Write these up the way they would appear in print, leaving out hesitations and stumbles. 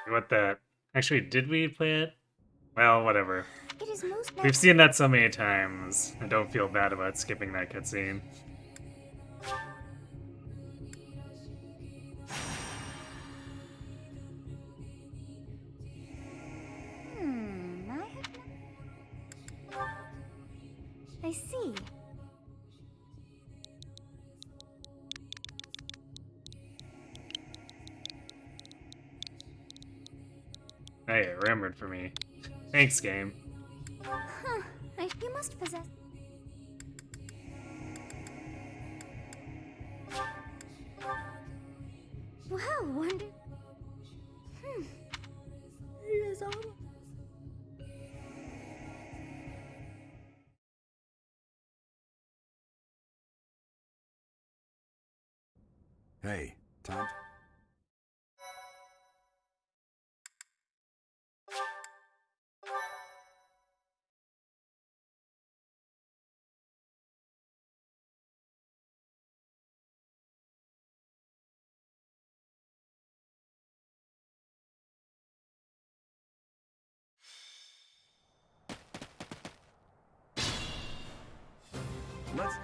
What that? Actually, did we play it? Well, whatever. It is most We've seen that so many times. I don't feel bad about skipping that cutscene. I see. Hey, it remembered for me. Thanks, game. Huh. You must possess. Well, wonder. It is all. Hey, time. Let's.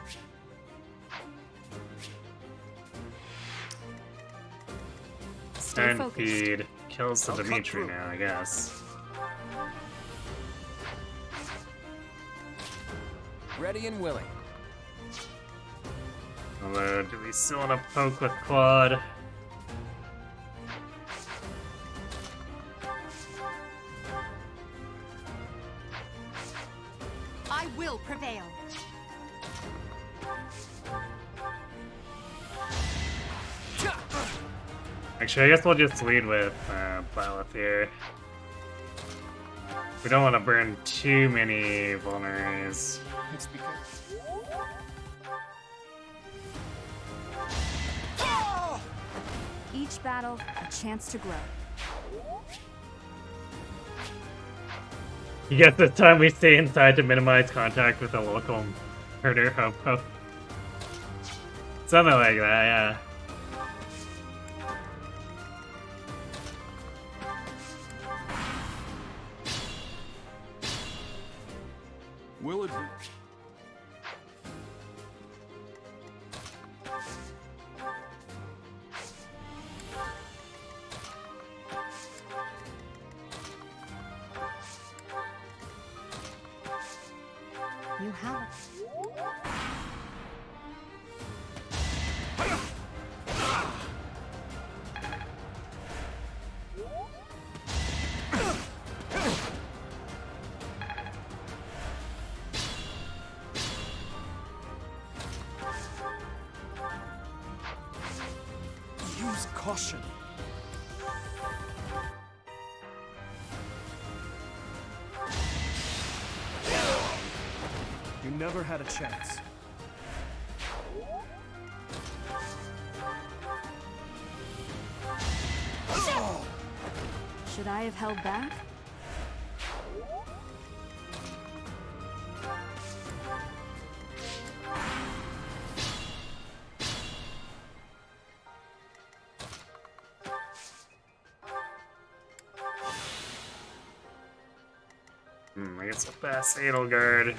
Stay focused. Feed kills to I'll cut Dimitri through. now, I guess. Ready and willing. Although, do we still want to poke with Quad? I will prevail. Actually, I guess we'll just lead with Byleth here. We don't want to burn too many vulneraries. It's because. Each battle, a chance to grow. I guess this time we stay inside to minimize contact with the local herder hopo. Something like that, yeah. Will it? You have it. Use caution. You never had a chance. Should I have held back? I guess I'll pass Edelgard.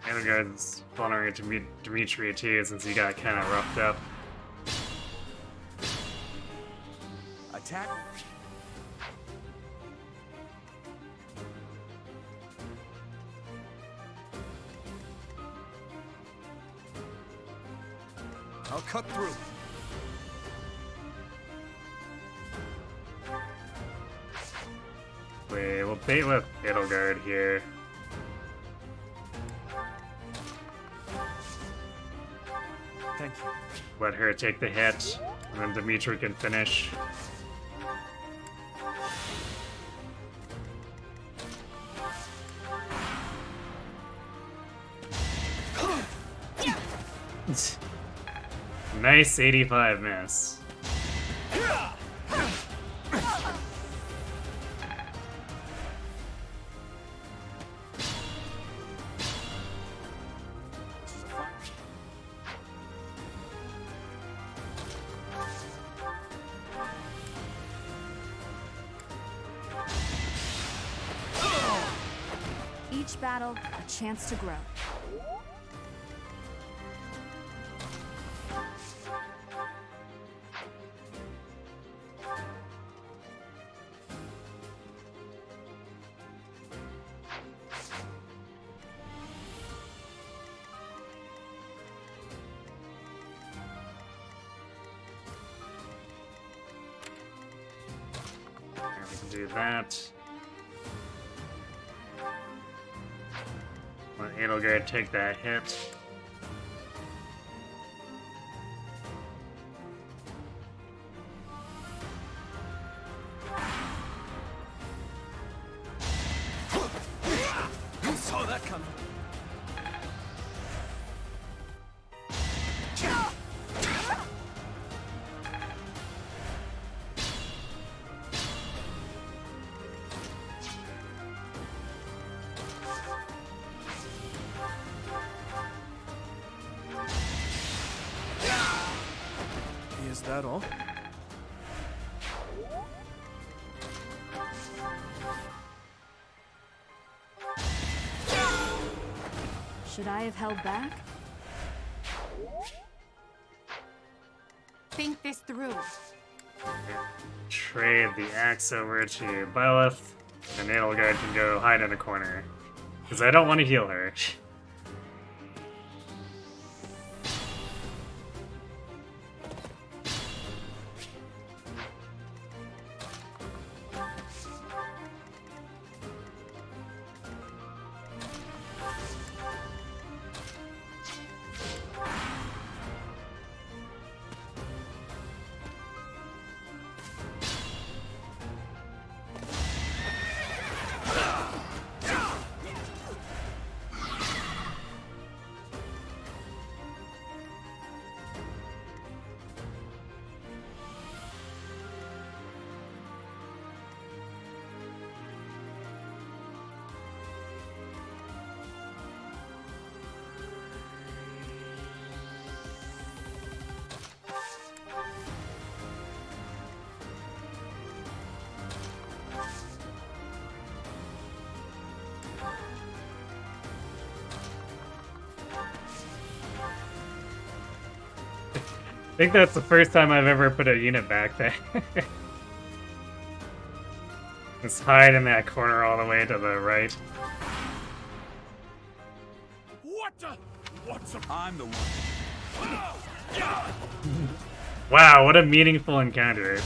Edelgard's vulnerable to Dimitri too, since he got kind of roughed up. Attack. I'll cut through. We'll bait with Edelgard here. Thank you. Let her take the hit, and then Dimitri can finish. Nice 85 miss. Each battle, a chance to grow. We can do that. Let Edelgard take that hit. Who saw that coming? Is that all? Should I have held back? Think this through. Trade the axe over to Byleth, and Edelgard can go hide in a corner. Because I don't want to heal her. I think that's the first time I've ever put a unit back there. Just hide in that corner all the way to the right. What's up? I'm the one. Wow, what a meaningful encounter.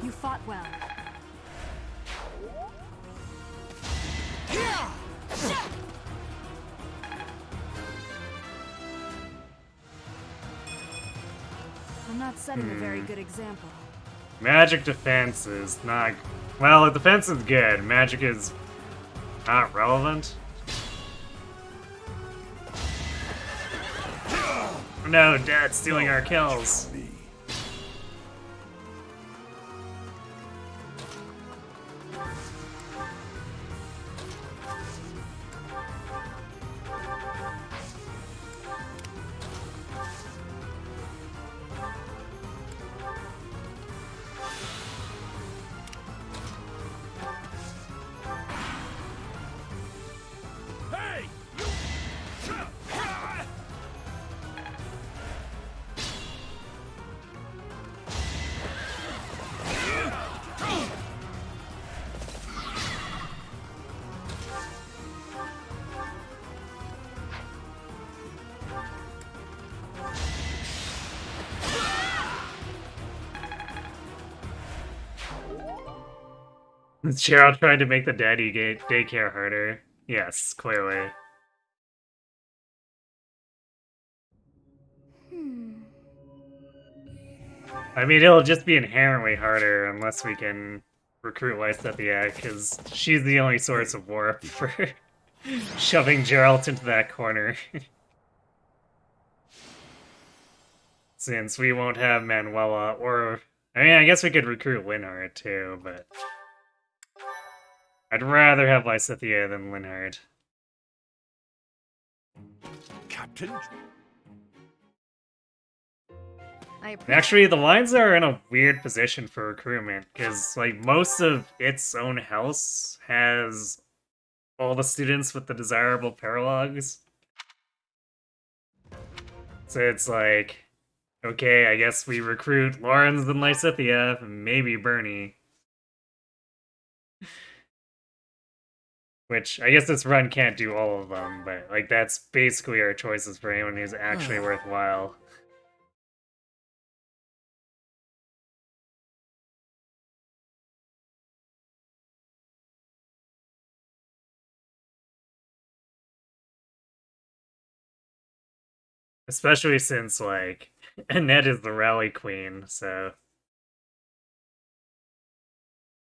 You fought well. I'm not setting a very good example. Magic defense is not... Well, defense is good. Magic is not relevant. No, Dad's stealing our kills. Is Cheryl trying to make the daddy daycare harder? Yes, clearly. I mean, it'll just be inherently harder unless we can recruit Lysethia, because she's the only source of warp for shoving Geralt into that corner. Since we won't have Manuela, or... I mean, I guess we could recruit Linhardt too, but... I'd rather have Lysethia than Linhardt. Captain? I appreciate. Actually, the lines are in a weird position for recruitment, because, like, most of its own house has all the students with the desirable paralogs. So it's like, okay, I guess we recruit Lawrence and Lysithia, and maybe Bernie. Which, I guess this run can't do all of them, but, like, that's basically our choices for anyone who's actually worthwhile. Especially since, like, Annette is the rally queen, so...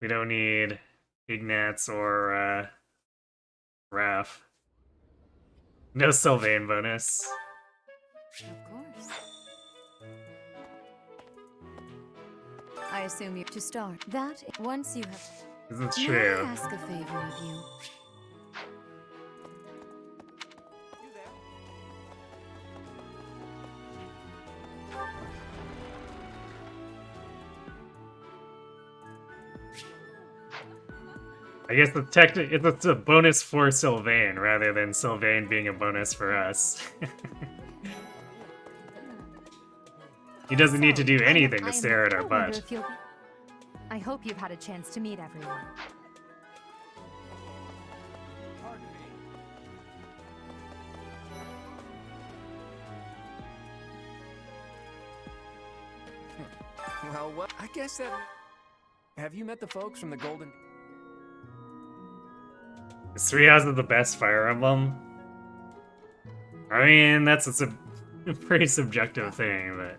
We don't need Ignatz or, Raph. No Sylvain bonus. Of course. I assume you to start. That once you have. Isn't May true. I ask a favor of you? I guess it's a bonus for Sylvain rather than Sylvain being a bonus for us. He doesn't need to do anything to stare at our butt. I hope you've had a chance to meet everyone. Well, what? I guess that. Have you met the folks from the Golden? Is Three Houses the best Fire Emblem? I mean, that's a pretty subjective thing, but...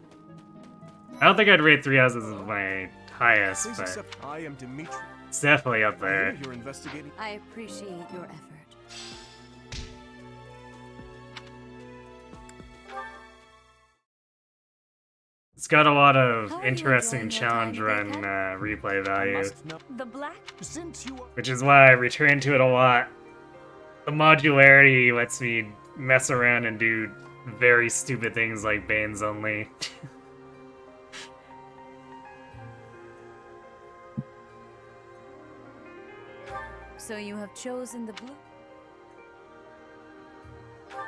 I don't think I'd rate Three Houses as my highest, Please but accept. I am Dimitri. it's definitely up I hear there. you're investigating. I appreciate your effort. It's got a lot of How are you interesting enjoying your challenge time, run Baker? replay I value, must know. The black. Since you are. which is why I return to it a lot. The modularity lets me mess around and do very stupid things like Bane's only. So you have chosen the blue.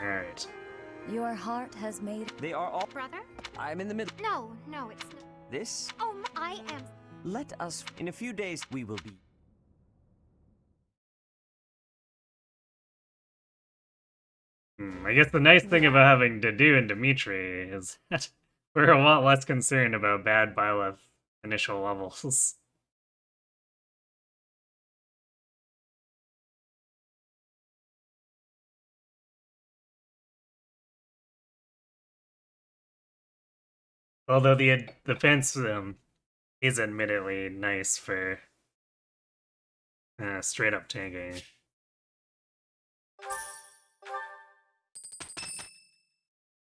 Alright. Your heart has made. They are all. Brother? I'm in the middle. No, no, it's not. This? I am. Let us. In a few days, we will be. I guess the nice thing about having Dedu and Dimitri is that we're a lot less concerned about bad Byleth initial levels. Although the defense is admittedly nice for straight up tanking.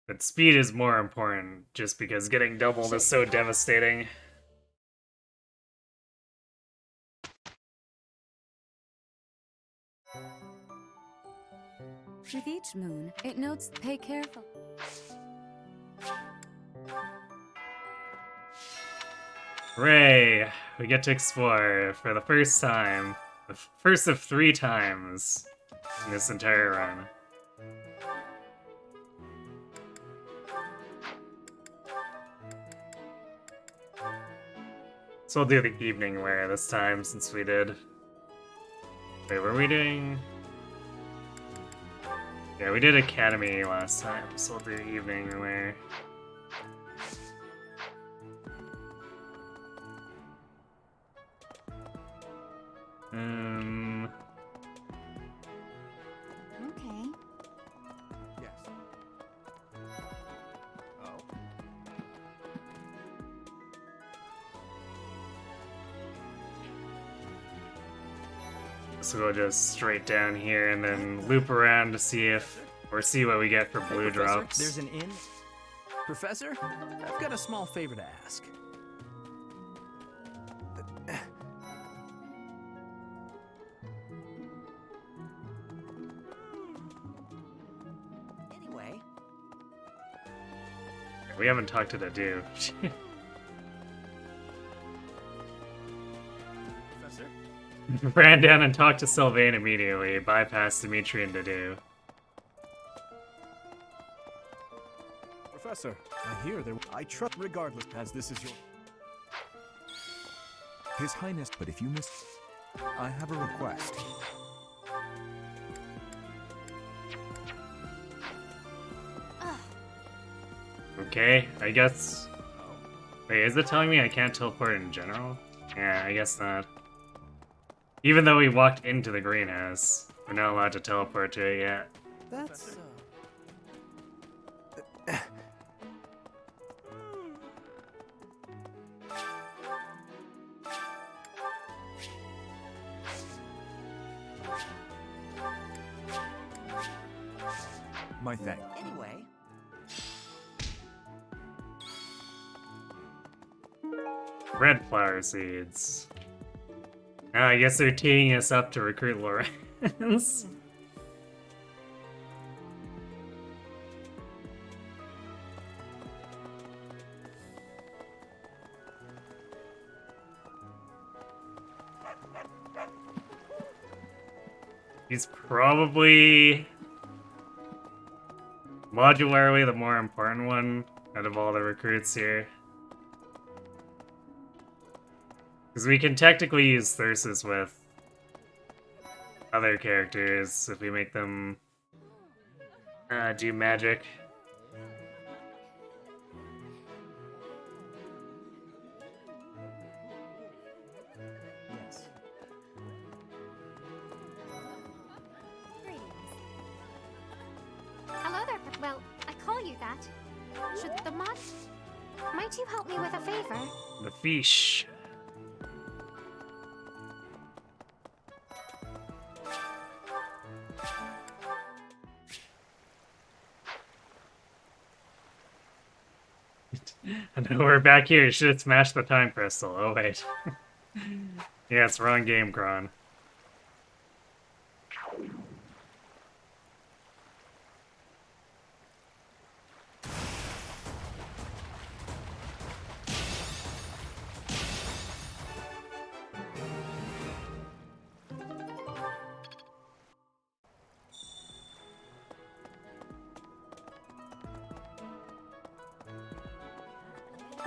But speed is more important, just because getting doubled is so devastating. With each moon, it notes pay careful. Hooray! We get to explore for the first time. The first of 3 times in this entire run. So we'll do the evening wear this time, since we did... Wait, were we doing... Yeah, we did Academy last time, so we'll do evening wear. Okay. Yes. Oh. So we'll just straight down here and then loop around to see if, or see what we get for Hey, blue Professor, drops. There's an inn. Professor, I've got a small favor to ask. Anyway. We haven't talked to the dude. Professor? Ran down and talked to Sylvain immediately, bypassed Dimitri and Dedu. Professor, I hear there. I trust regardless, as this is your. His Highness, but if you miss. I have a request. Okay, I guess... Wait, is it telling me I can't teleport in general? Yeah, I guess not. Even though we walked into the greenhouse, we're not allowed to teleport to it yet. That's. My thanks. Anyway, Red flower seeds. Oh, I guess they're teeing us up to recruit Lorenz. He's probably modularly the more important one out of all the recruits here. Because we can technically use Thyrsus with other characters if we make them do magic. yes. Greetings. Hello there. Well, I call you that. Should the mod? Might you help me with a favor? The fish. I know we're back here. You should have smashed the time crystal. Oh, wait. Yeah, it's wrong game, Kron.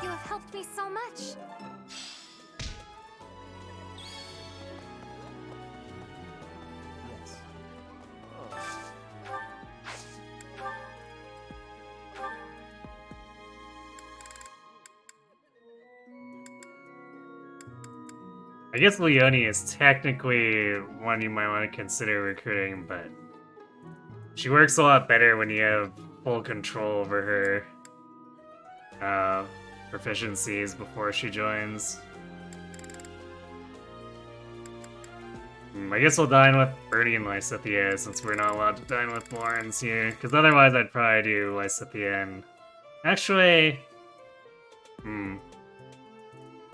You have helped me so much. Yes. I guess Leone is technically one you might want to consider recruiting, but she works a lot better when you have full control over her proficiencies before she joins. I guess we'll dine with Bertie and Lysithea since we're not allowed to dine with Lawrence here, because otherwise I'd probably do Lysithea and... Actually...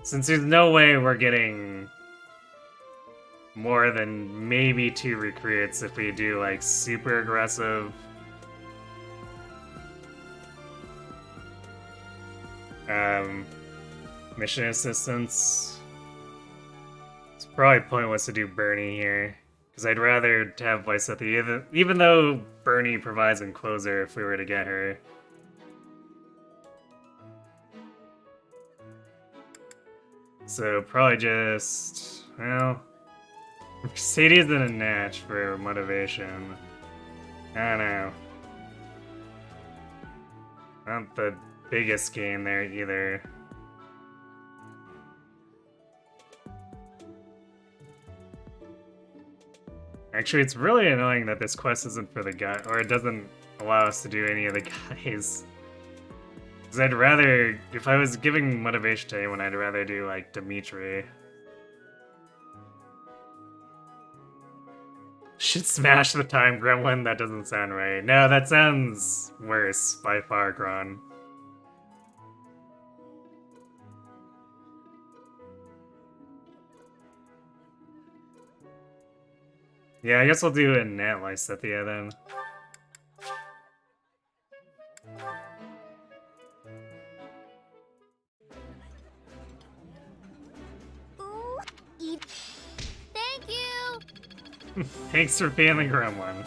Since there's no way we're getting more than maybe 2 recruits if we do, like, super aggressive... mission assistance. It's probably pointless to do Bernie here, because I'd rather have Lysithea, even though Bernie provides encloser if we were to get her. So probably just, well, Mercedes and a Natch for motivation. I don't know. Not the biggest gain there either. Actually, it's really annoying that this quest isn't for the guy, or it doesn't allow us to do any of the guys. Because I'd rather, if I was giving motivation to anyone, I'd rather do, like, Dimitri. Should smash the time gremlin? That doesn't sound right. No, that sounds worse, by far, Gron. Yeah, I guess we'll do a Nat Lysithea then. Thanks for being the gremlin.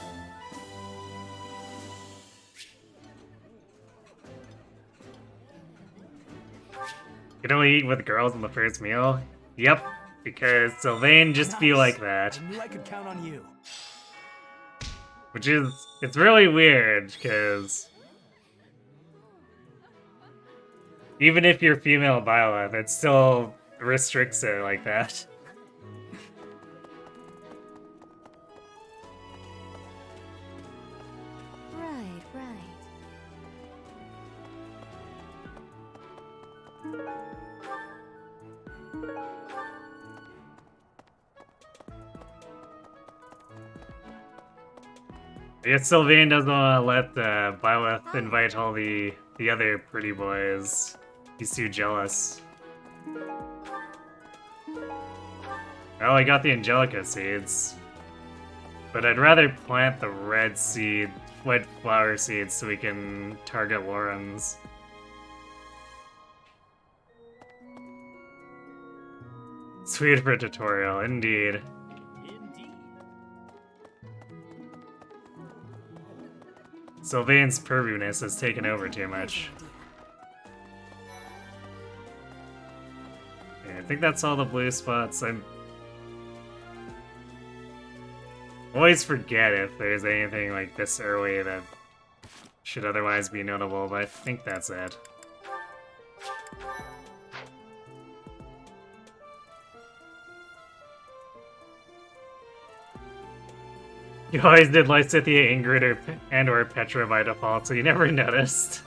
Can only eat with girls in the first meal? Yep, because Sylvain just be like that. I knew I could count on you. Which is, it's really weird, because even if you're female Violet, it still restricts it like that. Right, right. I guess Sylvain doesn't want to let Violet invite all the other pretty boys. He's too jealous. Well, I got the Angelica seeds. But I'd rather plant the red flower seeds so we can target Warrens. Sweet for a tutorial, indeed. Indeed. Sylvain's perviness has taken over too much. Yeah, I think that's all the blue spots. I always forget if there's anything like this early that should otherwise be notable, but I think that's it. You always did Lysithea, Ingrid, or Petra by default, so you never noticed.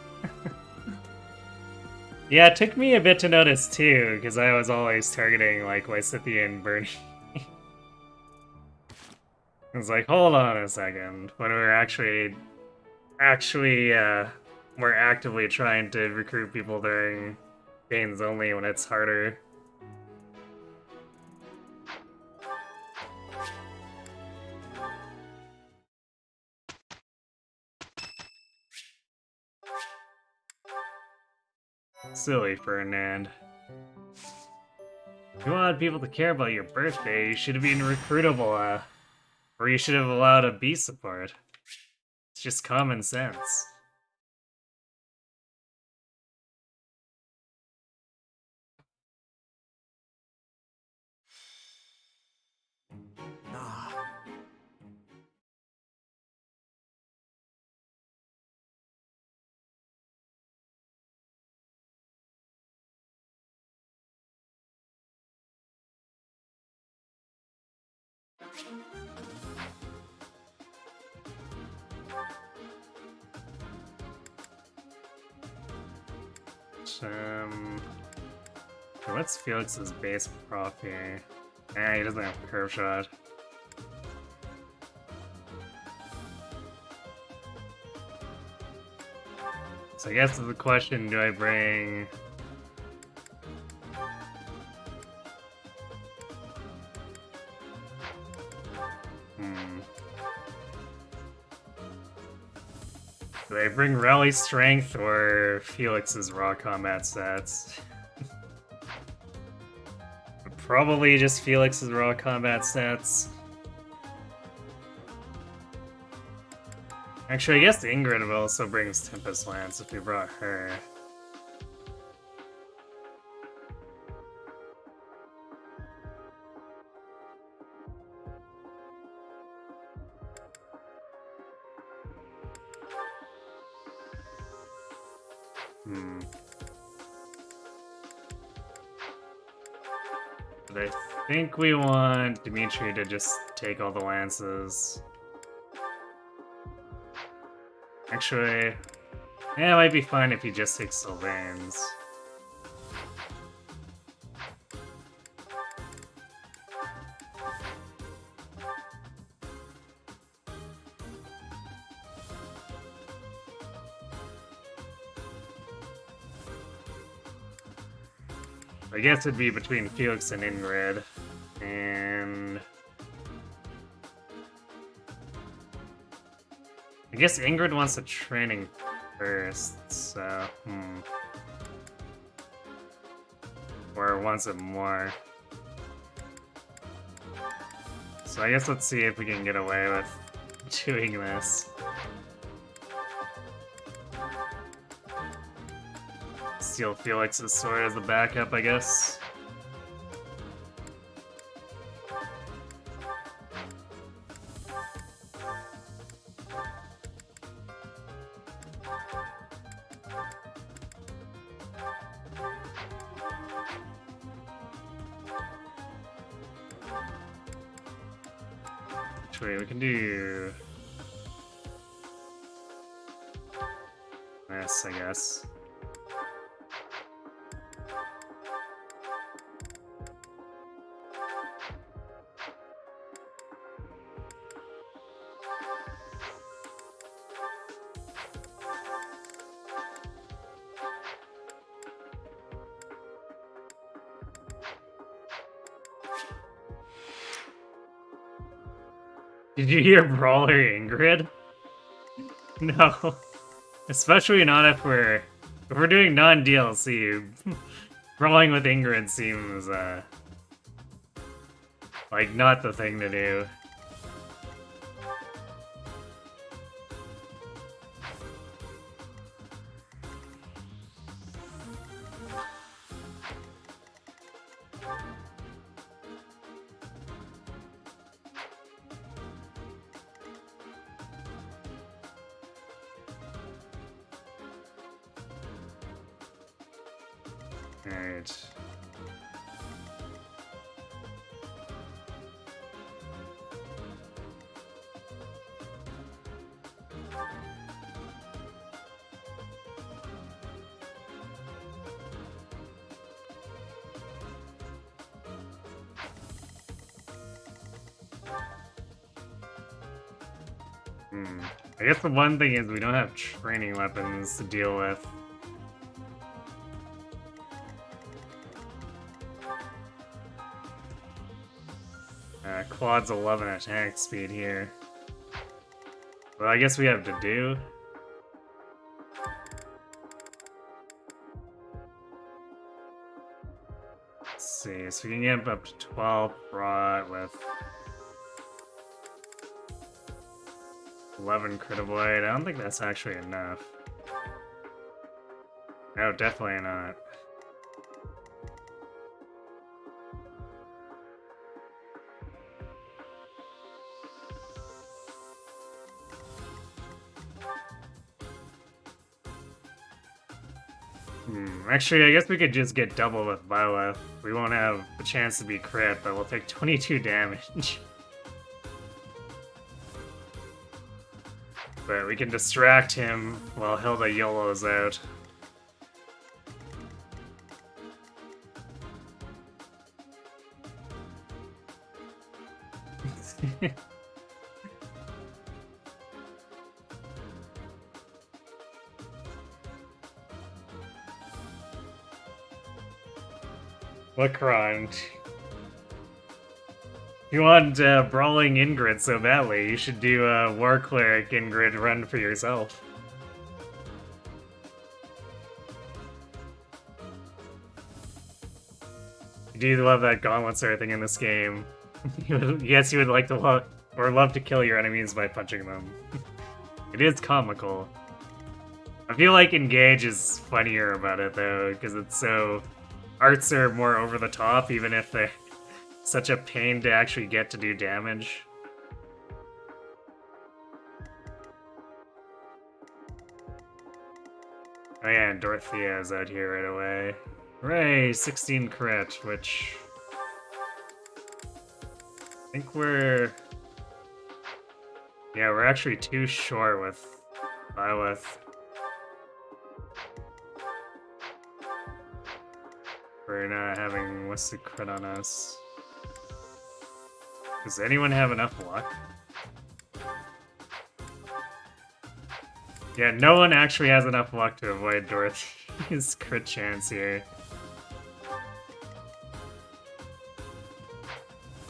Yeah, it took me a bit to notice too, because I was always targeting like Lysithea and Bernie. I was like, hold on a second, when we're actually more actively trying to recruit people during games only when it's harder. Silly Ferdinand. If you wanted people to care about your birthday, you should have been recruitable, or you should have allowed a B support. It's just common sense. Ah. What's Felix's base prop here? Eh, he doesn't have a curve shot. So I guess the question, do I bring... Do I bring Rally Strength or Felix's raw combat stats? Probably just Felix's raw combat stats. Actually, I guess Ingrid also brings Tempest Lance if we brought her. But I think we want Dimitri to just take all the lances. Actually, yeah, it might be fine if he just takes Sylvain's. I guess it'd be between Felix and Ingrid, and I guess Ingrid wants a training first, so or wants it more. So I guess let's see if we can get away with doing this. Steal Felix's sword as a backup, I guess. Wait, we can do this, I guess. Did you hear Brawler Ingrid? No. Especially not if we're doing non-DLC. Brawling with Ingrid seems like not the thing to do. Alright. I guess the one thing is we don't have training weapons to deal with. Quad's 11 attack speed here. Well, I guess we have to do. Let's see, so we can get up to 12 prot with 11 crit avoid. I don't think that's actually enough. No, definitely not. Actually, I guess we could just get double with Byleth. We won't have a chance to be crit, but we'll take 22 damage. But we can distract him while Hilda YOLOs out. What crime? You want Brawling Ingrid so badly, you should do a War Cleric Ingrid run for yourself. You do love that gauntlet sort of thing in this game. Yes, you would like to love to kill your enemies by punching them. It is comical. I feel like Engage is funnier about it though, because it's so... Arts are more over the top, even if they're such a pain to actually get to do damage. Oh yeah, and Dorothea is out here right away. Hooray, 16 crit, which... I think we're... Yeah, we're actually too short with Byleth. For not having Wisted crit on us. Does anyone have enough luck? Yeah, no one actually has enough luck to avoid Dorothy's crit chance here.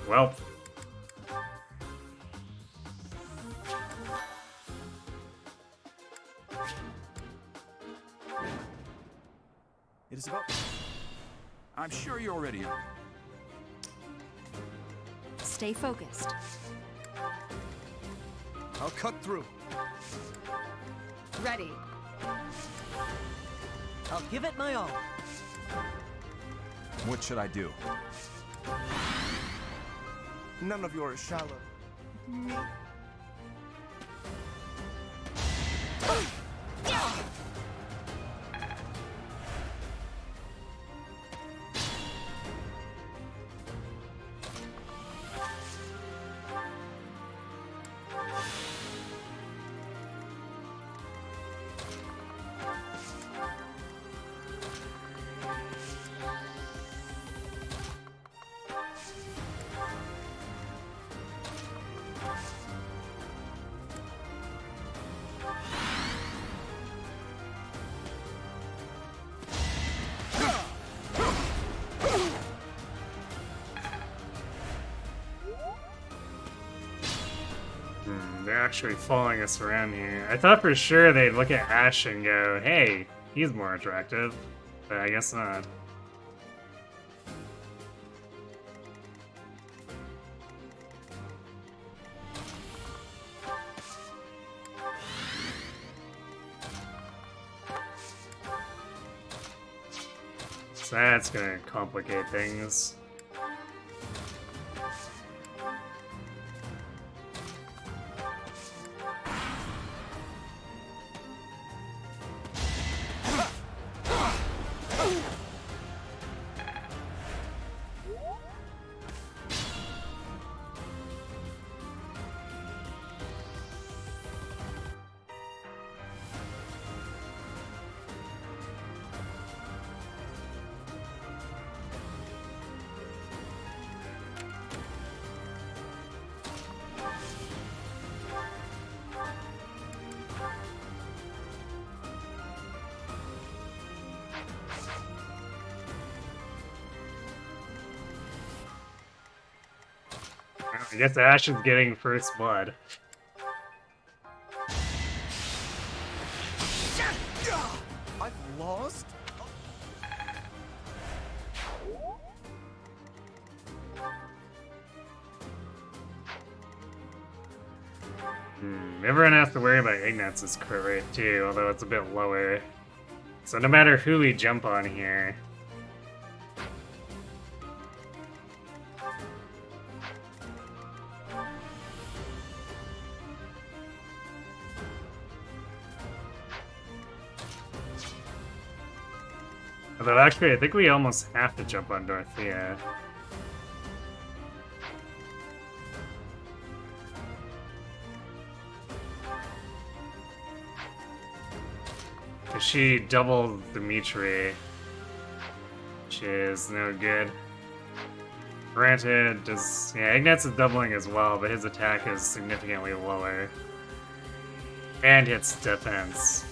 Well. It is about... I'm sure you're already on. Stay focused. I'll cut through. Ready. I'll give it my all. What should I do? None of your shallow. They're actually following us around here. I thought for sure they'd look at Ash and go, hey, he's more attractive. But I guess not. So that's gonna complicate things. I guess Ash is getting first blood. I've lost? Everyone has to worry about Ignat's crit rate too, although it's a bit lower. So no matter who we jump on here, although actually I think we almost have to jump on Dorothea. Cause she doubled Dimitri, which is no good. Granted, Ignat's is doubling as well, but his attack is significantly lower. And hits defense.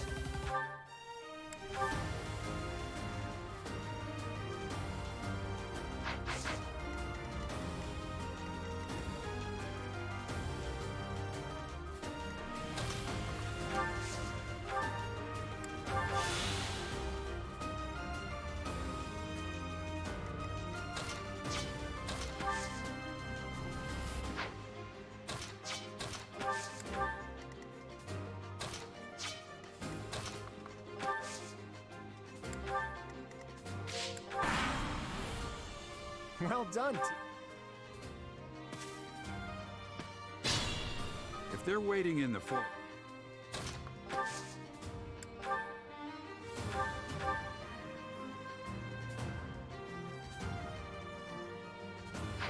Well done. If they're waiting in the fort.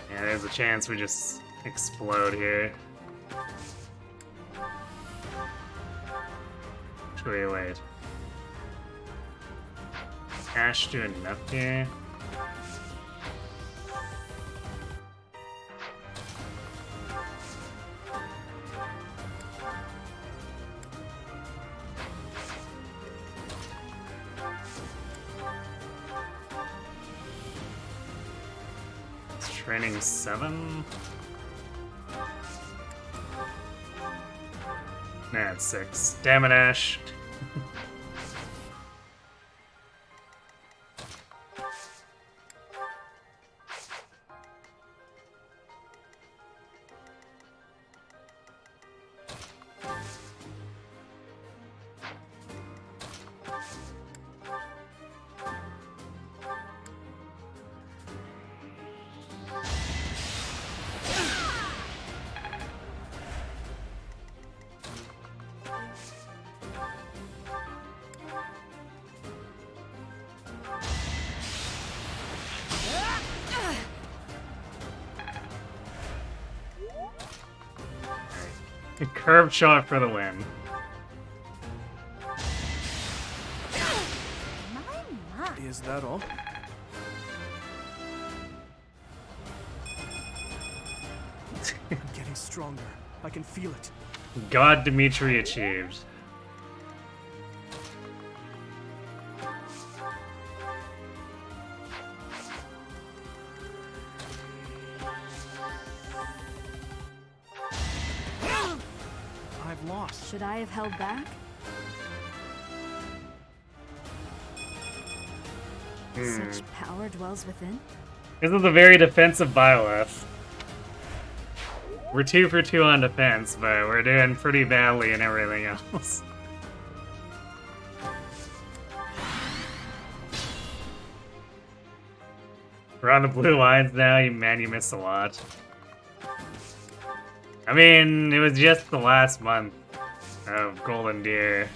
Yeah, there's a chance we just explode here. Wait. Ash do enough here? Training 7? Nah, it's 6. Damn it, Ash. Curved shot for the win. Is that all? I'm getting stronger. I can feel it. God Dimitri achieved. I've lost. Should I have held back? Such power dwells within. This is a very defensive Byleth. We're 2 for 2 on defense, but we're doing pretty badly in everything else. We're on the blue lines now, man, you missed a lot. I mean, it was just the last month of Golden Deer.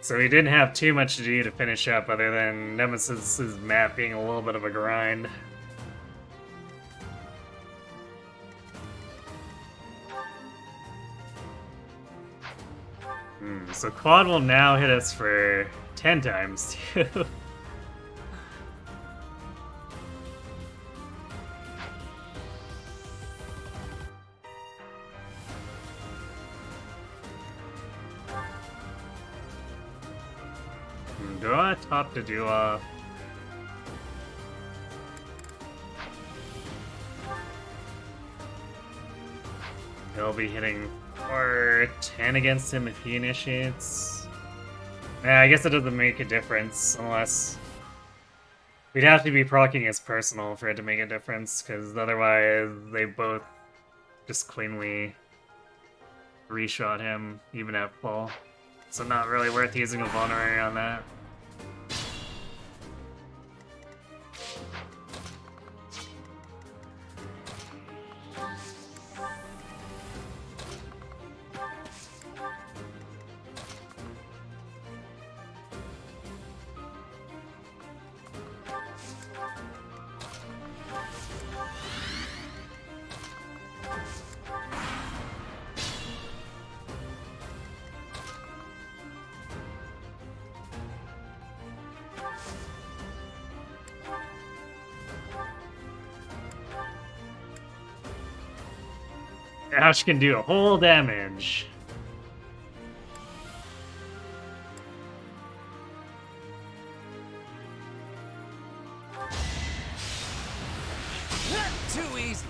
So we didn't have too much to do to finish up other than Nemesis's map being a little bit of a grind. So Quad will now hit us for 10 times too. Do I top to do He'll be hitting or 10 against him if he initiates. Yeah, I guess it doesn't make a difference unless we'd have to be proccing his personal for it to make a difference, because otherwise they both just cleanly reshot him even at full. So not really worth using a vulnerary on that. Ash can do a whole damage. Too easy.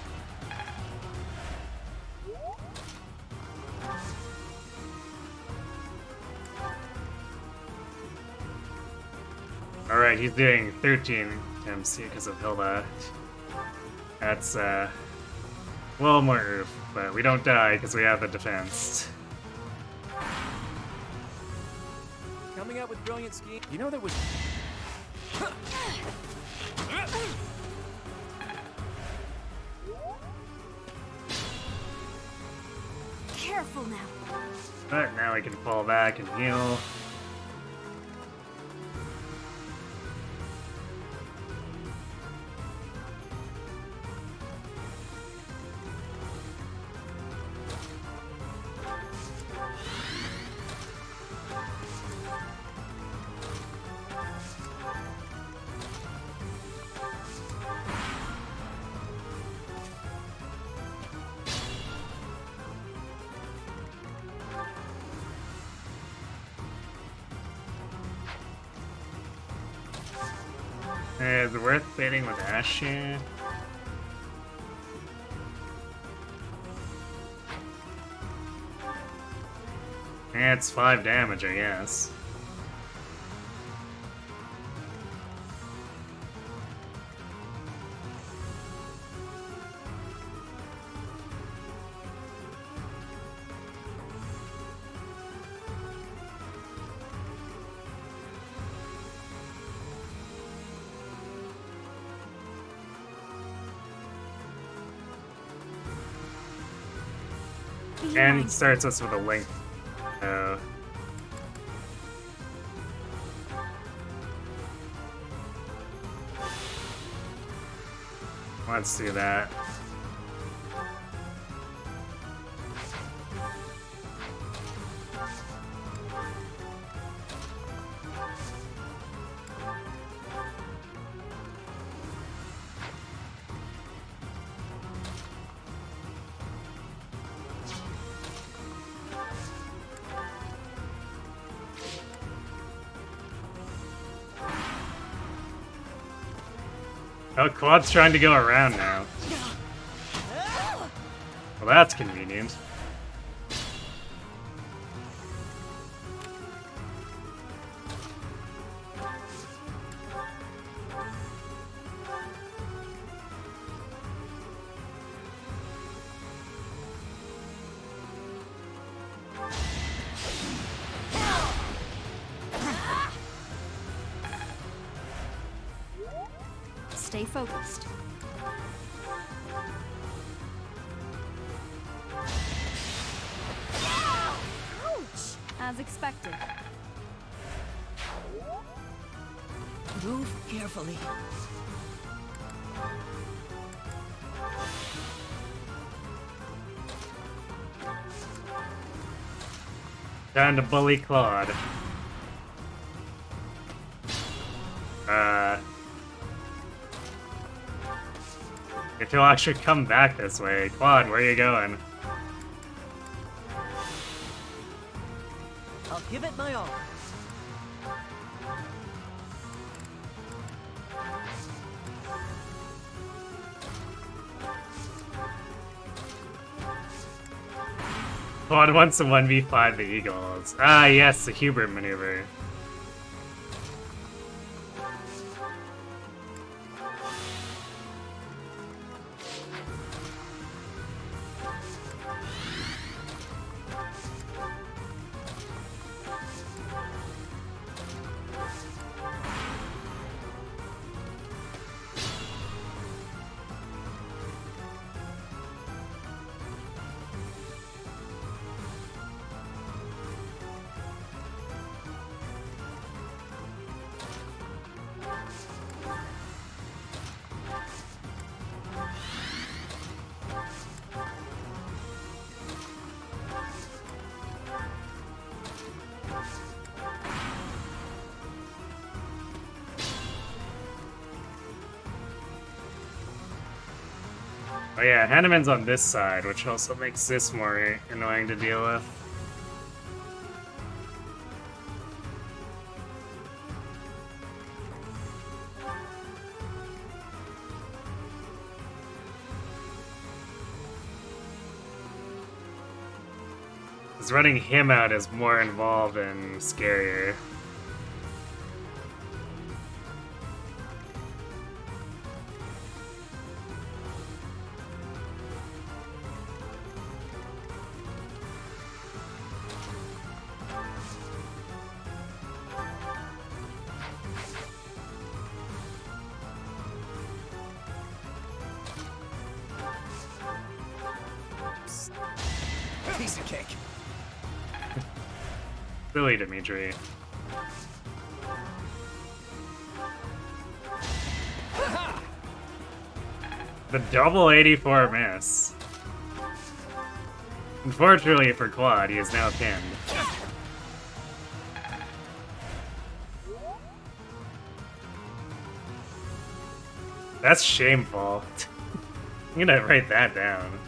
Alright, he's doing 13 attempts because of Hilda. That's a little more oof, but we don't die because we have the defense. Coming up with brilliant scheme. You know there was. Careful now. But now we can fall back and heal. Is it worth baiting with Ash here? Yeah, it's 5 damage, I guess. And starts us with a link. let's do that. Oh, Quad's trying to go around now. Well, that's convenient. Stay focused. Ouch! As expected. Move carefully. Time to bully Claude. If he'll actually come back this way. Claude, where are you going? I'll give it my all. Claude wants to 1v5 the Eagles. Ah, yes, the Hubert maneuver. Oh yeah, Hanneman's on this side, which also makes this more annoying to deal with. Because running him out is more involved and scarier. Piece of cake. Really, Dimitri. The double 84 miss. Unfortunately for Claude, he is now pinned. That's shameful. I'm gonna write that down.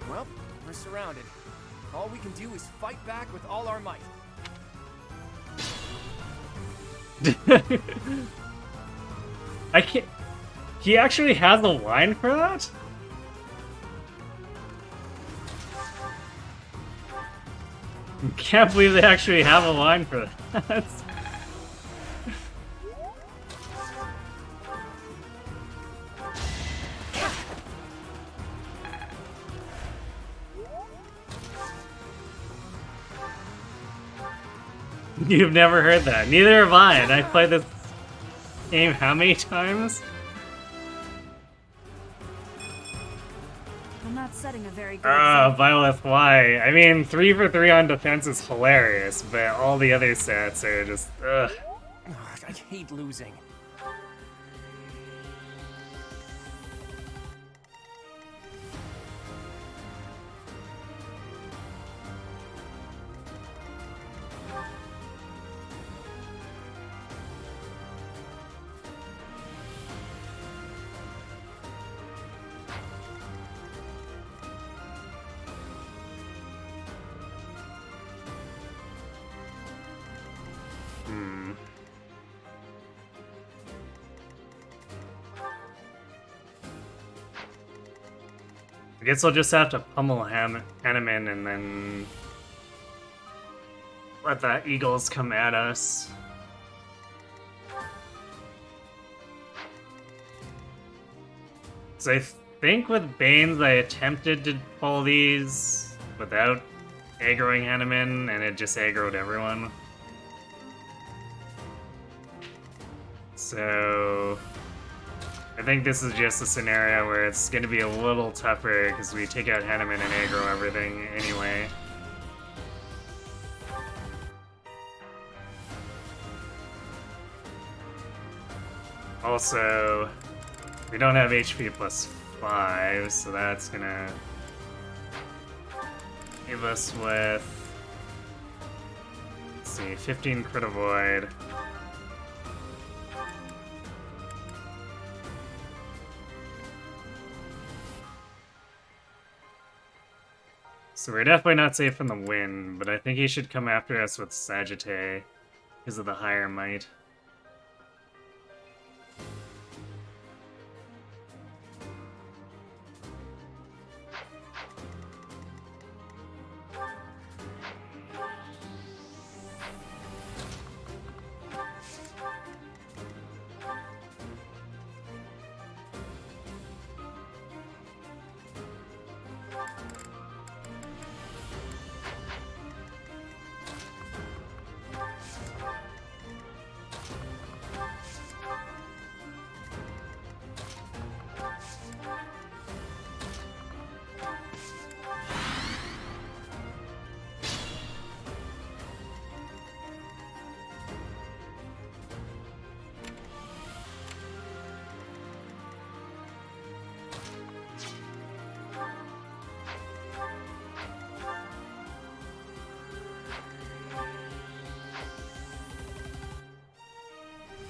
Well, we're surrounded. All we can do is fight back with all our might. I can't. He actually has a line for that? Can't believe they actually have a line for that. You've never heard that. Neither have I, and I played this game how many times? I'm not setting a very good Violet, why? I mean, 3 for 3 on defense is hilarious, but all the other stats are just, ugh. Ugh, I hate losing. I guess I'll just have to pummel Hanneman and then let the Eagles come at us. So I think with Banes I attempted to pull these without aggroing Hanneman, and it just aggroed everyone. So I think this is just a scenario where it's going to be a little tougher because we take out Hanneman and aggro everything anyway. Also, we don't have HP plus 5, so that's gonna give us with, let's see, 15 crit avoid. So we're definitely not safe from the wind, but I think he should come after us with Sagittae because of the higher might.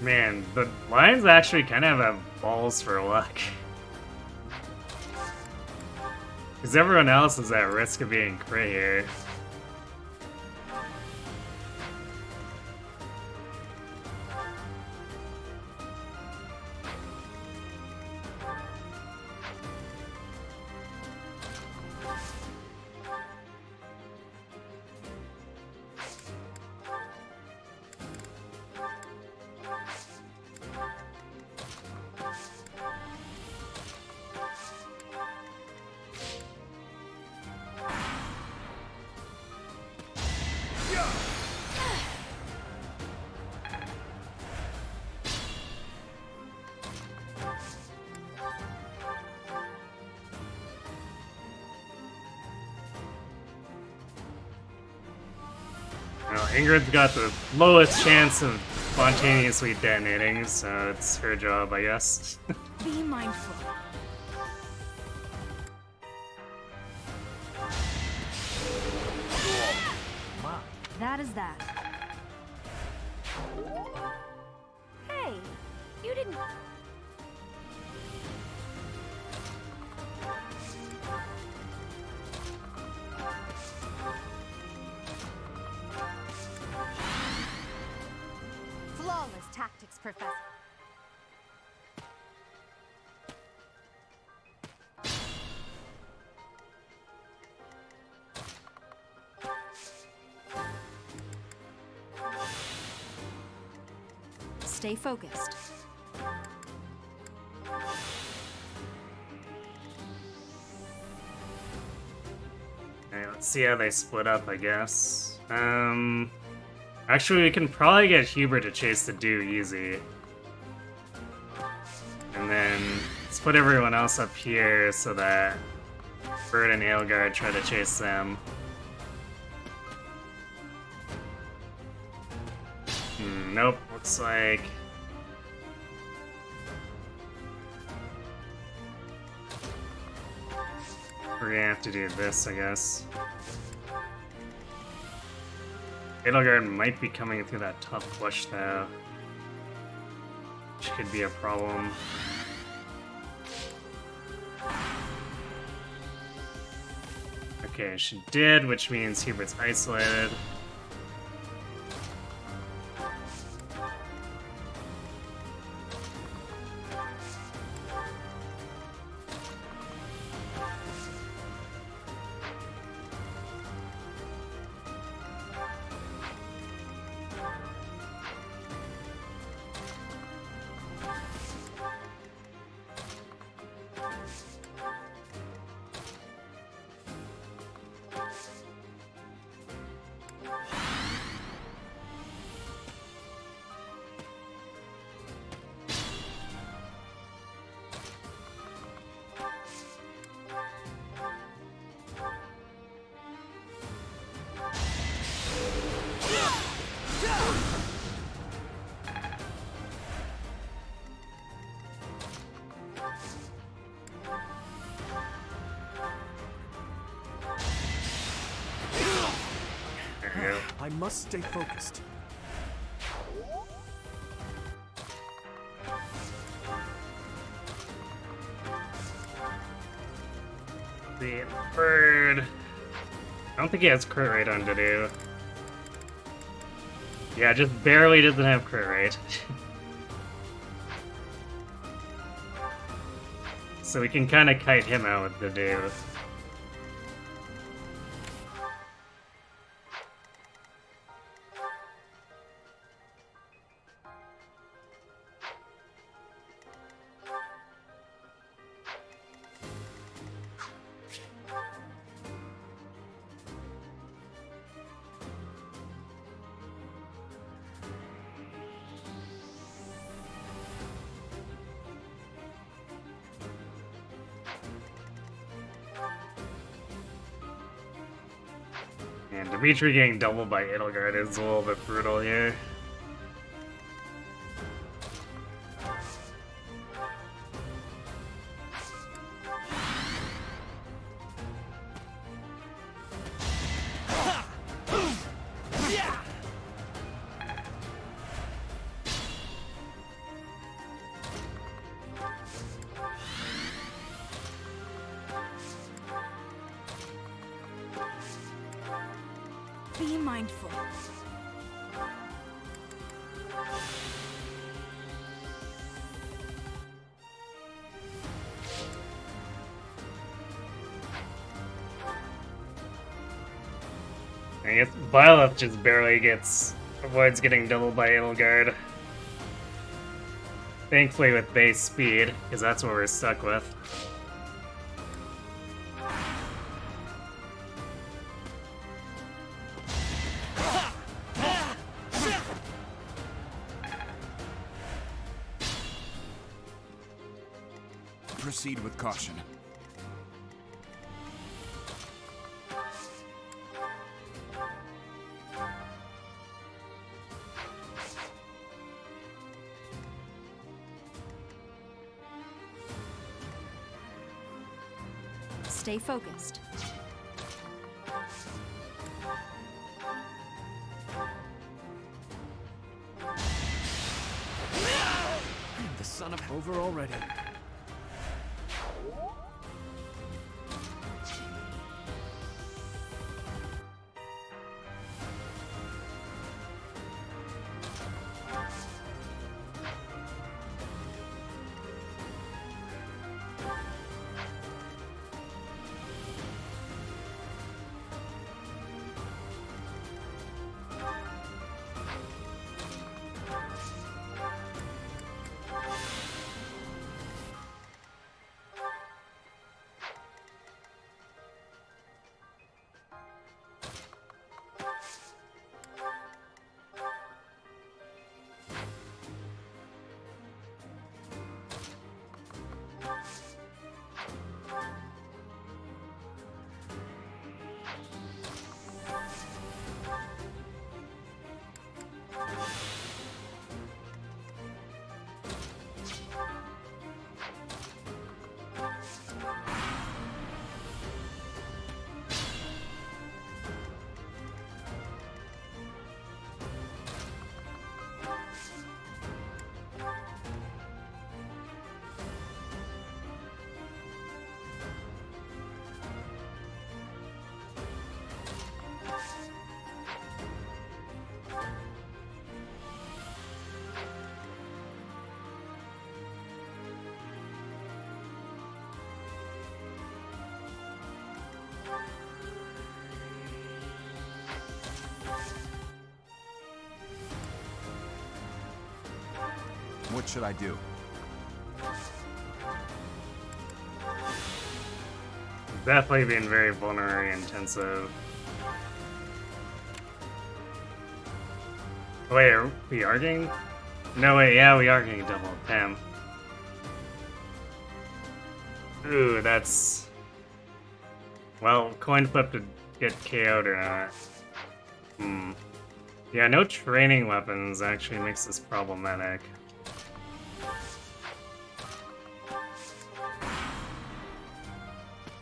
Man, the Lions actually kind of have balls for luck. Because everyone else is at risk of being crit here. Well, Ingrid's got the lowest chance of spontaneously detonating, so it's her job, I guess. Be mindful. Wow. That is that. Hey, you didn't. Flawless tactics, Professor. Stay focused. Alright, let's see how they split up, I guess. Actually, we can probably get Hubert to chase the Dew easy. And then let's put everyone else up here so that Bird and Aelgard try to chase them. Nope, looks like... we're gonna have to do this, I guess. Aelgard might be coming through that top bush, though. Which could be a problem. Okay, she did, which means Hubert's isolated. There we go. I must stay focused. The Bird... I don't think he has crit rate on Dedu. Yeah, just barely doesn't have crit rate. So we can kind of kite him out with Dedu. And Dimitri getting doubled by Edelgard is a little bit brutal here. Be mindful. I guess Byleth just barely avoids getting doubled by Edelgard. Thankfully with base speed, because that's what we're stuck with. Proceed with caution. Stay focused. The son of over already. What should I do? Definitely being very vulnerary intensive. Wait, are we arguing? No, wait, yeah, we are getting double. Damn. Ooh, that's... Well, coin flip to get KO'd or not. Hmm. Yeah, no training weapons actually makes this problematic.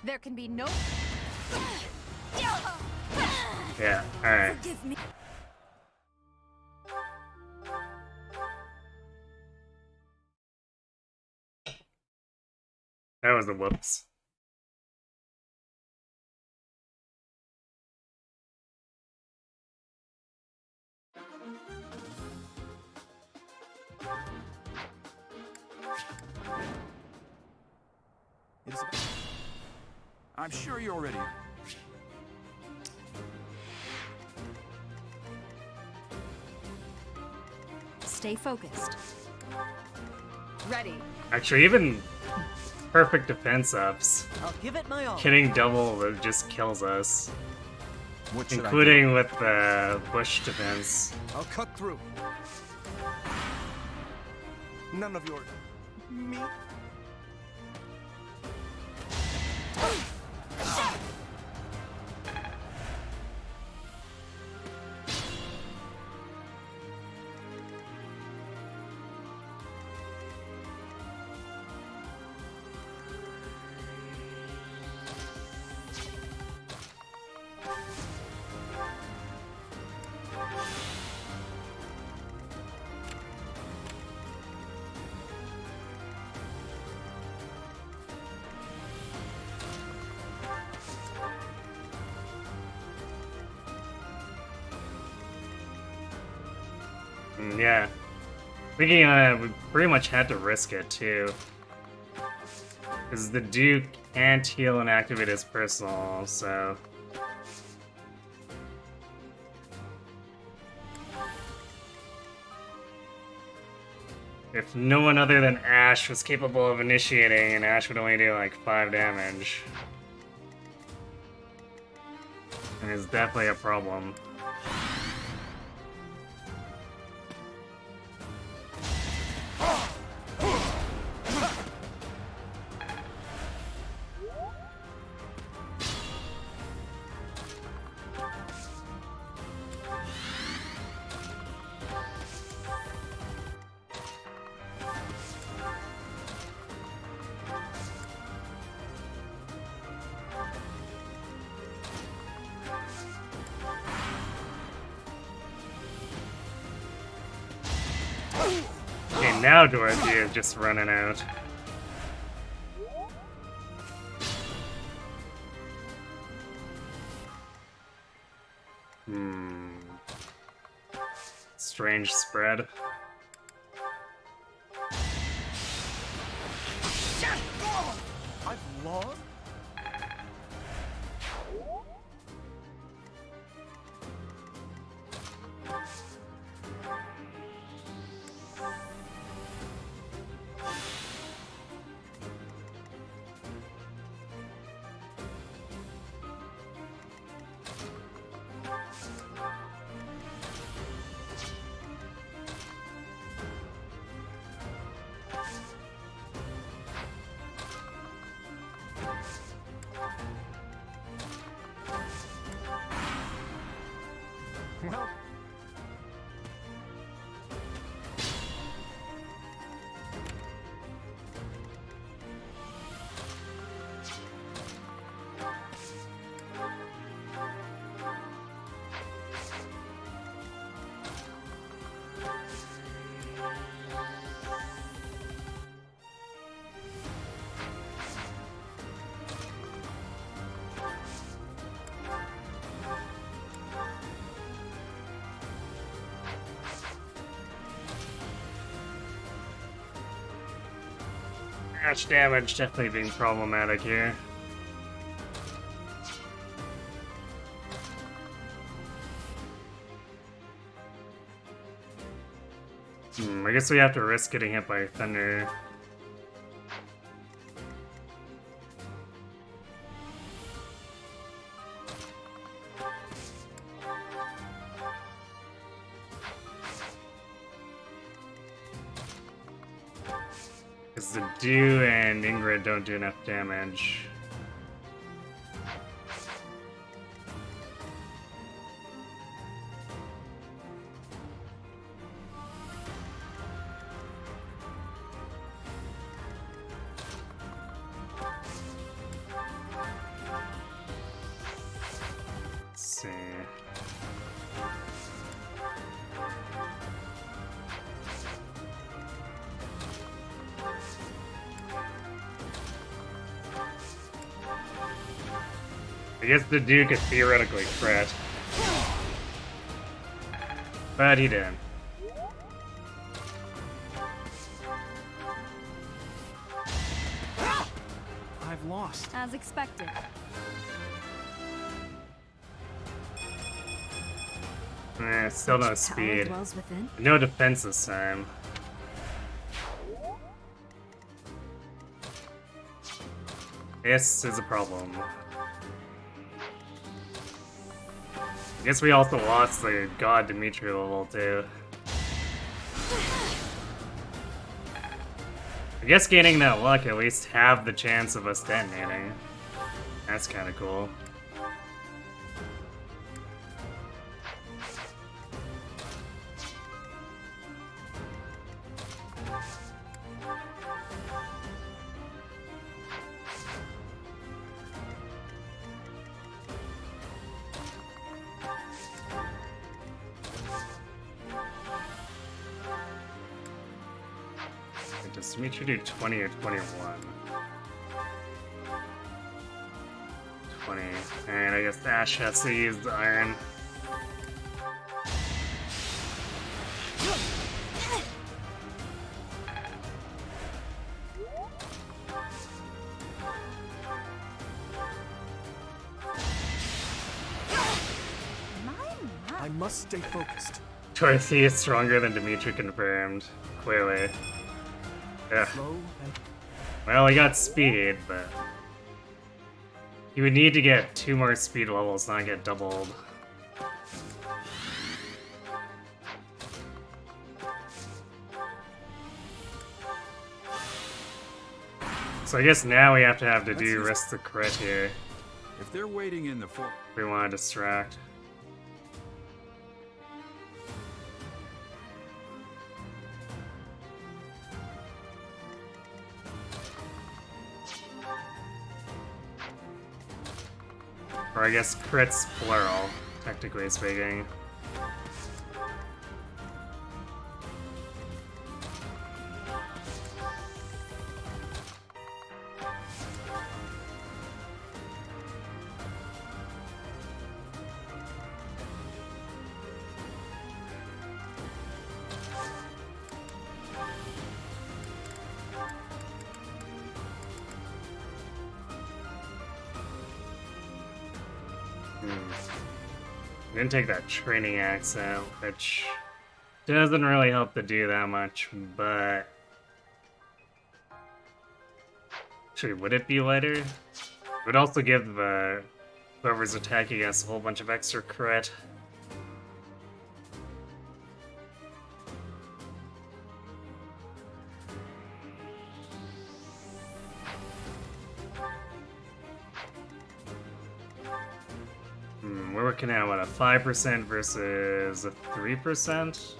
There can be no. Yeah, alright. Forgive me. That was a whoops. It is about I'm sure you're ready. Stay focused. Ready. Actually, even perfect defense ups, I'll give it my all. hitting double just kills us. What should Including with the bush defense. I'll cut through. None of your... Me? Yeah. Thinking we pretty much had to risk it too. Because the Duke can't heal and activate his personal, so... If no one other than Ash was capable of initiating, and Ash would only do like 5 damage. And it's definitely a problem. Okay, now Dorothea is just running out. Strange spread. I've lost? Well... Ash damage definitely being problematic here. Are I guess we have to risk getting hit by thunder. Because the Dew and Ingrid don't do enough damage. Let's see. I guess the Duke could theoretically crit. But he didn't. I've lost. As expected. Still no Power speed. dwells within. No defense this time. This is a problem. I guess we also lost the God Dimitri level too. I guess gaining that luck at least have the chance of us detonating. That's kind of cool. Does Dimitri do 20 or 21? 20. And I guess Ash has to use the iron. I must stay focused. Dorothy is stronger than Dimitri confirmed. Clearly. Yeah. Slow and Well, he got speed, but he would need to get 2 more speed levels, not get doubled. So I guess now we have to do risk the crit here If they're waiting in the fort, if we want to distract. Or I guess crits plural, technically speaking. Didn't take that training axe out, which doesn't really help to do that much, but... Actually, would it be lighter? It would also give whoever's attacking us a whole bunch of extra crit. We're looking at, what, a 5% versus a 3%?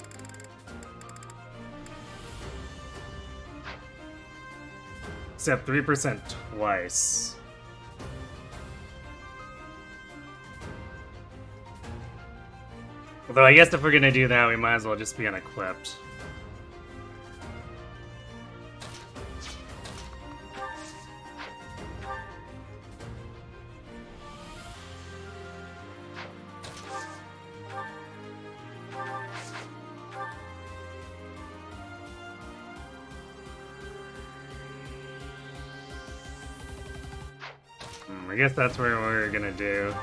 Except 3% twice. Although I guess if we're gonna do that, we might as well just be unequipped. I guess that's what we're gonna do.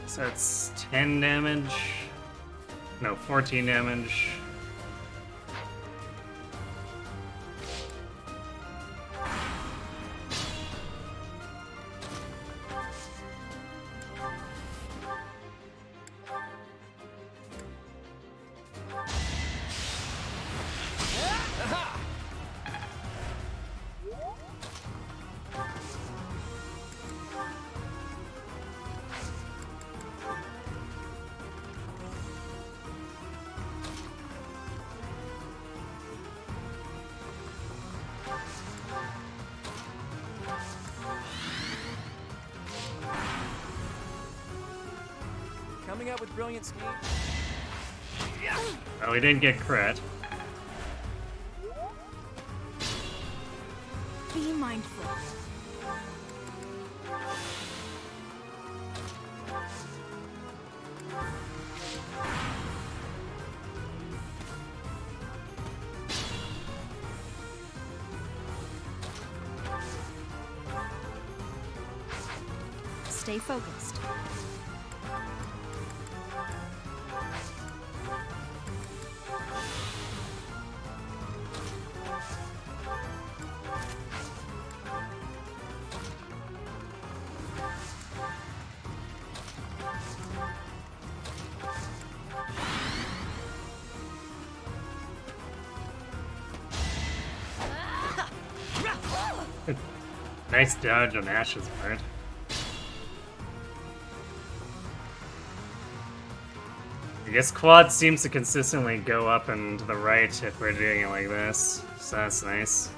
So it's 10 damage. No, 14 damage. Coming up with brilliant schemes. Oh, we didn't get crit. Be mindful. Stay focused. Nice dodge on Ash's part. I guess quad seems to consistently go up and to the right if we're doing it like this, so that's nice.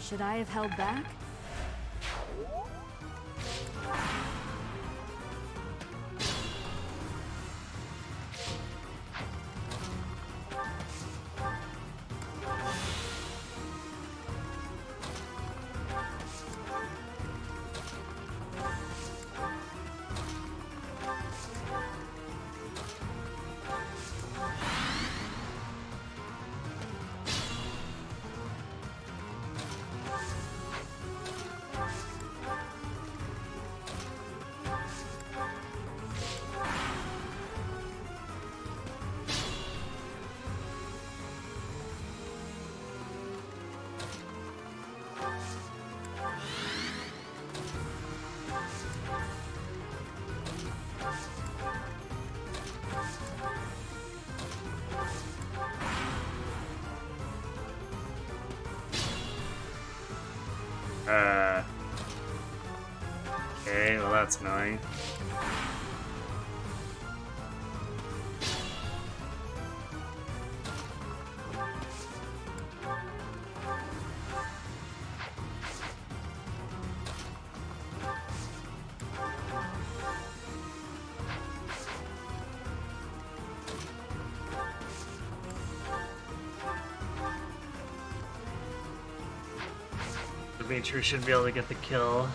Should I have held back? Okay, well that's annoying. Dimitri should be able to get the kill.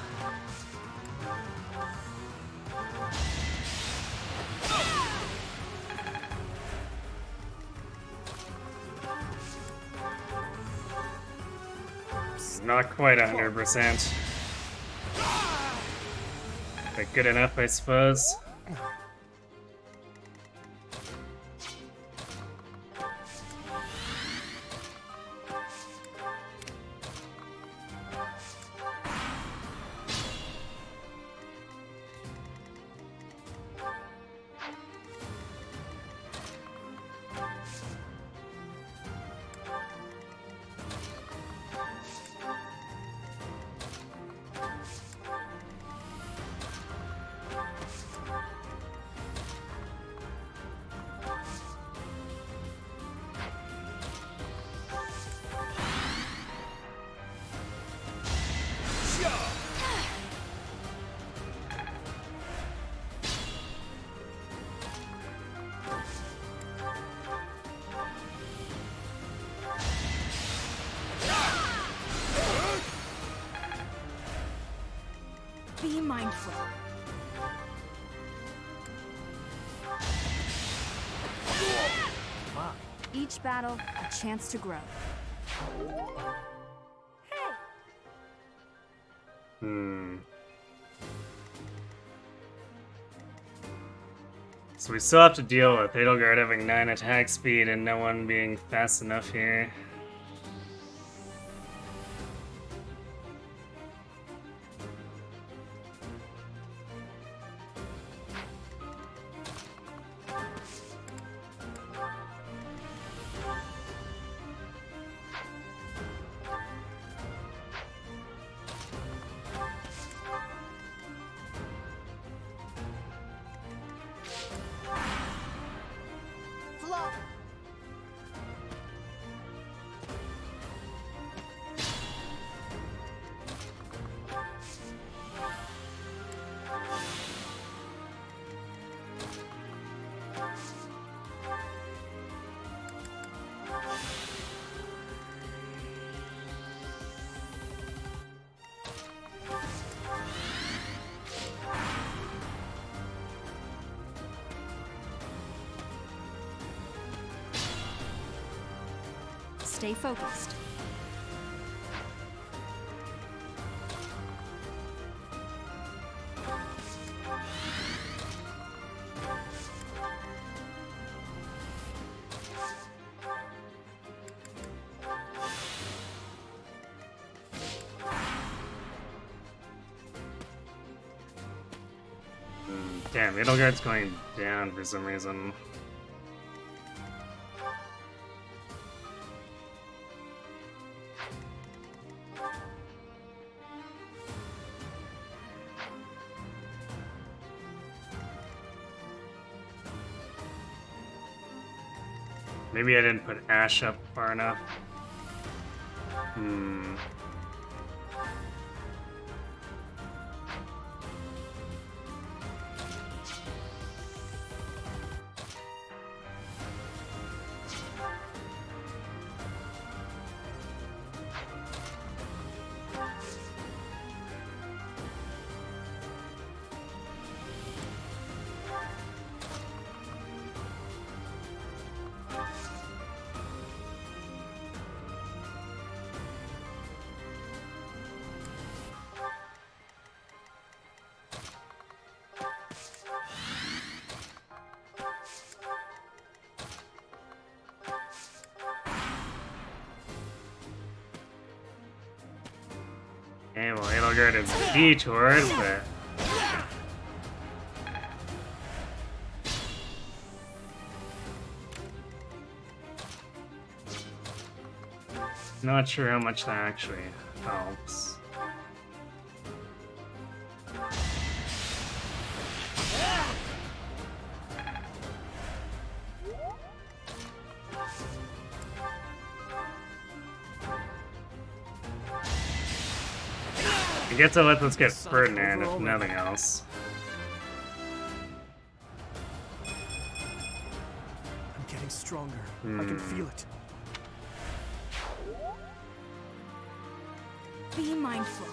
It's not quite 100%. But good enough, I suppose. Be mindful. Wow. Each battle, a chance to grow. So we still have to deal with Edelgard having 9 attack speed and no one being fast enough here. Stay focused. Damn, Edelgard's going down for some reason. Maybe I didn't put Ash up far enough. Okay, well, Edelgard is detoured, but... Not sure how much that actually helps. I get to let this get Ferdinand, if nothing else. I'm getting stronger. I can feel it. Be mindful.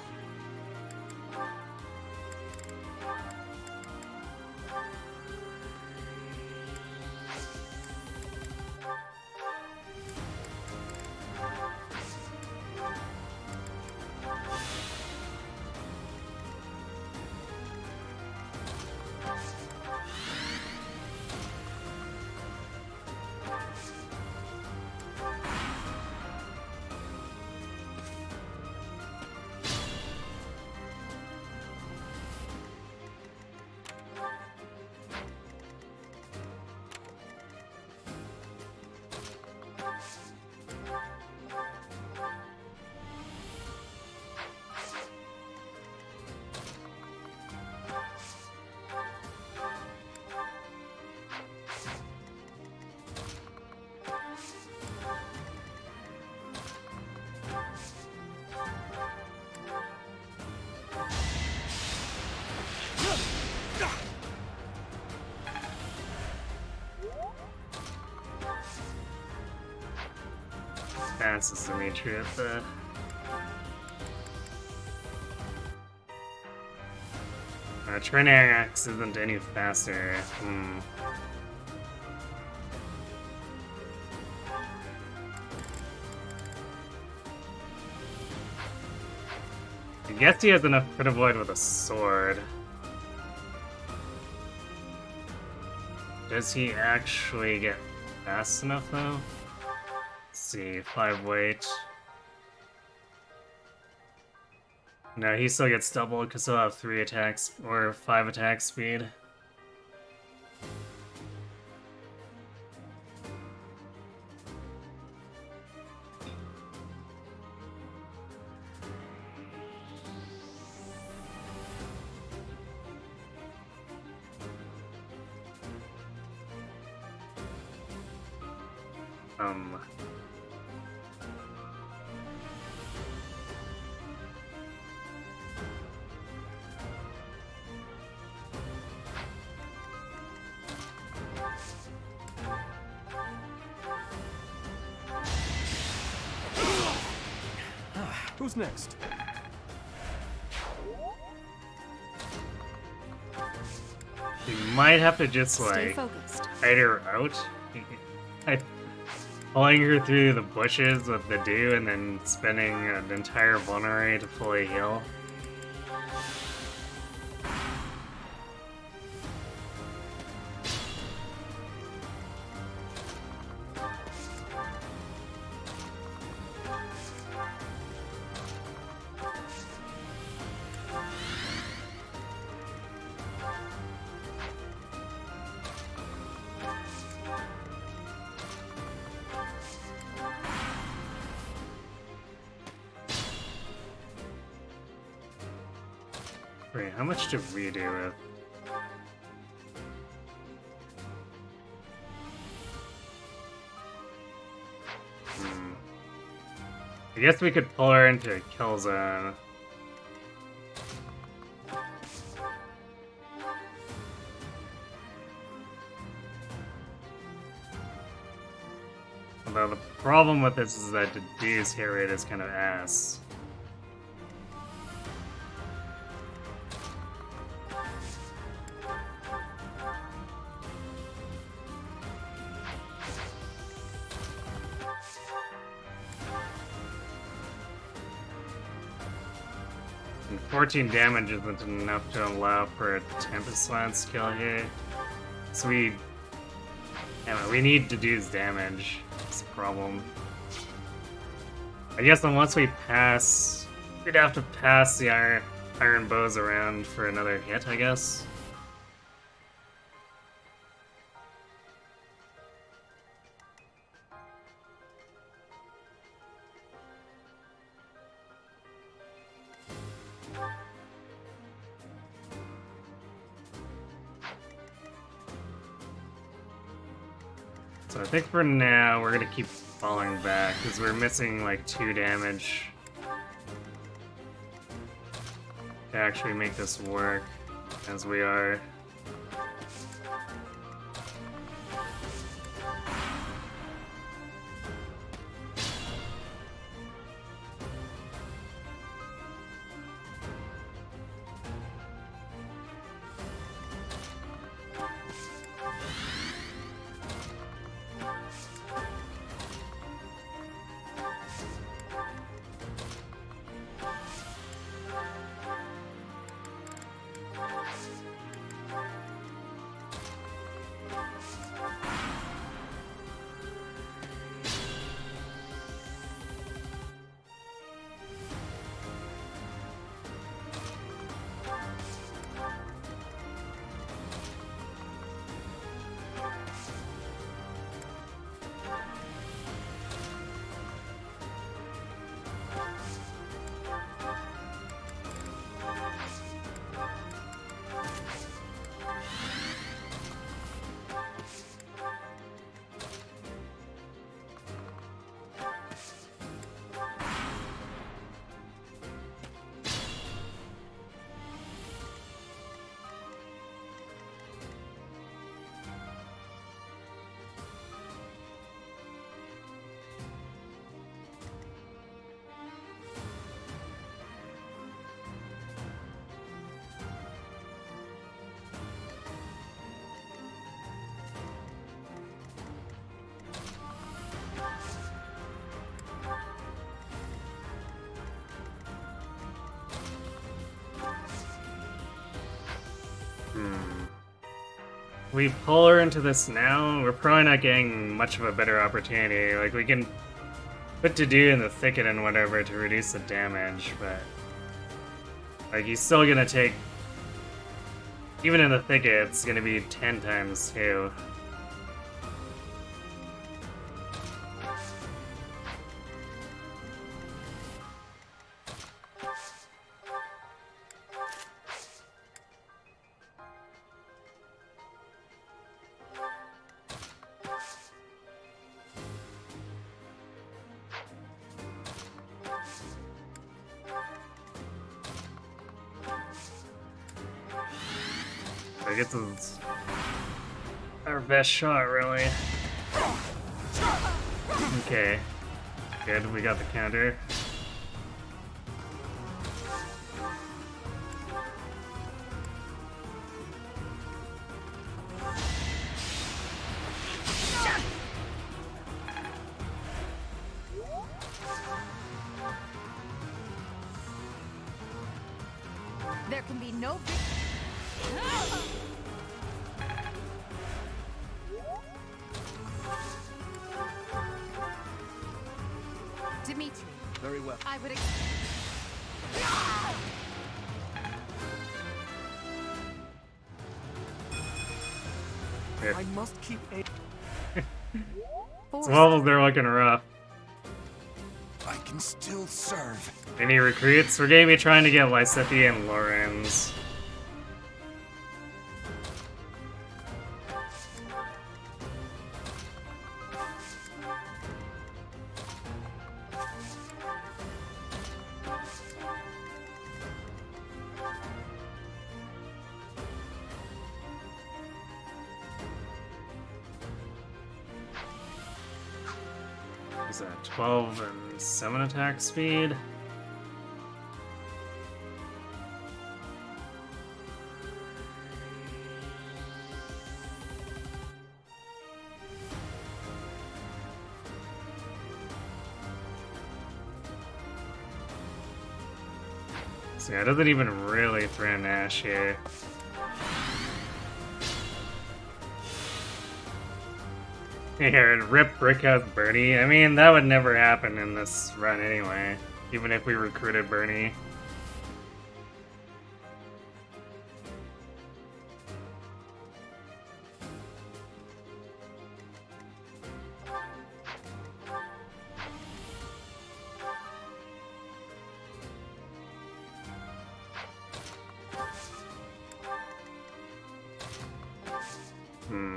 Passes Dimitri at the... Trinax isn't any faster. I guess he has enough crit avoid with a sword. Does he actually get fast enough though? Let's see, 5 weight. No, he still gets doubled because he'll have 3 attacks or 5 attack speed. Who's next? You might have to just Stay like focused. hide her out. Pulling her through the bushes with the dew and then spending an entire vulnerary to fully heal. Wait, how much did we do with? I guess we could pull her into a kill zone. Although the problem with this is that the Dew's hit rate is kind of ass. And 14 damage isn't enough to allow for a Tempest Lance kill here. So we need to do damage. That's the problem. I guess unless we pass, we'd have to pass the iron bows around for another hit, I guess. So I think for now, we're gonna keep falling back, because we're missing like 2 damage to actually make this work, as we are. Hmm. We pull her into this now, we're probably not getting much of a better opportunity. Like, we can put to do in the thicket and whatever to reduce the damage, but like, he's still gonna take, even in the thicket, it's gonna be 10 times 2. Like, it's our best shot, really. Okay. Good, we got the counter. There can be no big. Dimitri, Very well. I would. Here. I must keep a. Well, they're looking rough. I can still serve. Any recruits? We're gonna be trying to get Lysithi and Lorenz. Is that 12 and 7 attack speed? So yeah, it doesn't even really threaten Ash here. Here, rip Brickhouse Bernie. I mean, that would never happen in this run anyway, even if we recruited Bernie.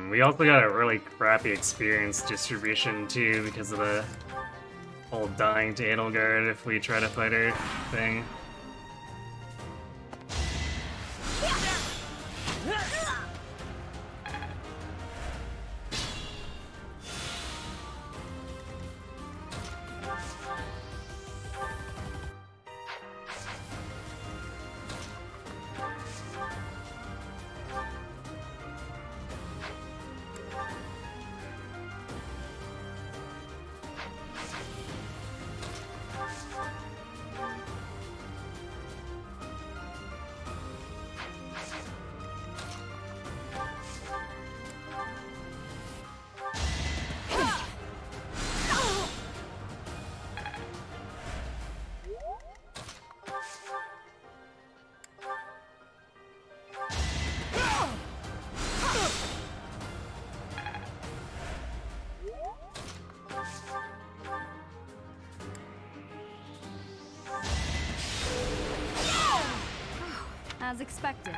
We also got a really crappy experience distribution too because of the whole dying to Edelgard if we try to fight her thing. As expected.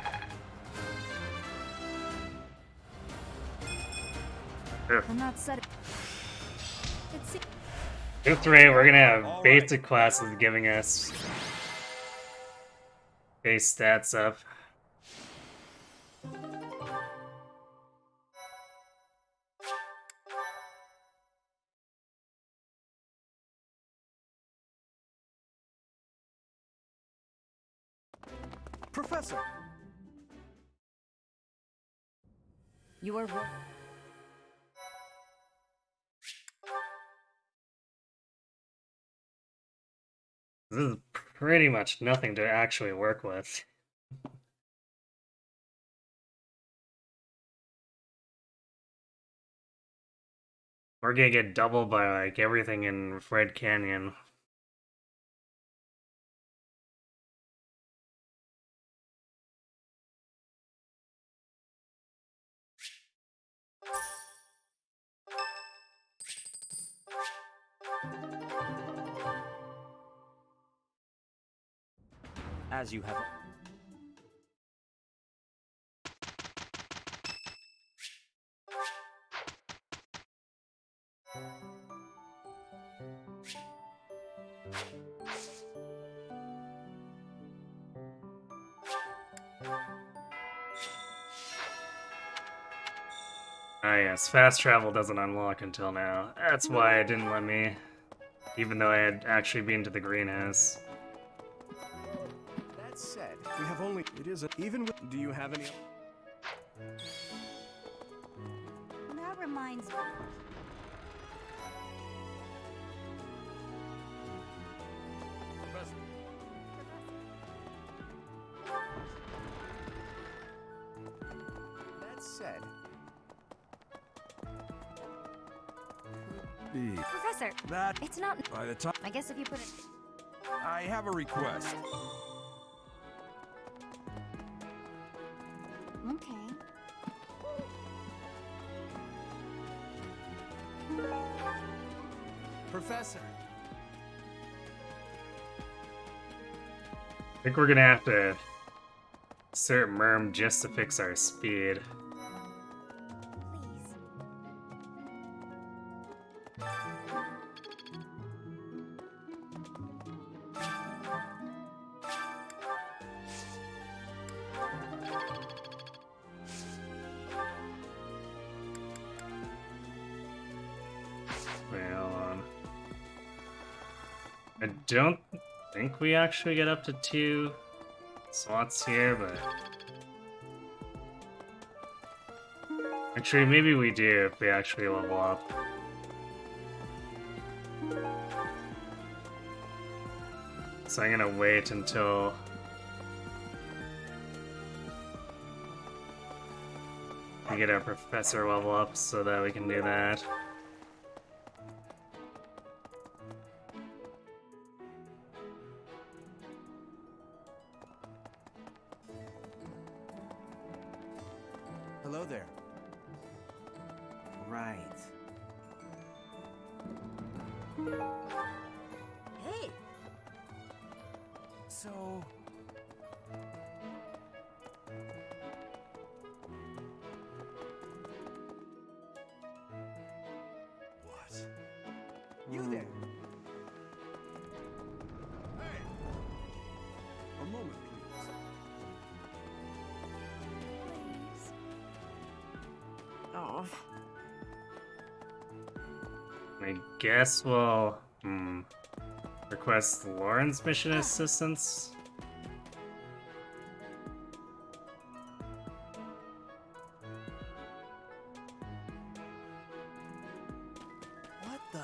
I'm not set. It's. 2-3, we're gonna have basic classes giving us base stats up. Professor! You are right. This is pretty much nothing to actually work with. We're gonna get doubled by like everything in Red Canyon. As you have. Ah yes, fast travel doesn't unlock until now. That's why it didn't let me, even though I had actually been to the greenhouse. That said, we have only. It isn't even with. Do you have any? That reminds me. That said, Professor, That it's not. by the time I guess if you put it. I have a request. Okay. Professor. I think we're gonna have to insert Merm just to fix our speed. Please. Wait, hold on. I don't think we actually get up to 2 slots here, but... Actually, maybe we do if we actually level up. So I'm gonna wait until... we get our professor level up so that we can do that. Hello there. Right. Hey. So. What? You there? Hey! A moment, please. Please. Oh. I guess we'll request Lauren's mission assistance. What the?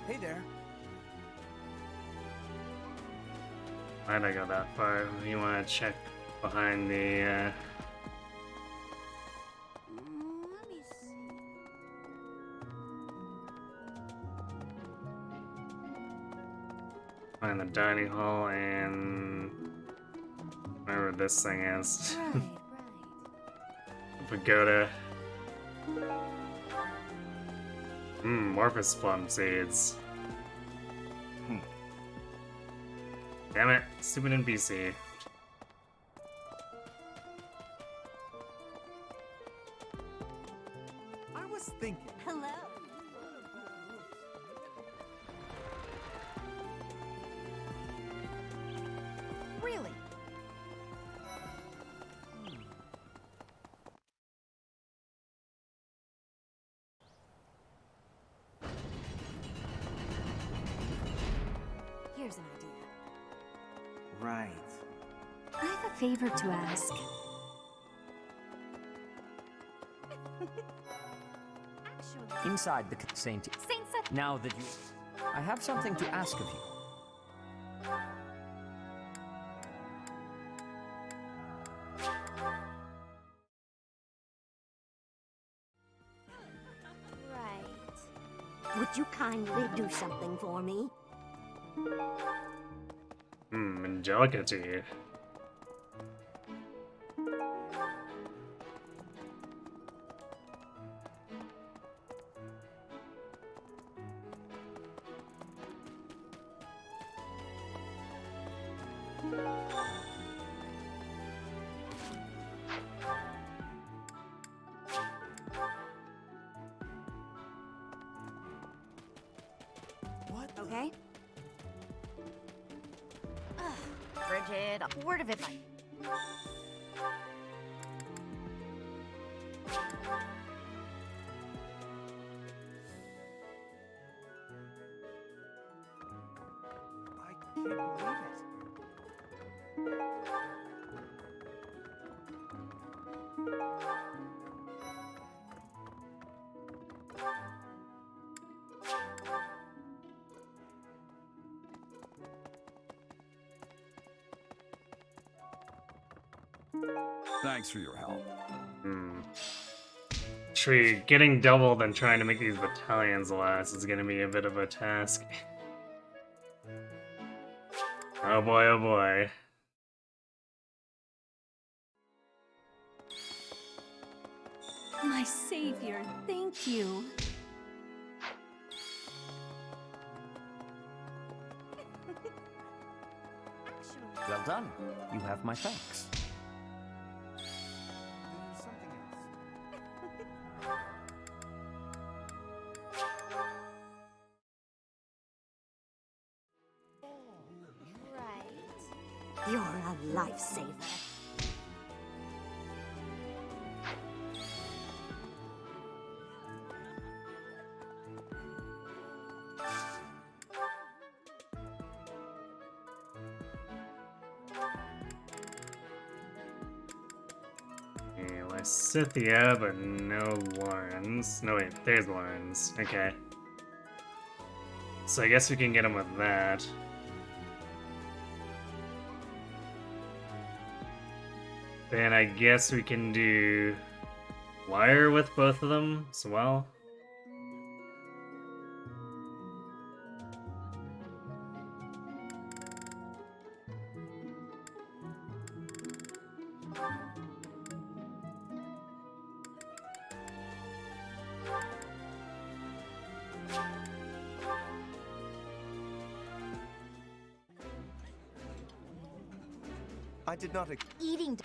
Hey there. Why'd I go that far? You want to check behind the Let me see. behind the dining hall and wherever this thing is. Right, right. Pagoda. Morphous plum seeds. Damn it, stupid NPC. I was thinking. Hello. Really? Here's an idea. Right. I have a favor to ask. Actually, Inside the Saint. Saint said Now that you. I have something to ask of you. Would you kindly do something for me? Angelica tea. What? Okay? Bridget, a word of advice. I can't believe it. Thanks for your help. Tree, getting doubled and trying to make these battalions last is gonna be a bit of a task. Oh boy, oh boy. My savior, thank you. Actually, Well done. You have my thanks. There's something else. right. You're a lifesaver. Okay, Lysithia, but no Lawrence. No, wait, there's Lawrence. Okay. So I guess we can get him with that. Then I guess we can do Wire with both of them as well. I did not. Eating.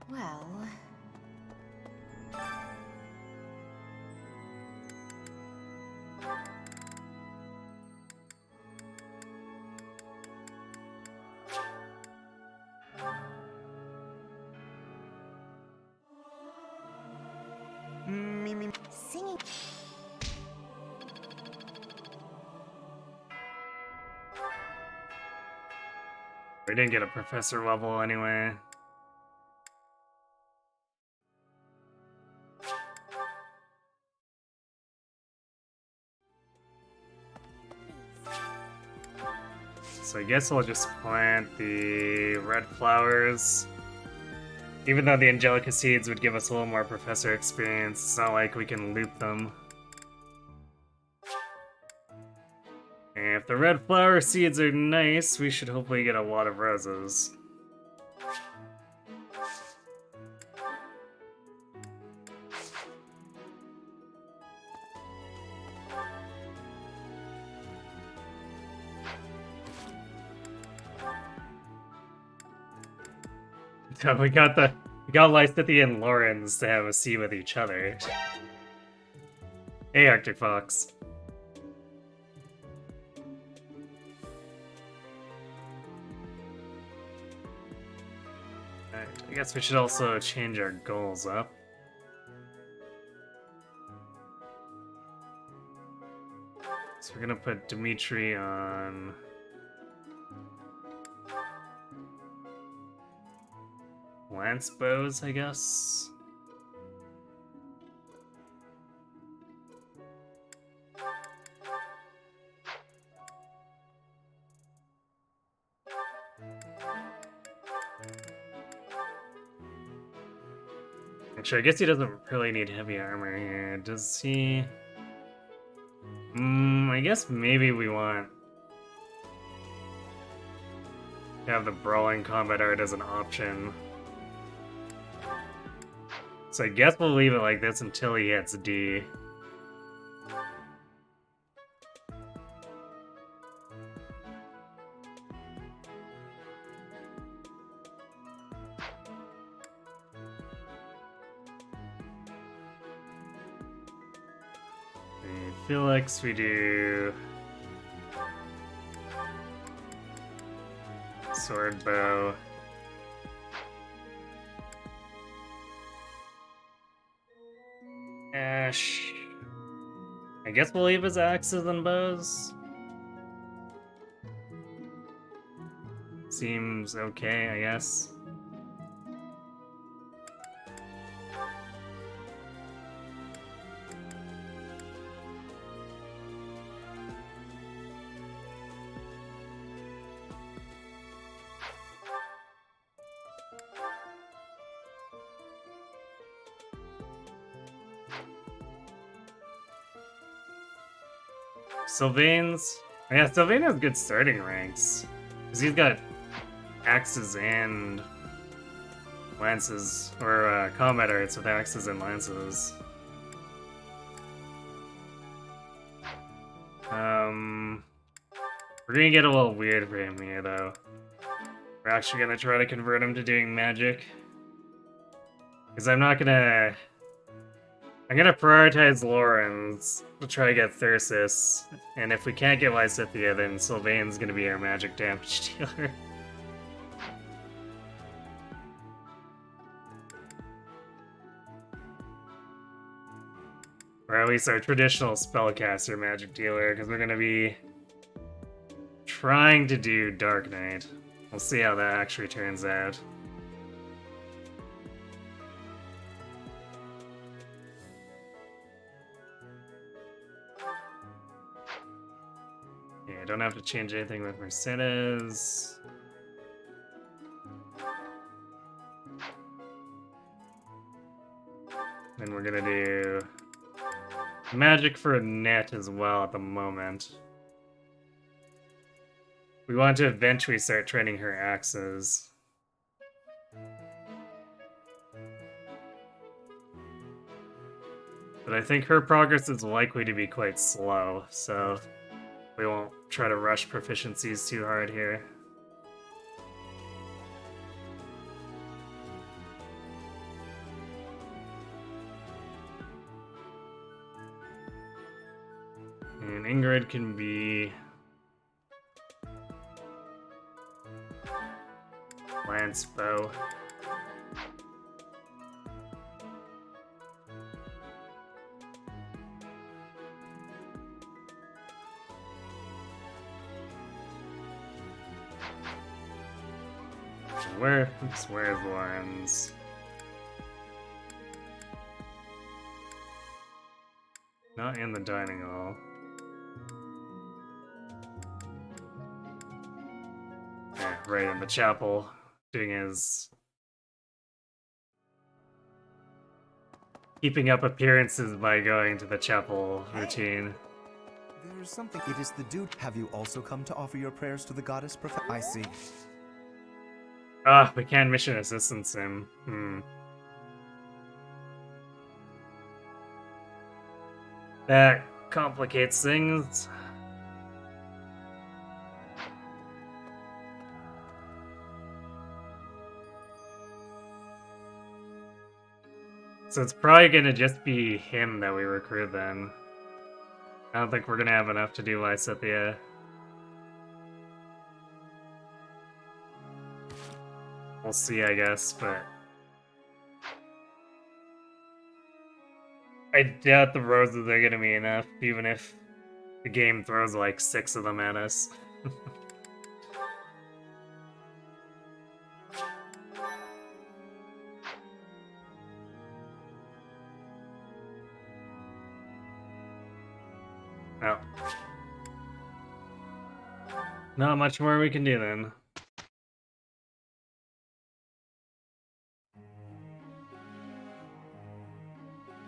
Well. Singing. We didn't get a professor level anyway. So I guess we'll just plant the red flowers. Even though the Angelica seeds would give us a little more professor experience, it's not like we can loop them. And if the red flower seeds are nice, we should hopefully get a lot of roses. So we got Lysithia and Lawrence to have a seed with each other. Hey, Arctic Fox. Alright, I guess we should also change our goals up. So we're gonna put Dimitri on lance bows, I guess. Actually, I guess he doesn't really need heavy armor here, does he? I guess maybe we want to have the brawling combat art as an option. So I guess we'll leave it like this until he hits D. Felix, we do sword bow. Ash. I guess we'll leave his axes and bows. Seems okay, I guess. Sylvain's... Yeah, Sylvain has good starting ranks. Because he's got axes and lances, or combat arts with axes and lances. We're gonna get a little weird for him here, though. We're actually gonna try to convert him to doing magic. Because I'm not gonna... I'm gonna prioritize Lawrence to try to get Thyrsis, and if we can't get Lysithea, then Sylvain's gonna be our magic damage dealer. Or at least our traditional spellcaster magic dealer, because we're gonna be trying to do Dark Knight. We'll see how that actually turns out. Yeah, I don't have to change anything with Mercedes. Then we're gonna do magic for net as well at the moment. We want to eventually start training her axes. But I think her progress is likely to be quite slow, so we won't try to rush proficiencies too hard here. And Ingrid can be lance bow. Where's Lauren's? Not in the dining hall. Yeah, right in the chapel, doing his... keeping up appearances by going to the chapel routine. There's something. It is the dude. Have you also come to offer your prayers to the goddess? I see. Ah, we can't mission assistance him. That complicates things. So it's probably gonna just be him that we recruit then. I don't think we're gonna have enough to do Lysithea. We'll see, I guess, but... I doubt the roses are gonna be enough, even if the game throws like 6 of them at us. Oh. Not much more we can do then.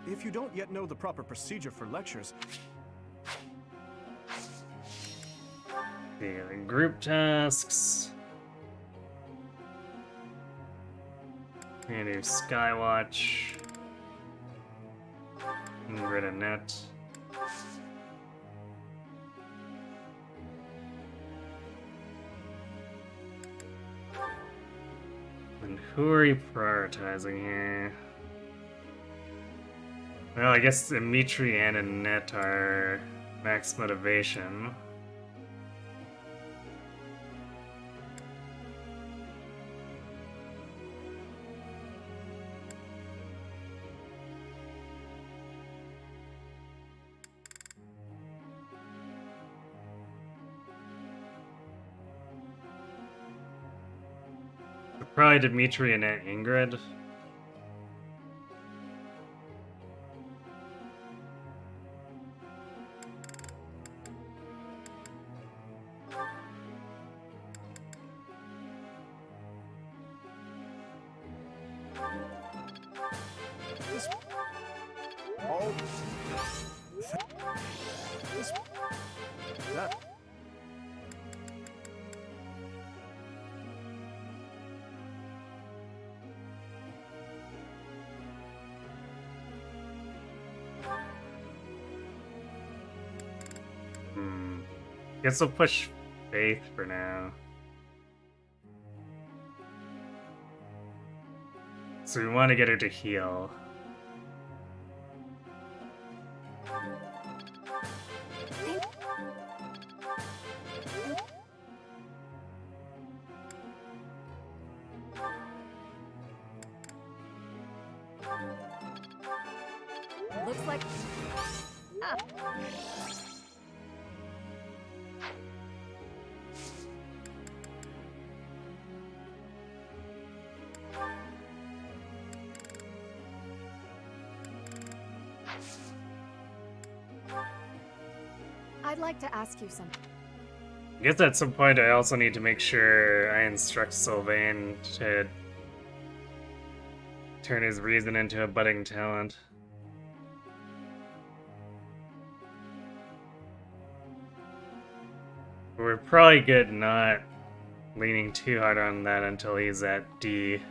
If you don't yet know the proper procedure for lectures, The group tasks. And do Skywatch. Rid of net. And who are you prioritizing here? Well, I guess Dimitri and Annette are max motivation. Probably Dimitri, Annette, Ingrid. this... Oh... This... That... Guess we'll push Faith for now. So we want to get her to heal. Looks like... Ah. I'd like to ask you something. I guess at some point I also need to make sure I instruct Sylvain to turn his reason into a budding talent. We're probably good not leaning too hard on that until he's at D.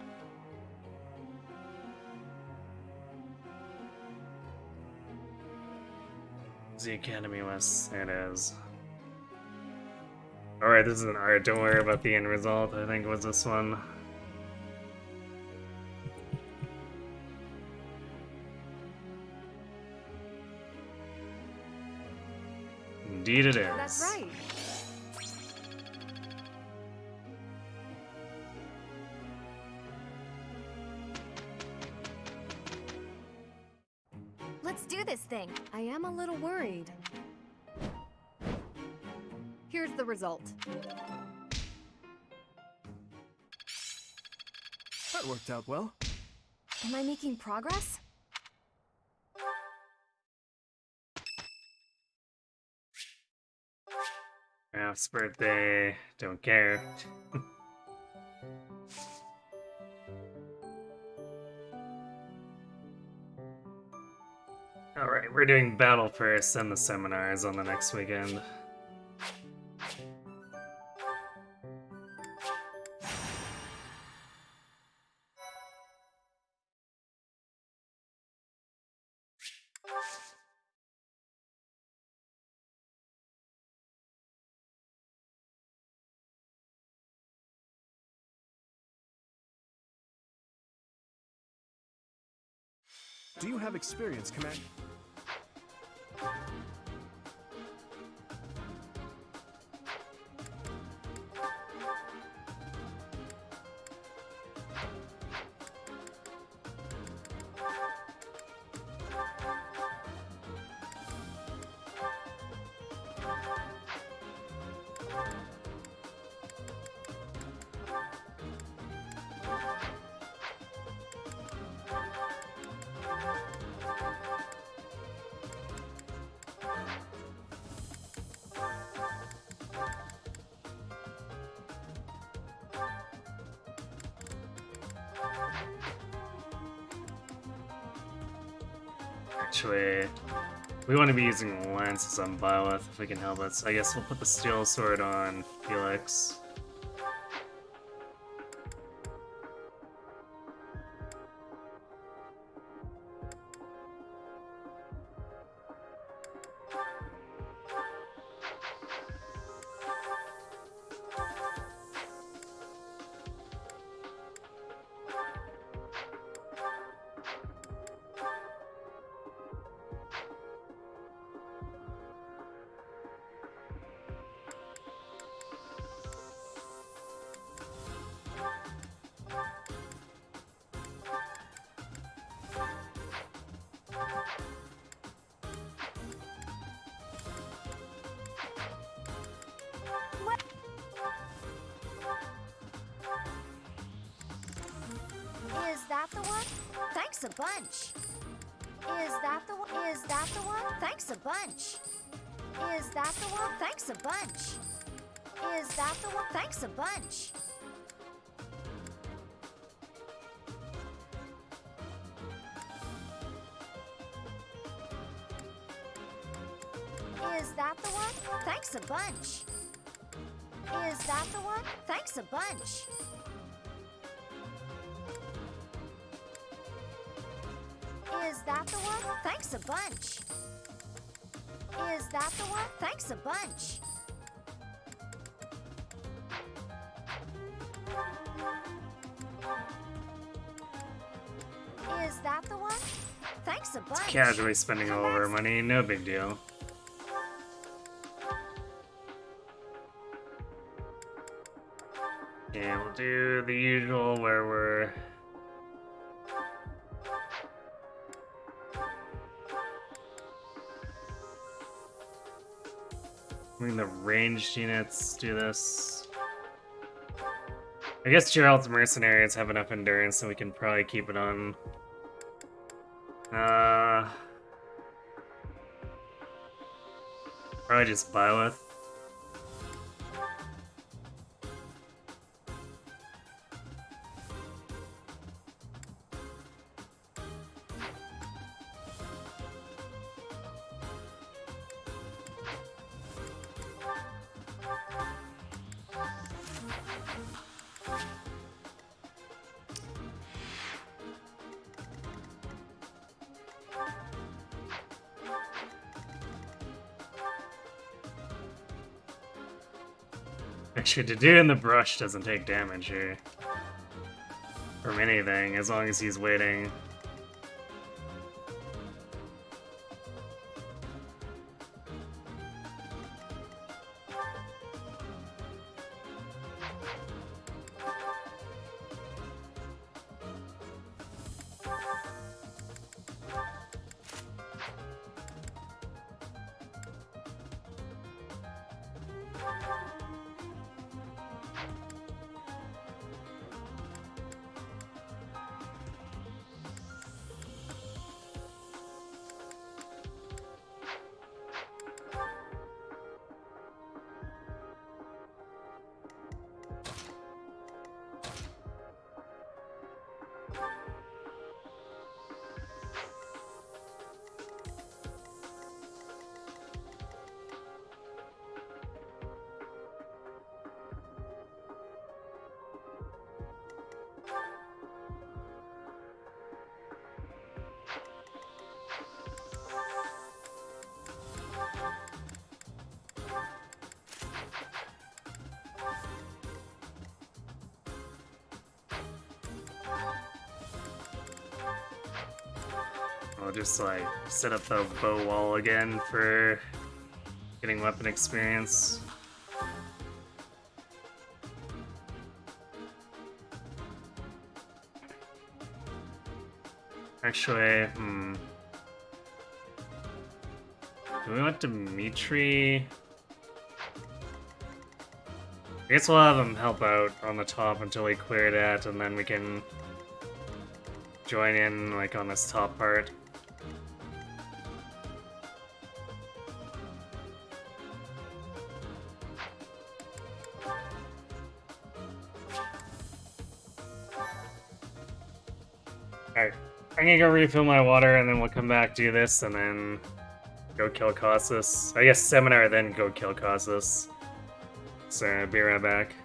The Academy West, it is. Alright, this is an art, don't worry about the end result, I think it was this one. Indeed it is. That's right. Let's do this thing. I am a little worried. Here's the result. That worked out well. Am I making progress? Ralph's birthday, don't care. Alright, we're doing battle first and the seminars on the next weekend. Do you have experience, Command? Actually, we want to be using lances on Byleth if we can help it, so I guess we'll put the steel sword on Felix. Is that the one? Thanks a bunch. Is that the one? Is that the one? Thanks a bunch. Is that the one? Thanks a bunch. Is that the one? Thanks a bunch. Is that the one? Thanks a bunch. Is that the one? Thanks a bunch. Is that the one? Thanks a bunch. Is that the one? Thanks a bunch. Is that the one? Thanks a bunch. Casually spending all of our money, no big deal. Yeah, we'll do the usual where we're... I mean, the ranged units do this. I guess Gerald's mercenaries have enough endurance, so we can probably keep it on. Probably just Byleth. Actually, to do in the brush doesn't take damage here. From anything, as long as he's waiting. I'll just like set up the bow wall again for getting weapon experience. Actually, do we want Dimitri? I guess we'll have him help out on the top until we clear that, and then we can join in like on this top part. Alright, I'm gonna go refill my water, and then we'll come back, do this, and then go kill Colossus. I guess Seminar, then go kill Colossus. So, be right back.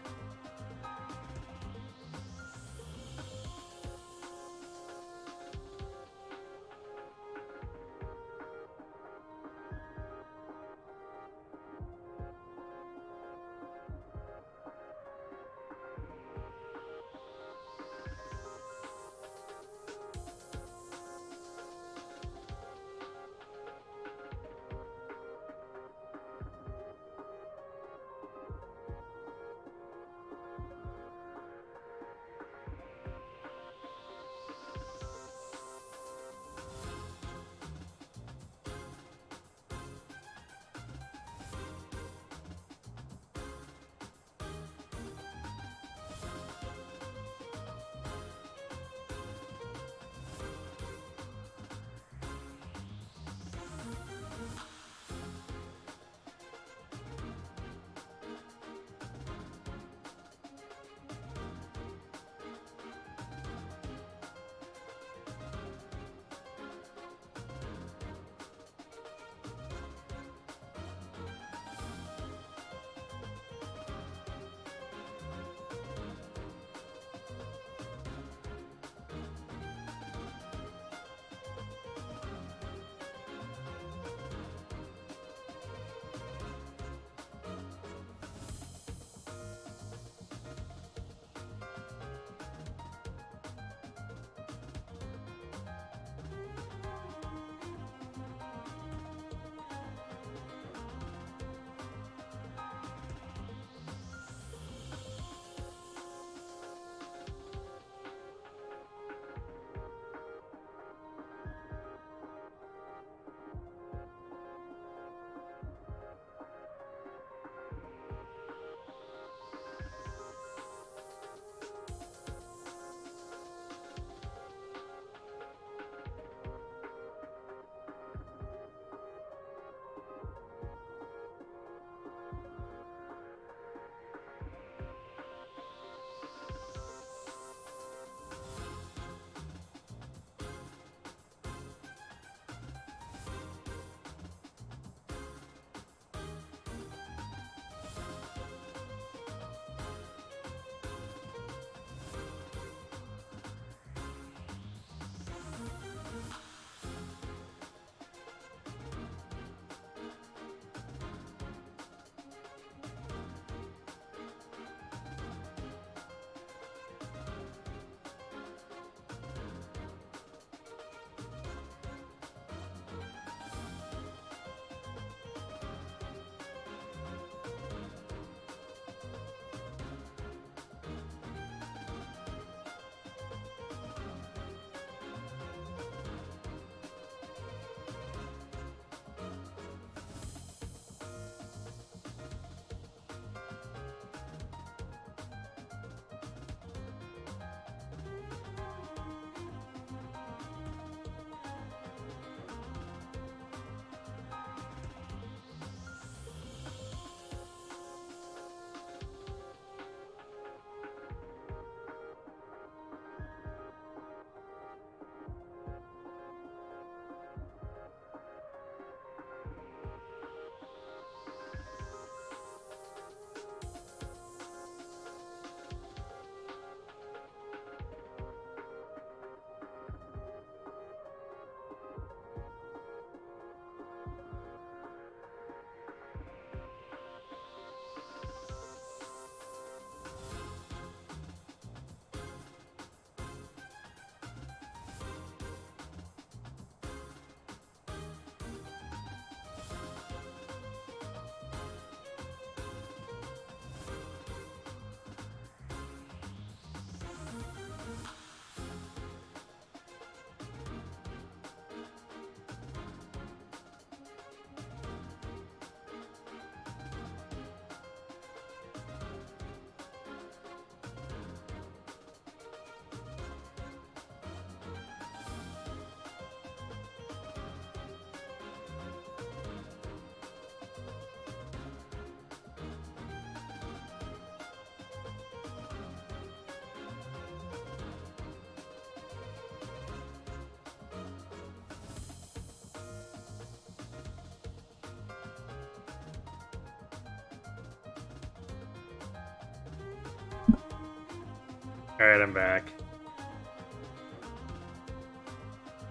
Alright, I'm back.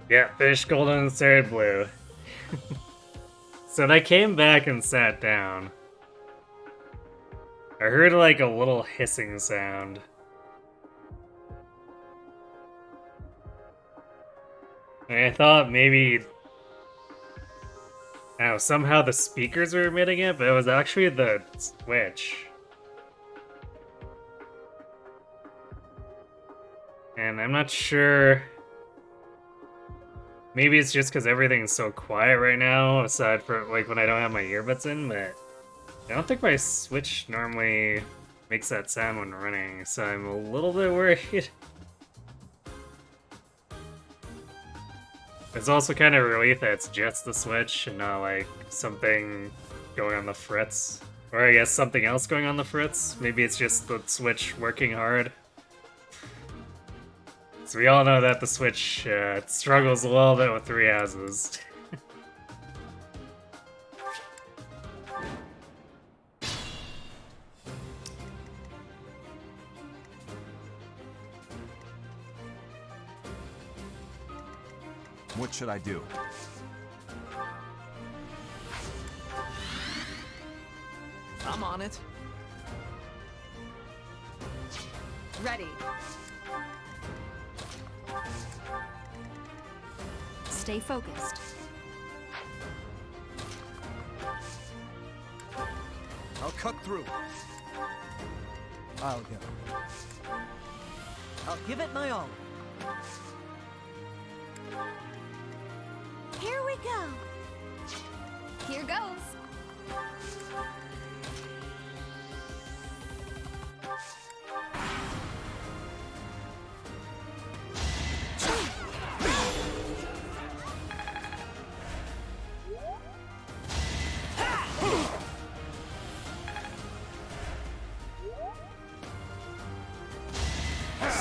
Yeah, fish golden and started blue. So I came back and sat down. I heard like a little hissing sound. And I thought maybe, I don't know, somehow the speakers were emitting it, but it was actually the Switch. And I'm not sure. Maybe it's just because everything's so quiet right now, aside from like when I don't have my earbuds in, but I don't think my Switch normally makes that sound when running, so I'm a little bit worried. It's also kind of a relief that it's just the Switch and not like something going on the fritz. Or I guess something else going on the fritz. Maybe it's just the Switch working hard. So we all know that the Switch struggles a little bit with 3 houses. What should I do? I'm on it. Ready. Stay focused. I'll cut through. I'll go. I'll give it my all. Here we go. Here goes.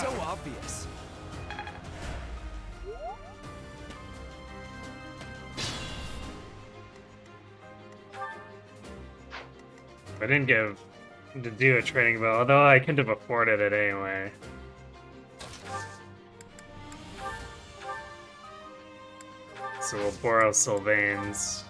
So obvious. I didn't give to do a training bell, although I couldn't have afforded it anyway. So we'll borrow Sylvain's.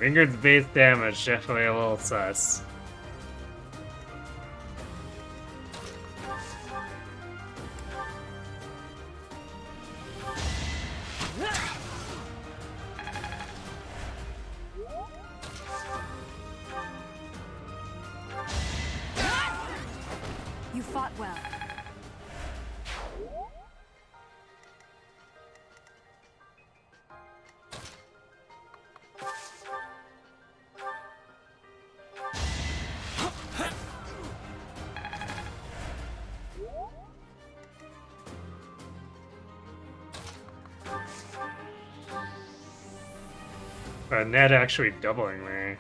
Ringard's base damage, definitely a little sus. You fought well. Ned actually doubling me.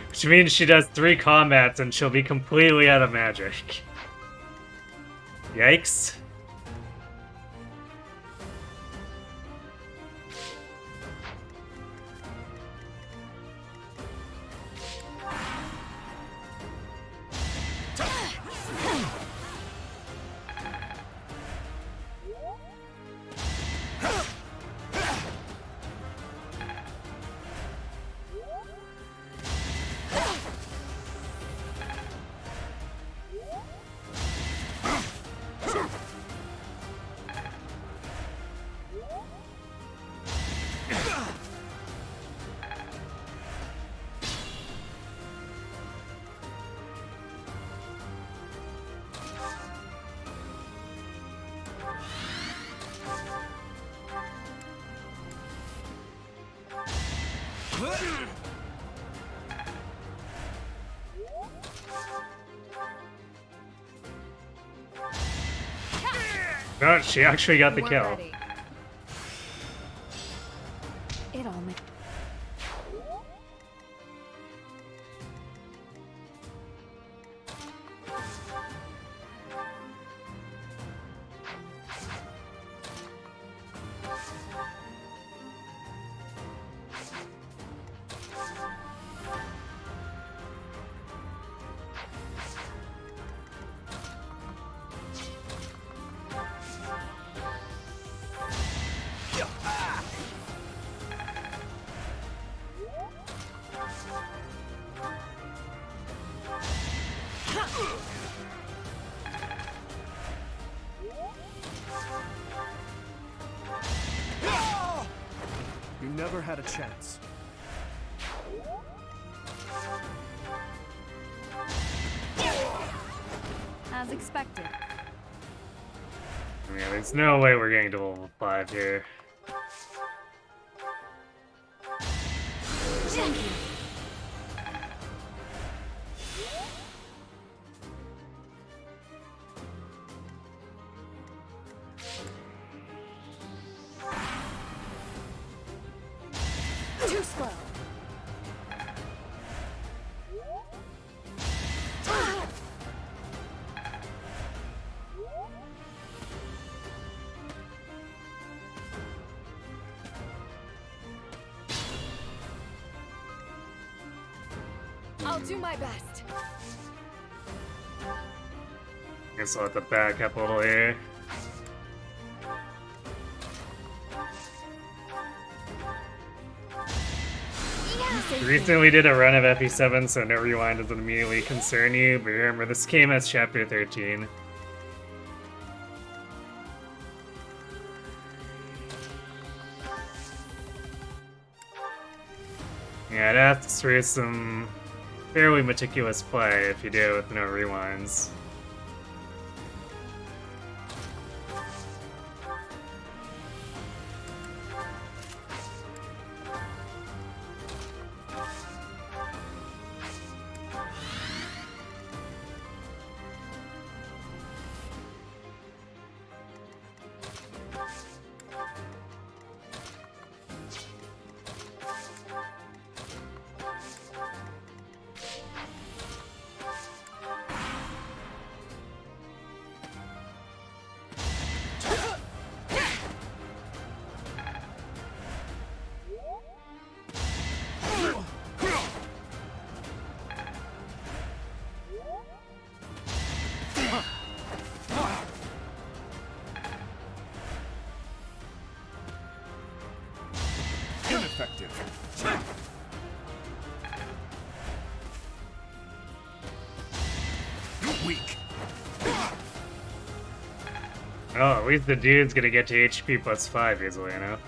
Which means she does 3 combats and she'll be completely out of magic. Yikes. Oh, she actually got the We're kill. ready. It all makes. You never had a chance. As expected. Yeah, there's no way we're getting to level 5 here. Thank you. Too slow. I'll do my best. Guess I'll have to back up a little here. Recently did a run of FE7, so no rewind doesn't immediately concern you, but remember this game has chapter 13. Yeah, it asks for some fairly meticulous play if you do it with no rewinds. Ineffective. Weak. Oh, at least the dude's gonna get to HP plus 5 easily enough.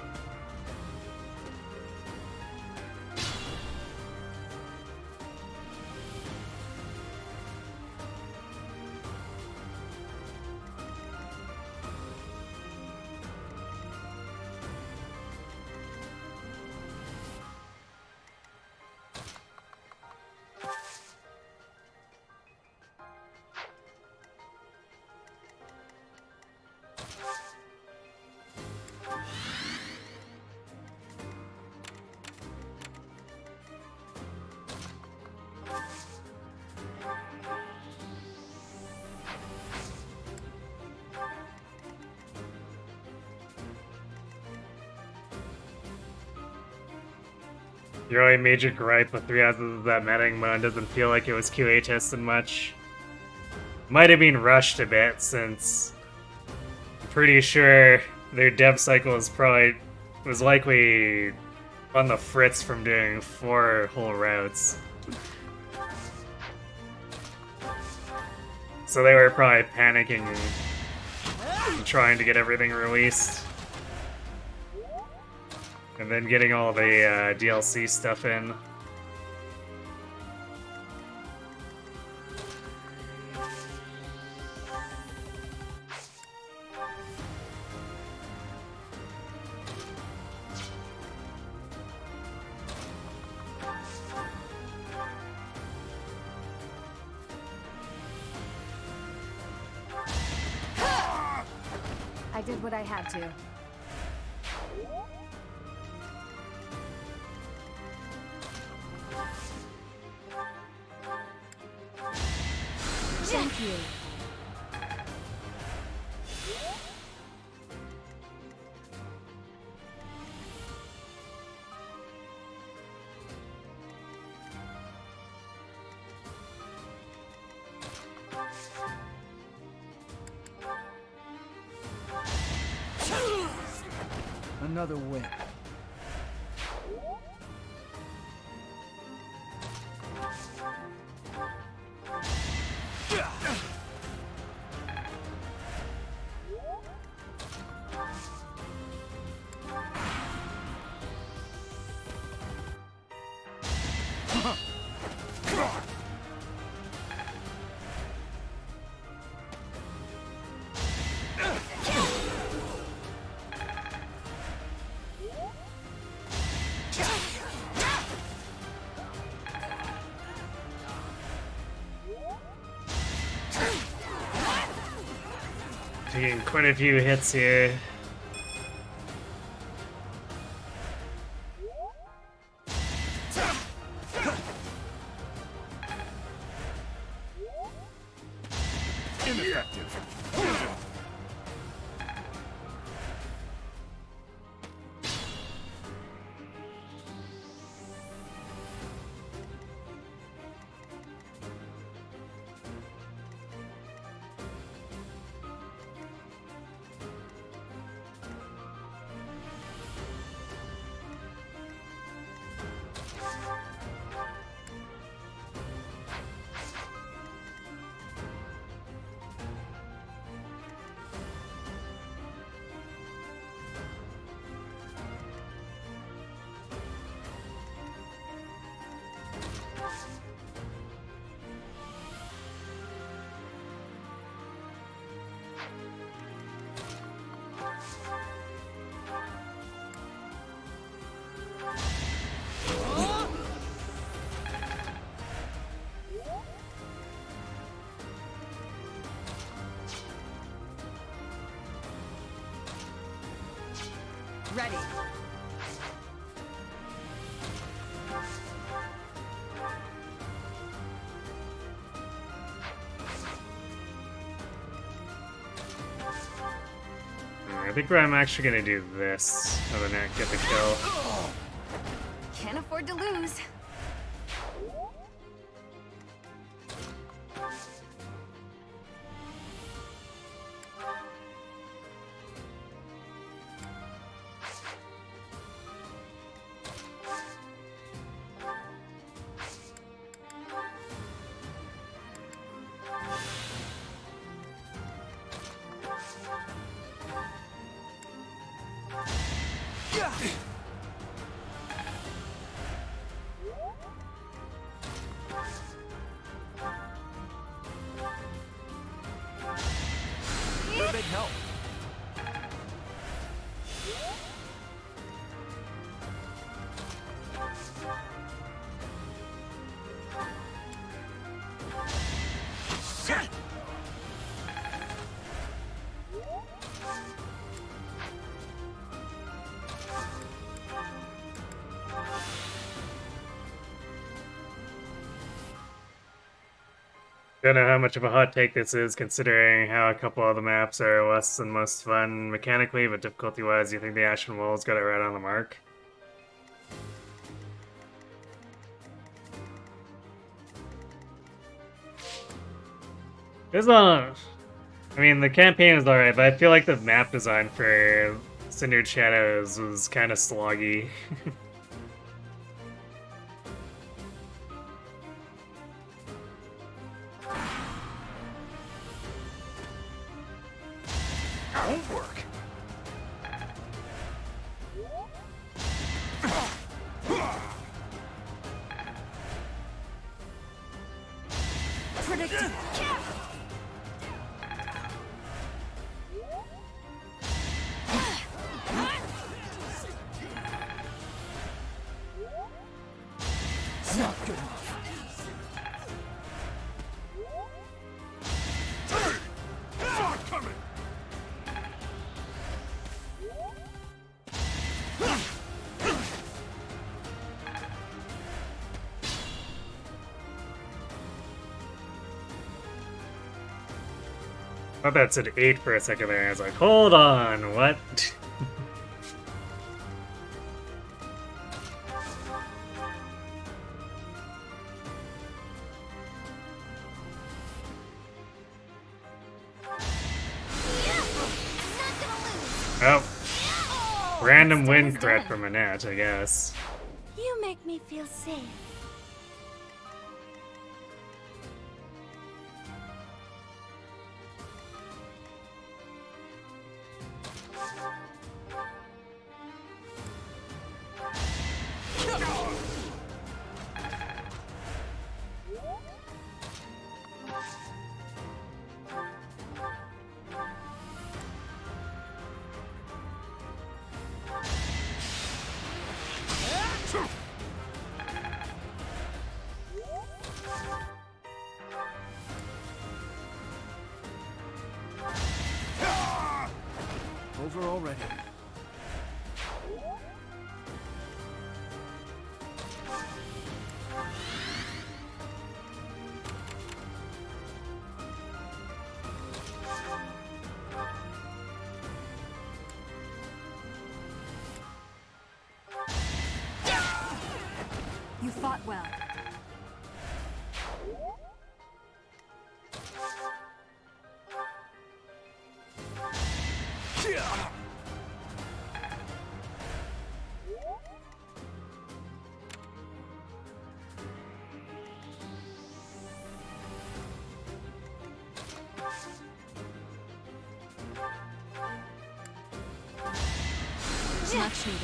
Your only major gripe with 3 houses is that Maddening mode doesn't feel like it was QA tested much. Might have been rushed a bit since I'm pretty sure their dev cycle was likely on the fritz from doing 4 whole routes. So they were probably panicking and trying to get everything released. And then getting all the DLC stuff in. did what I had to. Thank you. Another win. Taking quite a few hits here. Ineffective. Ready. I think I'm actually gonna do this other than get the kill. Can't afford to lose. No big help. Don't know how much of a hot take this is, considering how a couple of the maps are less than most fun mechanically, but difficulty-wise, you think the Ashen Wolves got it right on the mark? It's not. I mean, the campaign is alright, but I feel like the map design for Cindered Shadows was kind of sloggy. Won't work. Predictable. Not good enough. Saw it coming. thought that said 8 for a second there. I was like, hold on, what? Oh. Random win threat from Annette, I guess. You make me feel safe. Over already. You fought well. Much needed.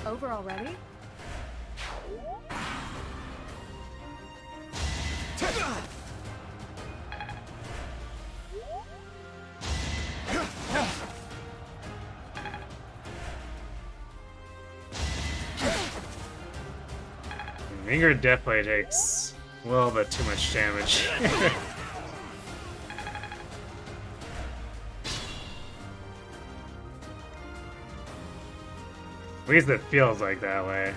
Over already? Ingrid definitely takes a little bit too much damage. At least it feels like that way.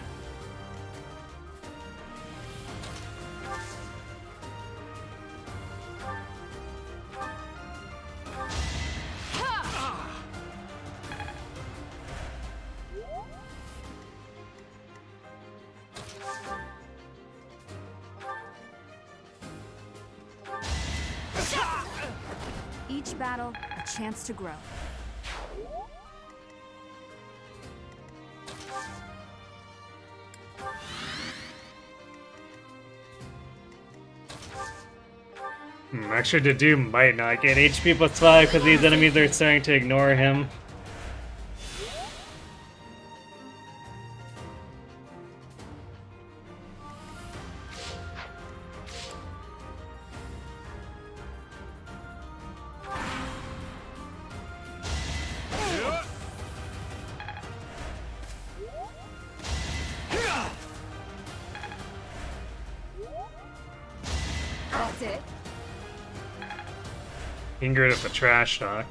Each battle, a chance to grow. Actually, Dedue might not get HP plus 5 because these enemies are starting to ignore him. That's it. Ingrid with the trash talk.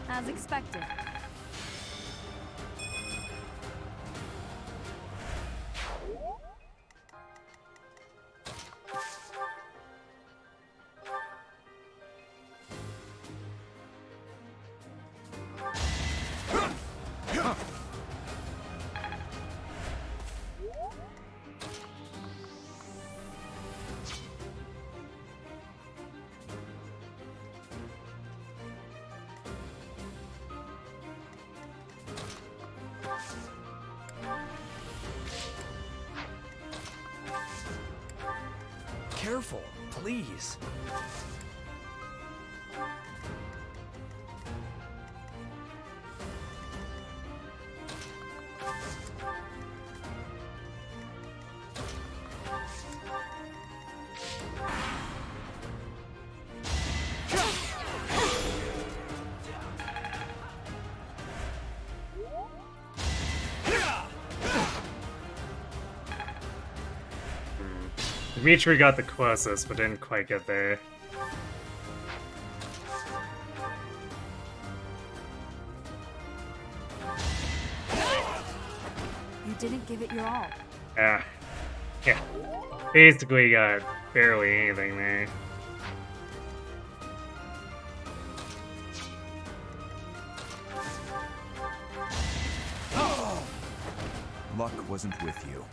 As expected. Careful, please. Dimitri got the closest, but didn't quite get there. You didn't give it your all. Yeah. Basically got barely anything there. Luck wasn't with you.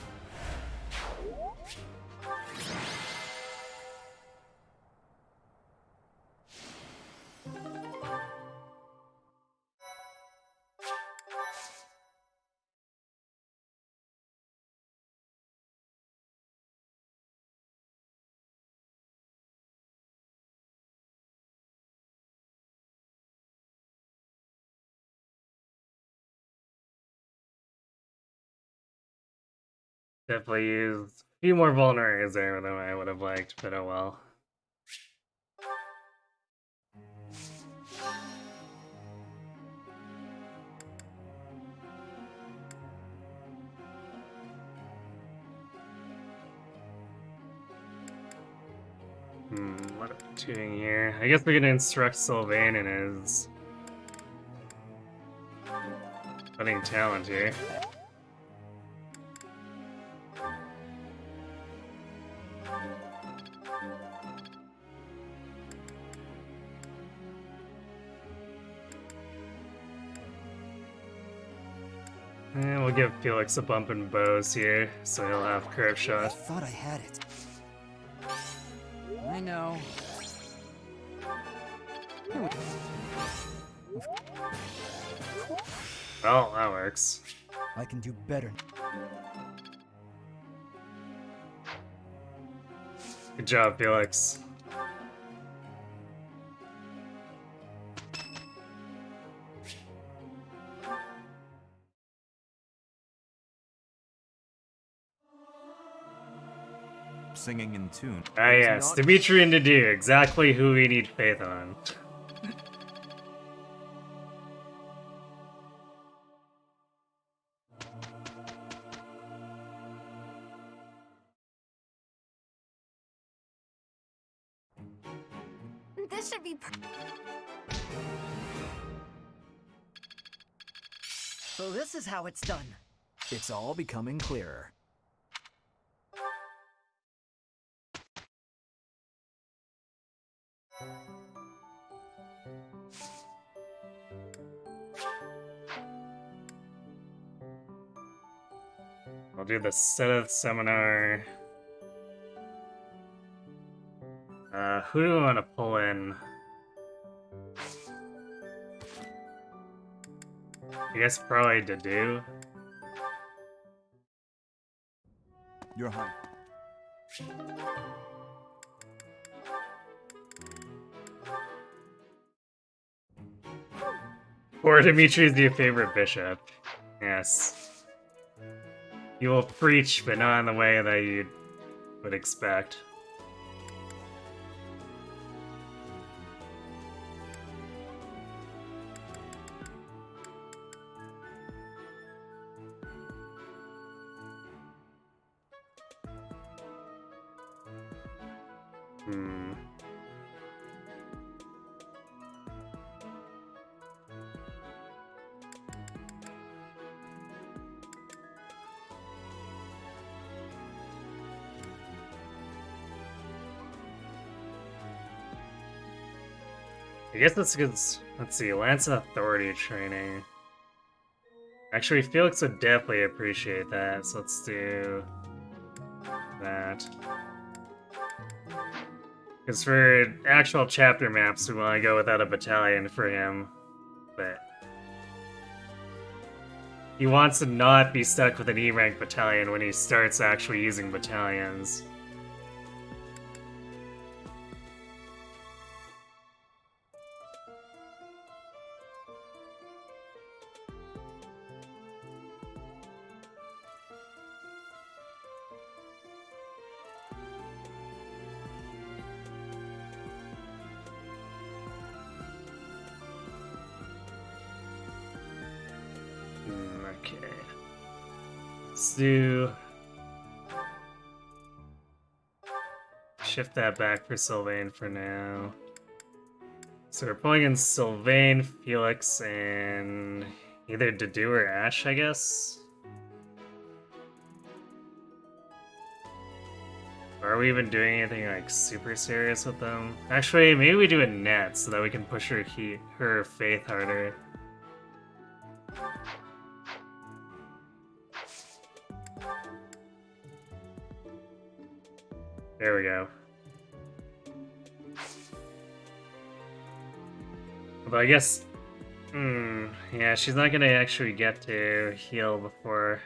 Definitely used a few more vulneraries there than I would have liked, but oh well. What are we doing here? I guess we're gonna instruct Sylvain in his budding talent here. And we'll give Felix a bump in bows here, so he'll have curve I shot. thought I had it. I know. Well, that works. I can do better. Good job, Felix. Singing in tune. Ah yes, Dimitri and Nadir, exactly who we need faith on. This should be So this is how it's done. It's all becoming clearer. I'll do the Seth seminar. Who do I want to pull in? I guess probably Dedu. You're high. Or Dimitri is your favorite bishop. Yes. You will preach, but not in the way that you would expect. I guess that's good. Let's see, Lance Authority training. Actually, Felix would definitely appreciate that, so let's do that. Because for actual chapter maps, we want to go without a battalion for him, but he wants to not be stuck with an E-rank battalion when he starts actually using battalions. Okay. Let's do shift that back for Sylvain for now. So we're pulling in Sylvain, Felix, and either Dedu or Ash, I guess? Or are we even doing anything like super serious with them? Actually, maybe we do a net so that we can push her faith harder. There we go. Although I guess... yeah, she's not gonna actually get to heal before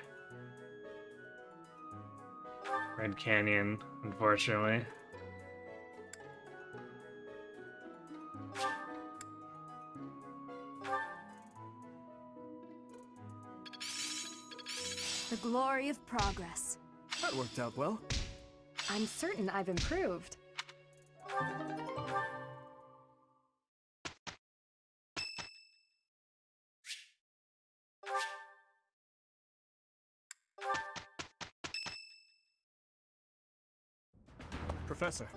Red Canyon, unfortunately. The glory of progress. That worked out well. I'm certain I've improved. Professor.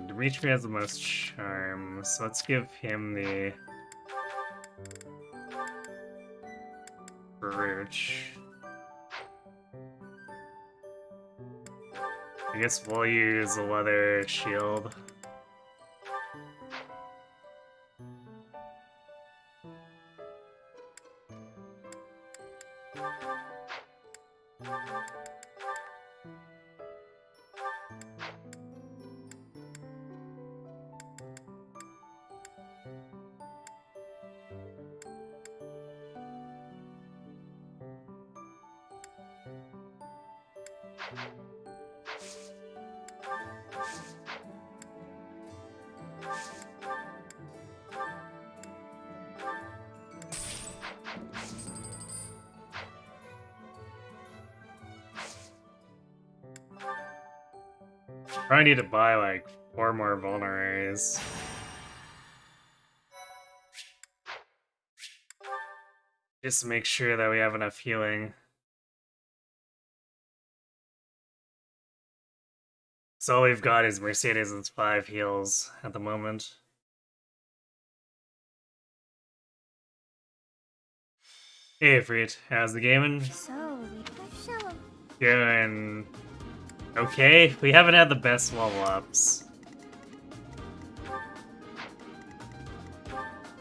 Dimitri has the most charm, so let's give him the brooch. I guess we'll use a leather shield. Probably need to buy like 4 more vulneraries. Just to make sure that we have enough healing. So all we've got is Mercedes' 5 heals at the moment. Hey Freet, how's the gaming? So, show 'em. Going okay. We haven't had the best level ups.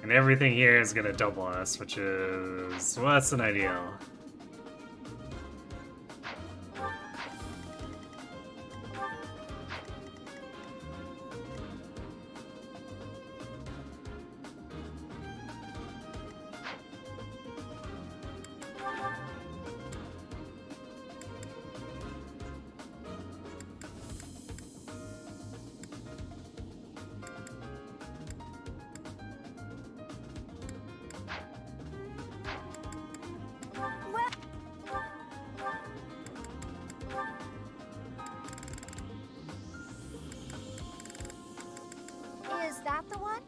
And everything here is gonna double us, which is less than ideal. Is that the one?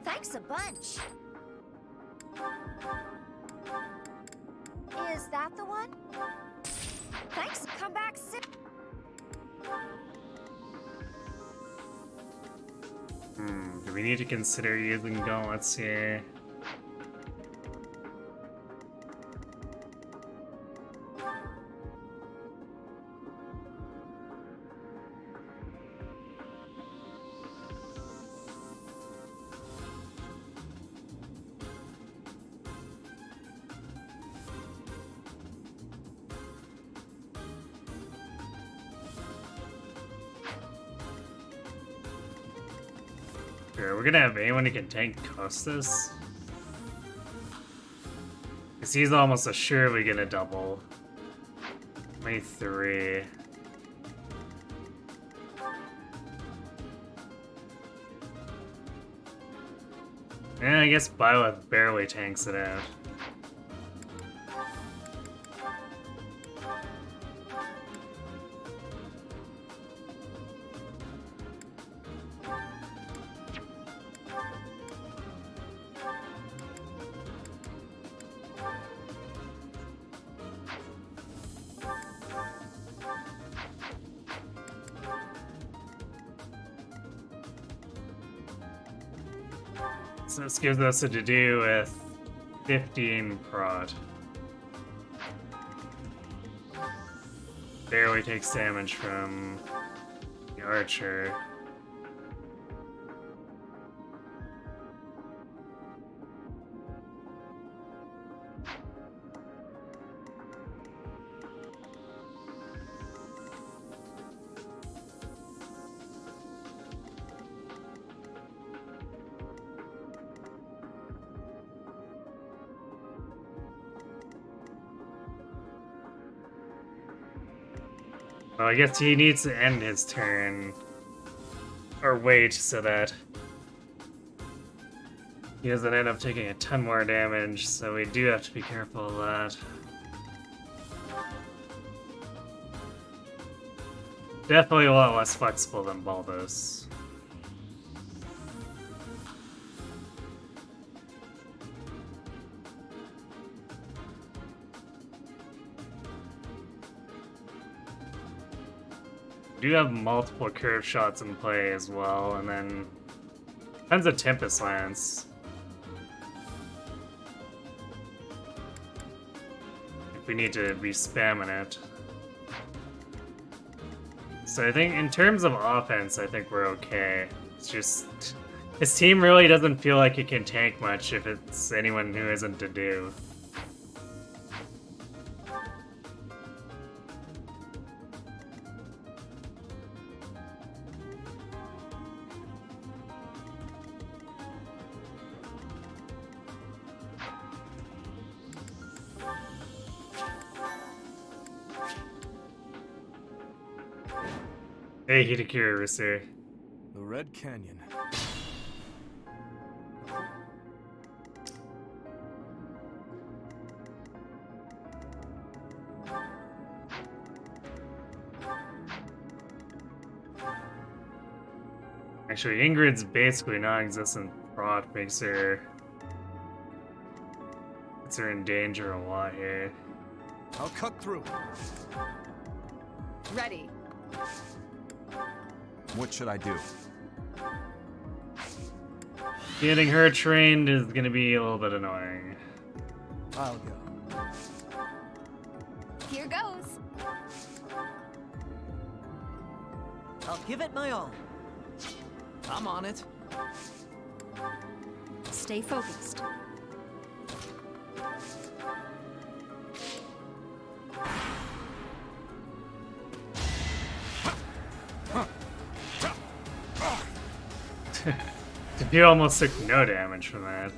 Thanks a bunch. Is that the one? Thanks. Come back soon. Do we need to consider using gauntlets here? Sure, we're gonna have anyone who can tank Costas. Because he's almost assuredly gonna double. Maybe 3. Yeah, I guess Byleth barely tanks it out. So this gives us a to-do with 15 prod. Barely takes damage from the archer. Well, I guess he needs to end his turn. Or wait so that he doesn't end up taking a ton more damage, so we do have to be careful of that. Definitely a lot less flexible than Baldos. We do have multiple curve shots in play as well, and then tons of Tempest Lance. If we need to be spamming it. So I think in terms of offense, I think we're okay. It's just his team really doesn't feel like it can tank much if it's anyone who isn't to do. Hey, Hitakira Rusu. The Red Canyon. Actually, Ingrid's basically non-existent prod makes her... puts her in danger a lot here. I'll cut through. Ready. What should I do? Getting her trained is gonna be a little bit annoying. I'll go. Here goes. I'll give it my all. I'm on it. Stay focused. You almost took no damage from that.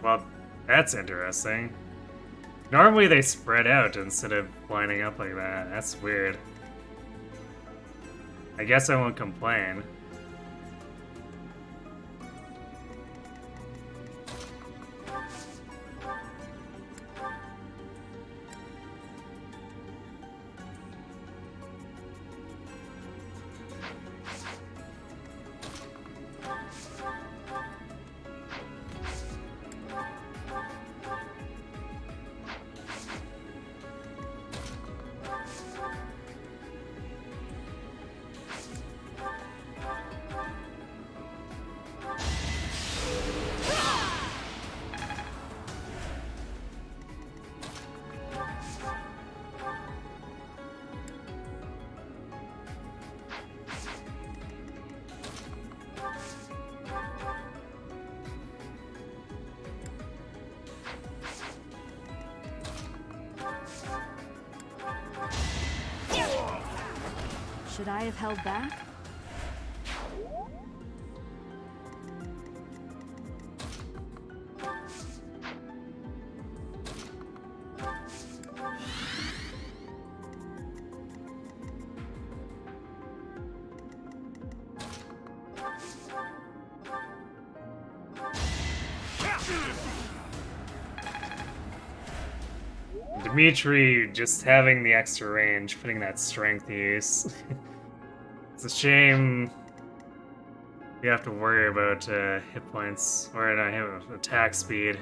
Well, that's interesting. Normally they spread out instead of lining up like that. That's weird. I guess I won't complain. Should I have held back? Dimitri just having the extra range, putting that strength to use. It's a shame you have to worry about hit points, or attack speed.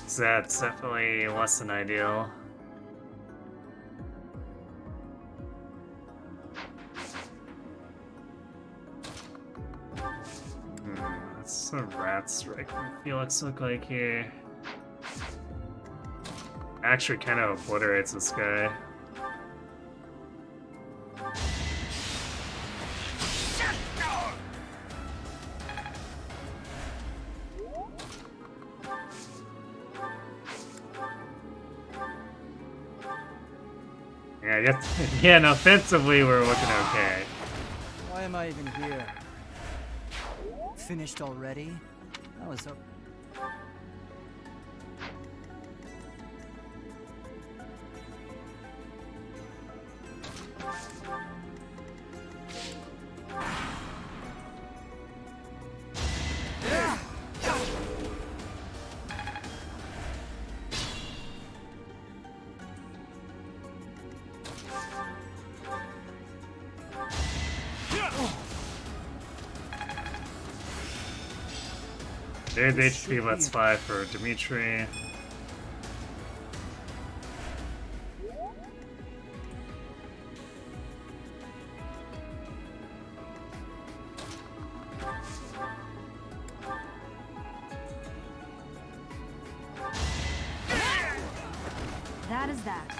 So that's definitely less than ideal. Some rats strike from Felix look like here. Actually kind of obliterates this guy. Yeah, I guess, again, offensively we're looking okay. Why am I even here? Finished already? I was up. There's HP, let's 5 for Dimitri. That is that.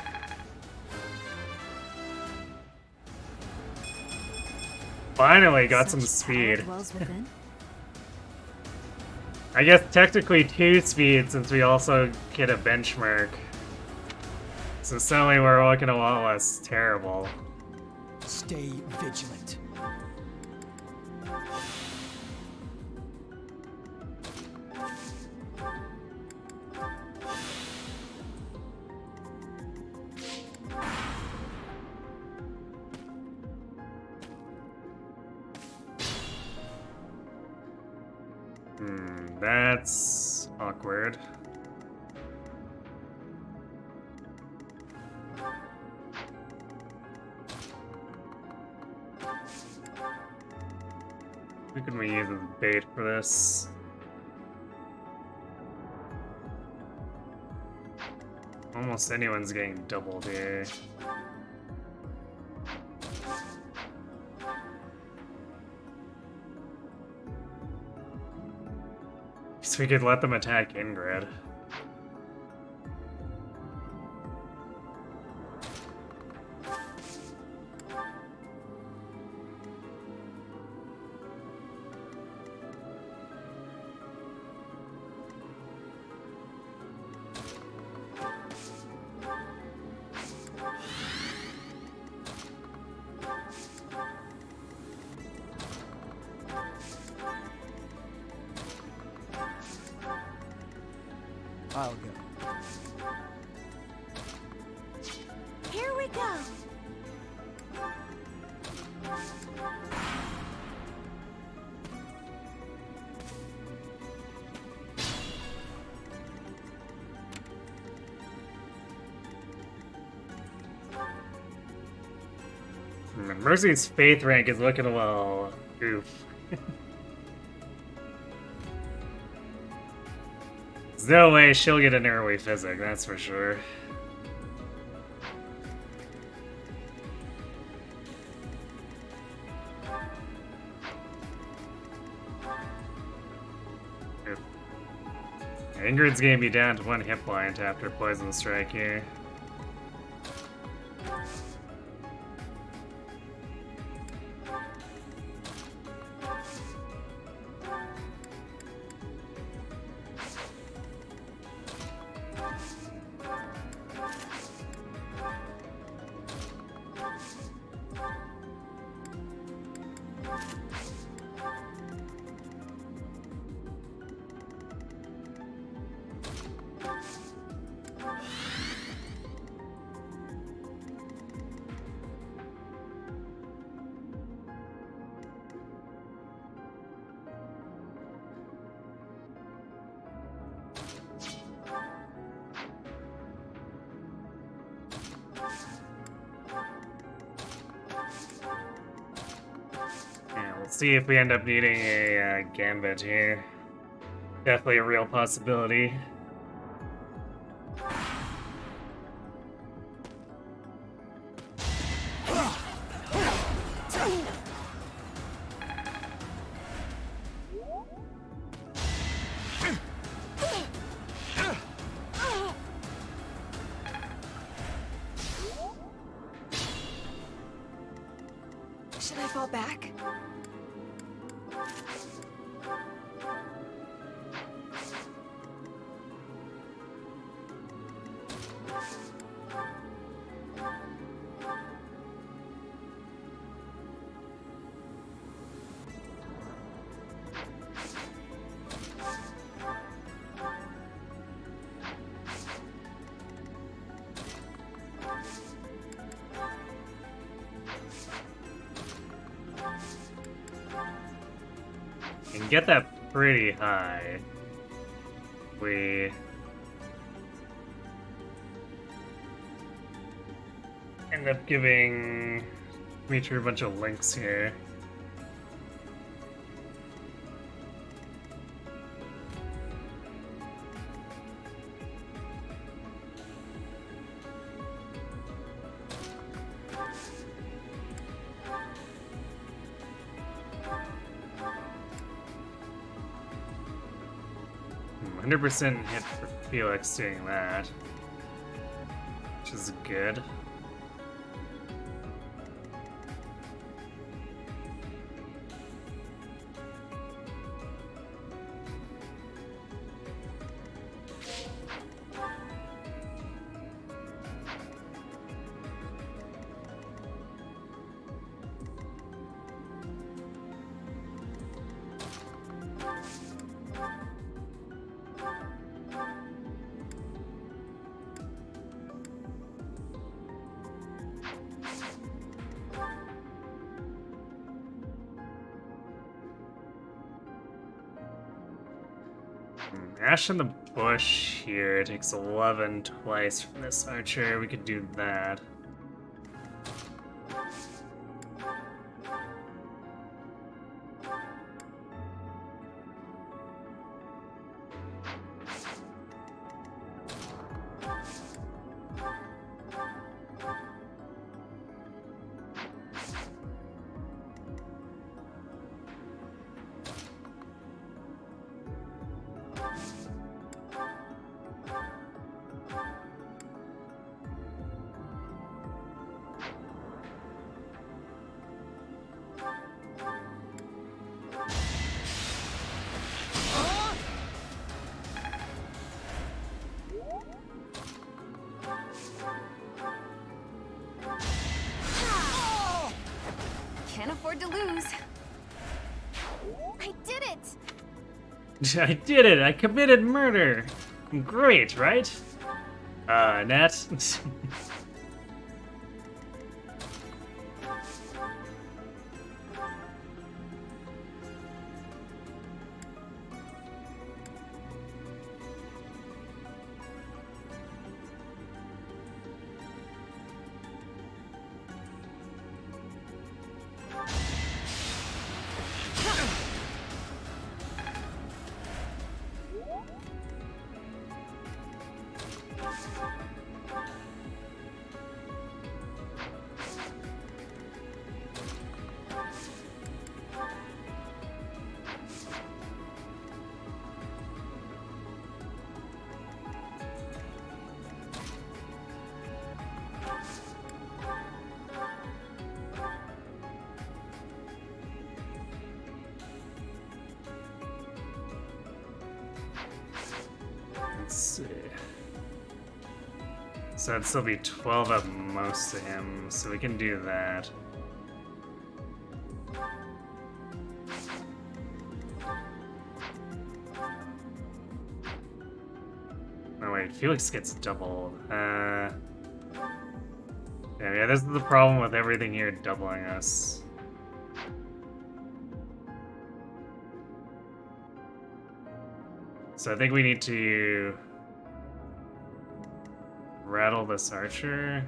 Finally got some Such speed. power dwells within. I guess technically 2 speed since we also get a benchmark. So suddenly we're looking a lot less terrible. Stay vigilant. That's awkward. Who can we use as bait for this? Almost anyone's getting doubled here. So we could let them attack Ingrid. I'll go. Here we go. Mercy's faith rank is looking a little oof. There's no way she'll get an airway physic, that's for sure. Oof. Ingrid's gonna be down to 1 hit point after Poison Strike here. Yeah, we'll see if we end up needing a Gambit here. Definitely a real possibility. Should I fall back? Can get that pretty high. We end up giving Dimitri a bunch of links here. Hundred percent hit for Felix doing that, which is good. Ash in the bush here takes 11 twice from this archer. We could do that. Can't afford to lose. I did it! I did it! I committed murder! Great, right? Nat? Let's see. So it'd still be 12 at most to him, so we can do that. Oh wait, Felix gets doubled. Yeah, this is the problem with everything here doubling us. So I think we need to rattle this archer.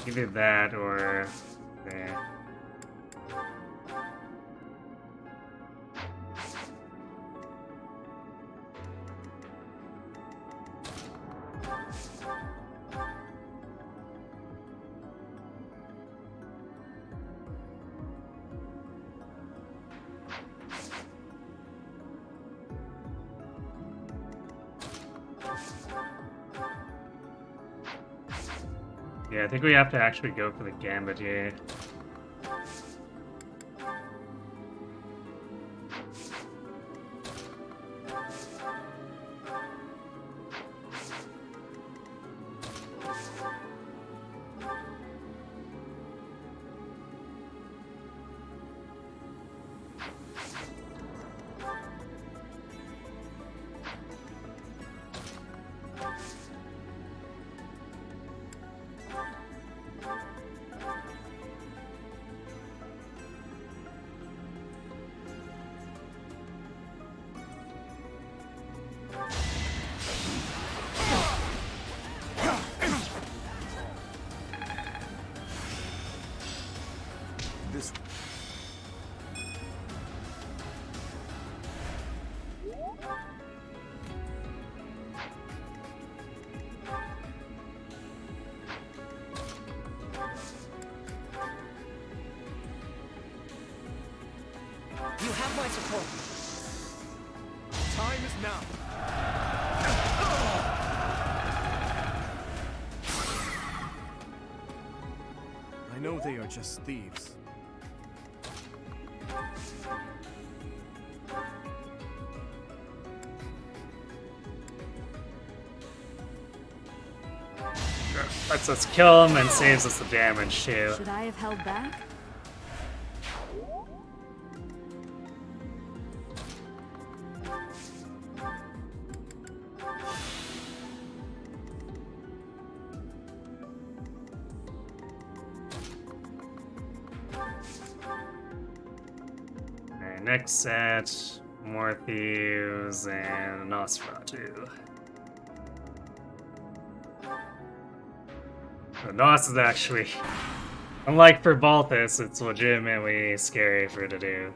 Either that or there. Yeah, I think we have to actually go for the gambit here. my support. Time is now. I know they are just thieves. Lets us kill him and saves us the damage too. Should I have held back? Alright, next set, more thieves and Nosferatu. The Nos is actually, unlike for Balthus, it's legitimately scary for it to do.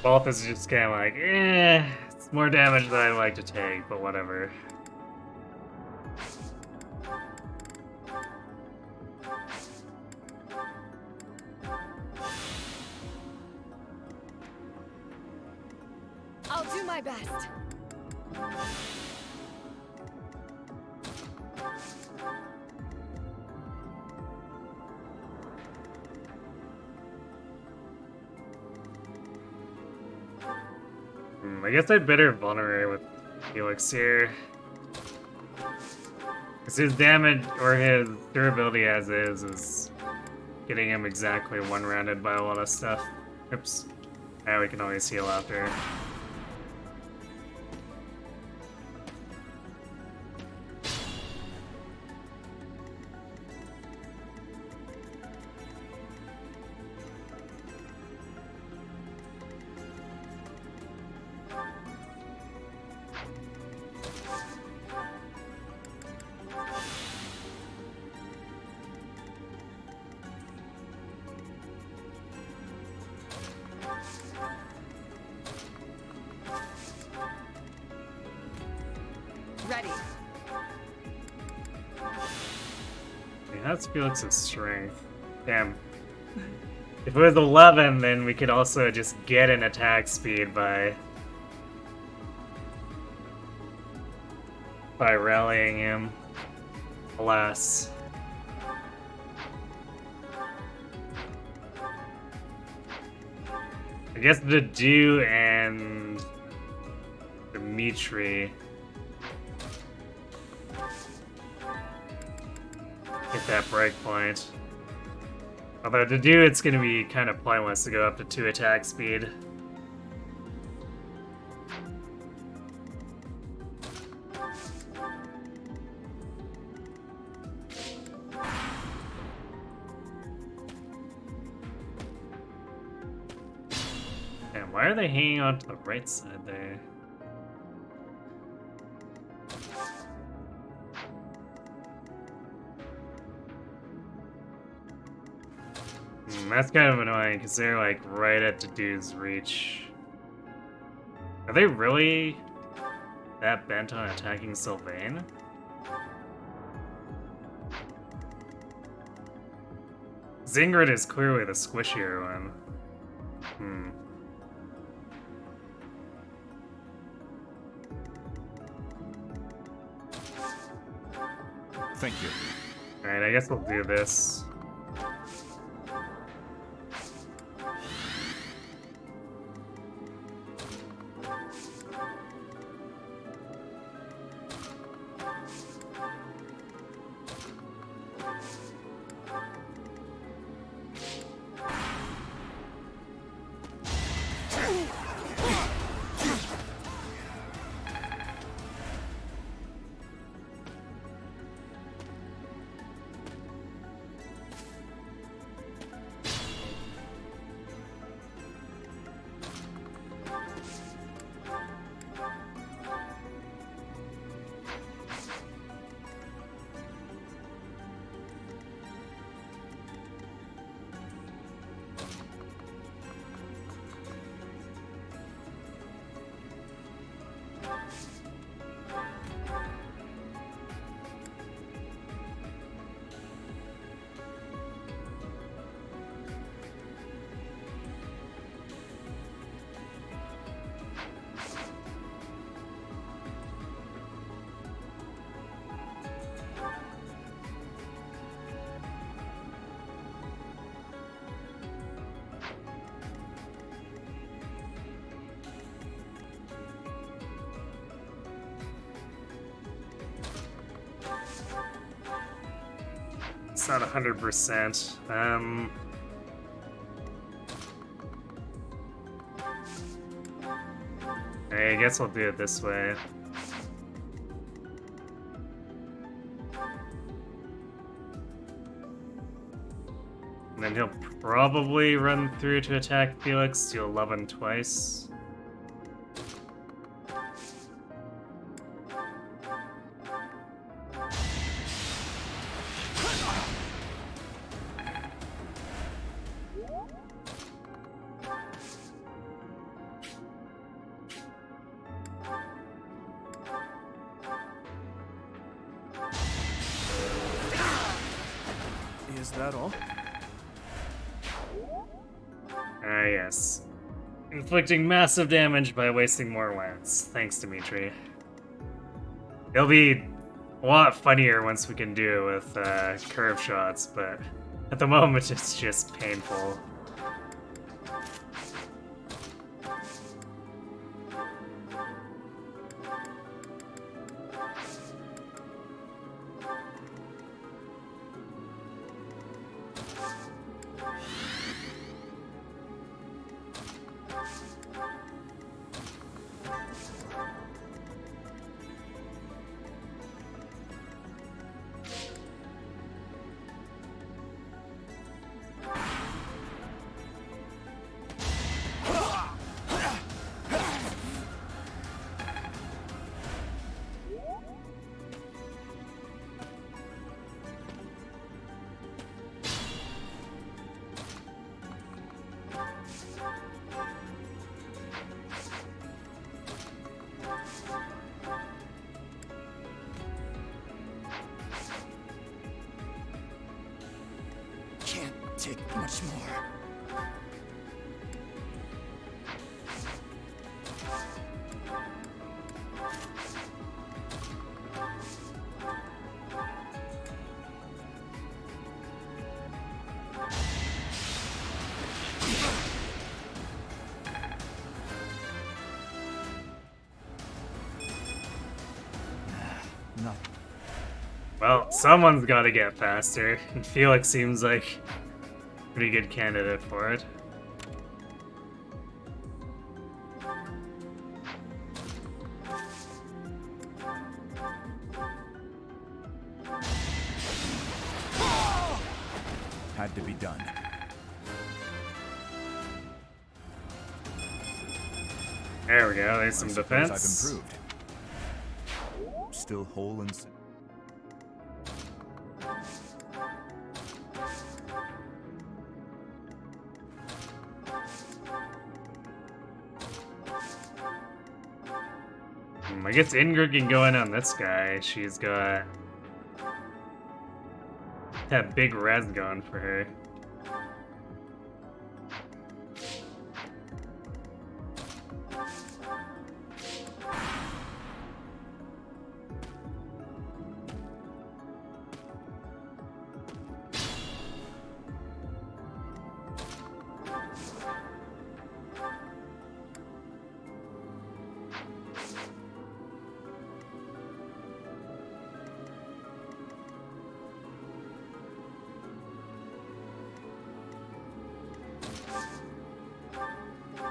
Balthus is just kind of like, it's more damage than I'd like to take, but whatever. I'll do my best. I guess I'd better vulnerate with Felix here. Because his damage, or his durability as is getting him exactly one-rounded by a lot of stuff. Oops. Now we can always heal after. Ready. Yeah, that's Felix's strength. Damn. If it was 11, then we could also just get an attack speed by rallying him. Alas. I guess the Dew and Dimitri hit that break point. Although to do it's gonna be kind of pointless to go up to 2 attack speed. And why are they hanging on to the right side there? That's kind of annoying because they're like right at the dude's reach. Are they really that bent on attacking Sylvain? Zingrid is clearly the squishier one. Thank you. Alright, I guess we'll do this. It's not 100%. I guess we'll do it this way. And then he'll probably run through to attack Felix to 11 twice. Is that all? Yes. Inflicting massive damage by wasting more lance. Thanks, Dimitri. It'll be a lot funnier once we can do it with curve shots, but at the moment it's just painful. Can't take much more. Nothing. Well, someone's gotta get faster, and Felix seems like a pretty good candidate for it. Had to be done. There we go, there's some I suppose defense. I've improved. Still whole and I guess Ingrid can go in on this guy. She's got that big res going for her.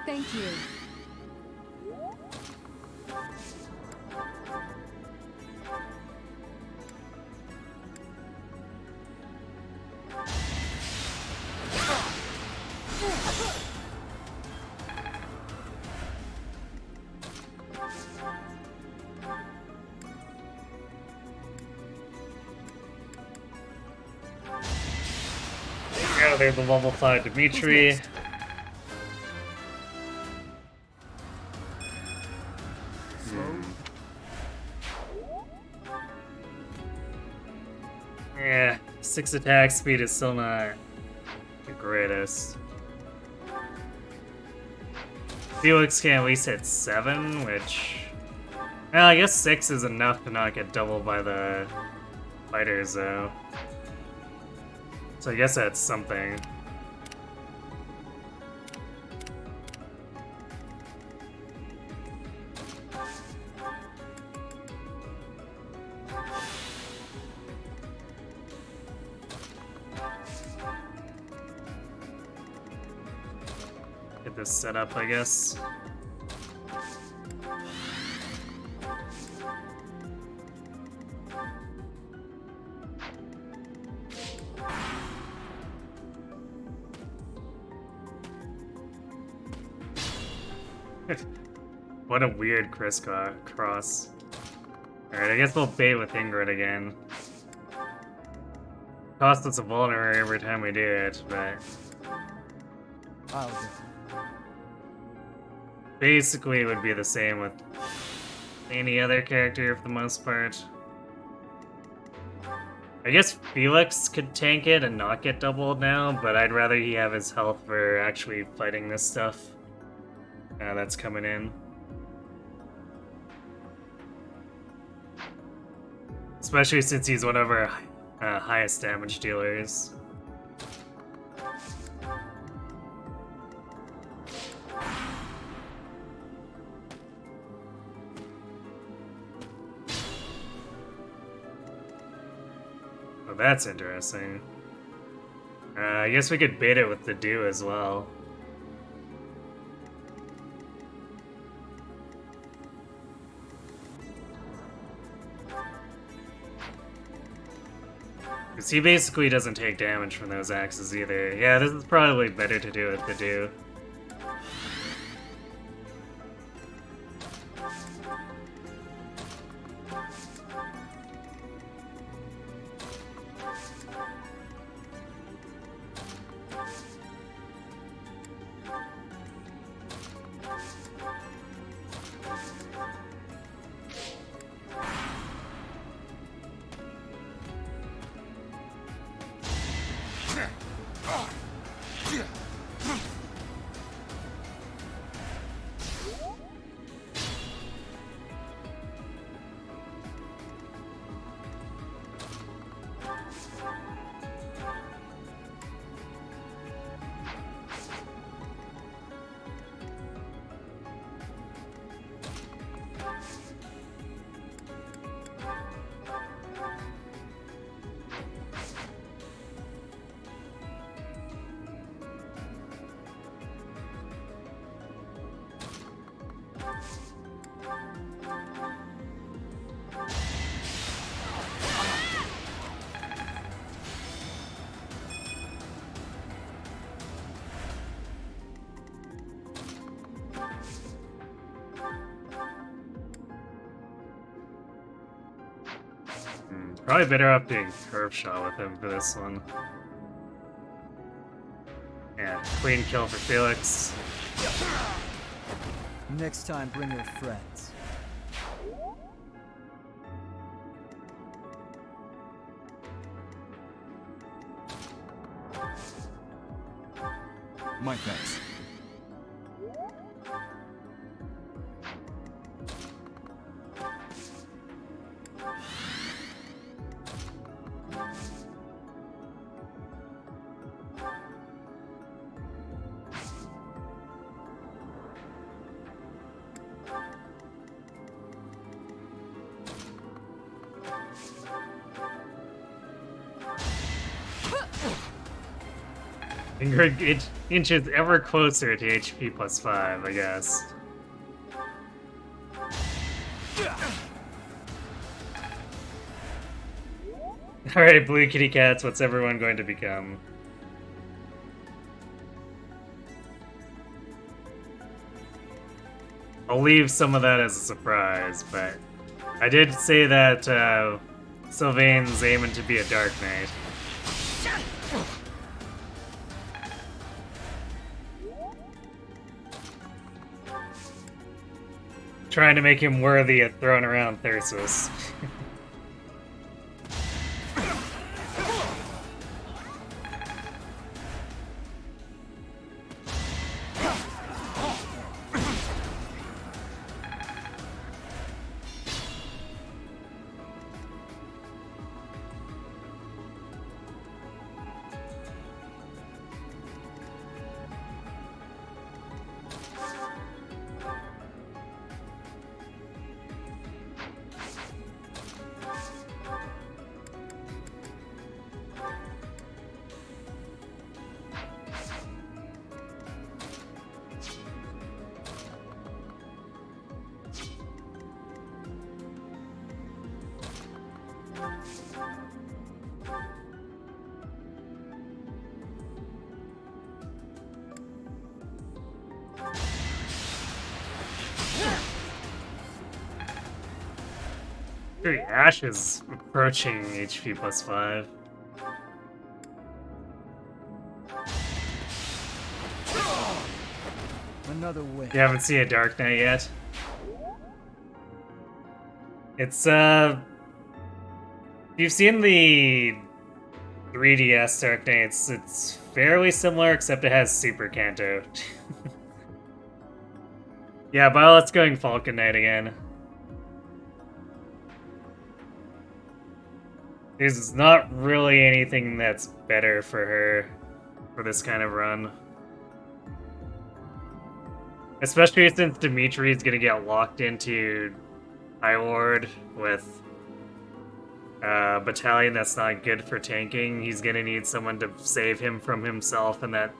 Thank you. Yeah, there's the level 5 Dimitri. Yeah, 6 attack speed is still not the greatest. Felix can at least hit 7, which... Well, I guess 6 is enough to not get doubled by the fighters, though. So I guess that's something. this setup, I guess. What a weird crisscross. Alright, I guess we'll bait with Ingrid again. Cost us a vulnerary every time we do it, but I'll do. basically it would be the same with any other character for the most part. I guess Felix could tank it and not get doubled now, but I'd rather he have his health for actually fighting this stuff that's coming in. Especially since he's one of our highest damage dealers. Oh, that's interesting. I guess we could bait it with the dew as well. Because he basically doesn't take damage from those axes either. Yeah, this is probably better to do with the dew. Probably better off doing curve shot with him for this one. Yeah, clean kill for Felix. Next time, bring your friends. My thanks. Ingrid inches ever closer to HP plus 5, I guess. Alright, blue kitty cats, what's everyone going to become? I'll leave some of that as a surprise, but I did say that Sylvain's aiming to be a Dark Knight. Trying to make him worthy of throwing around Thyrsus. Actually, Ash is approaching HP plus 5. Another way. You haven't seen a Dark Knight yet? It's, you've seen the 3DS Dark Knight, it's fairly similar, except it has Super Kanto. Yeah, Violet's going Falcon Knight again. There's not really anything that's better for her for this kind of run. Especially since Dimitri's gonna get locked into High Lord with a battalion that's not good for tanking. He's gonna need someone to save him from himself in that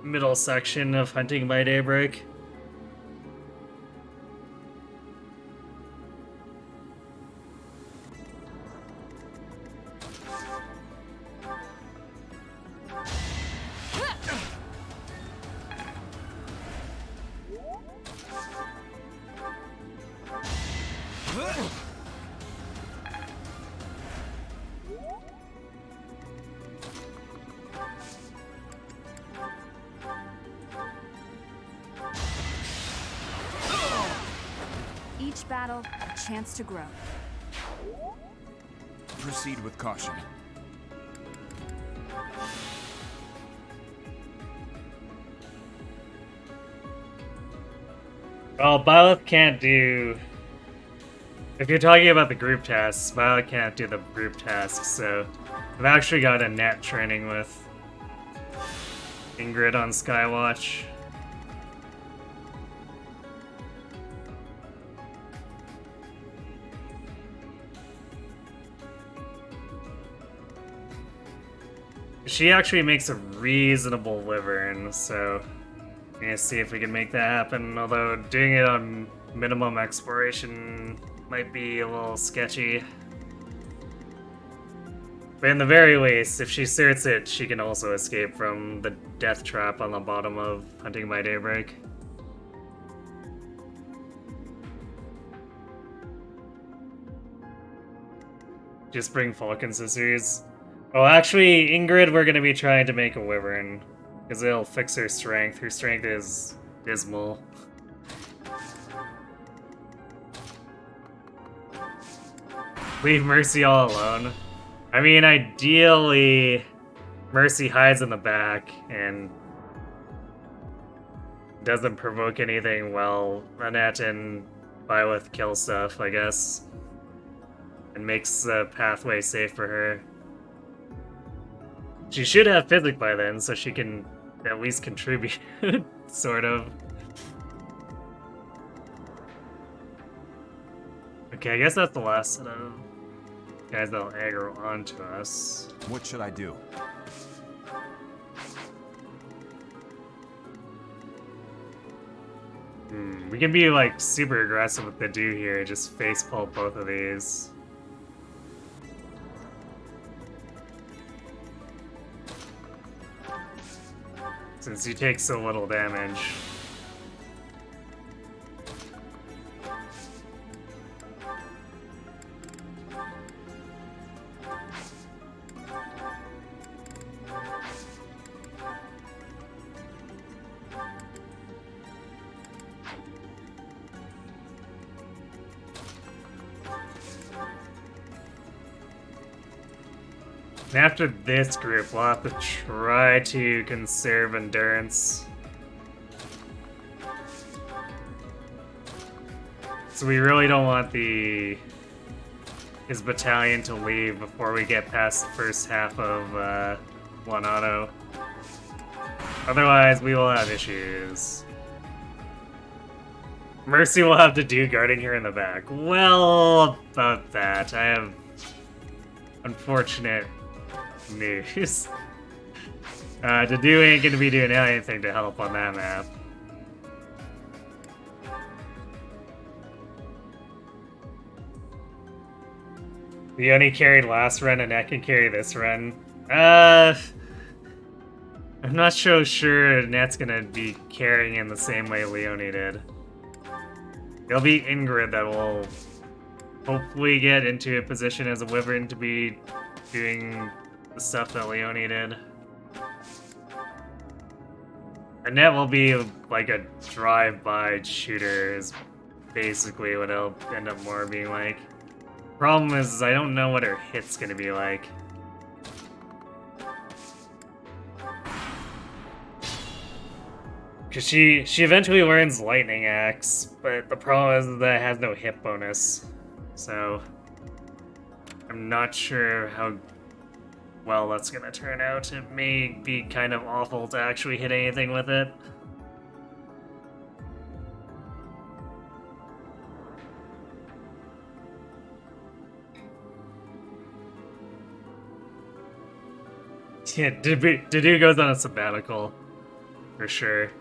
middle section of Hunting by Daybreak. Each battle, a chance to grow. Proceed with caution. Well, Violet can't do... If you're talking about the group tasks, Violet can't do the group tasks, so... I've actually got a net training with Ingrid on Skywatch. She actually makes a reasonable Wyvern, so I'm gonna see if we can make that happen, although doing it on minimum exploration might be a little sketchy. But in the very least, if she certs it, she can also escape from the death trap on the bottom of Hunting by Daybreak. Just bring Falcon Sisters. Oh, actually, Ingrid, we're gonna be trying to make a Wyvern, because it'll fix her strength. Her strength is dismal. Leave Mercy all alone. I mean, ideally, Mercy hides in the back and doesn't provoke anything while Annette and Violet kill stuff, I guess. And makes the pathway safe for her. She should have Physic by then, so she can at least contribute, sort of. Okay, I guess that's the last set of guys that'll aggro onto us. What should I do? We can be like super aggressive with the do here, just face pulp both of these. Since he takes so little damage. And after this group, we'll have to try to conserve endurance. So we really don't want his battalion to leave before we get past the first half of one auto. Otherwise, we will have issues. Mercy will have to do guarding here in the back. Well, about that, I have unfortunate news. Dedu ain't gonna be doing anything to help on that map. Leone carried last run and Annette can carry this run. I'm not so sure Annette's gonna be carrying in the same way Leone did. It'll be Ingrid that will hopefully get into a position as a Wyvern to be doing the stuff that Leone did. And that will be like a drive-by shooter is basically what it'll end up more being like. Problem is I don't know what her hit's gonna be like. Cause she eventually learns Lightning Axe, but the problem is that it has no hit bonus. So I'm not sure how well that's gonna turn out. It may be kind of awful to actually hit anything with it. Yeah, Dedue goes on a sabbatical, for sure.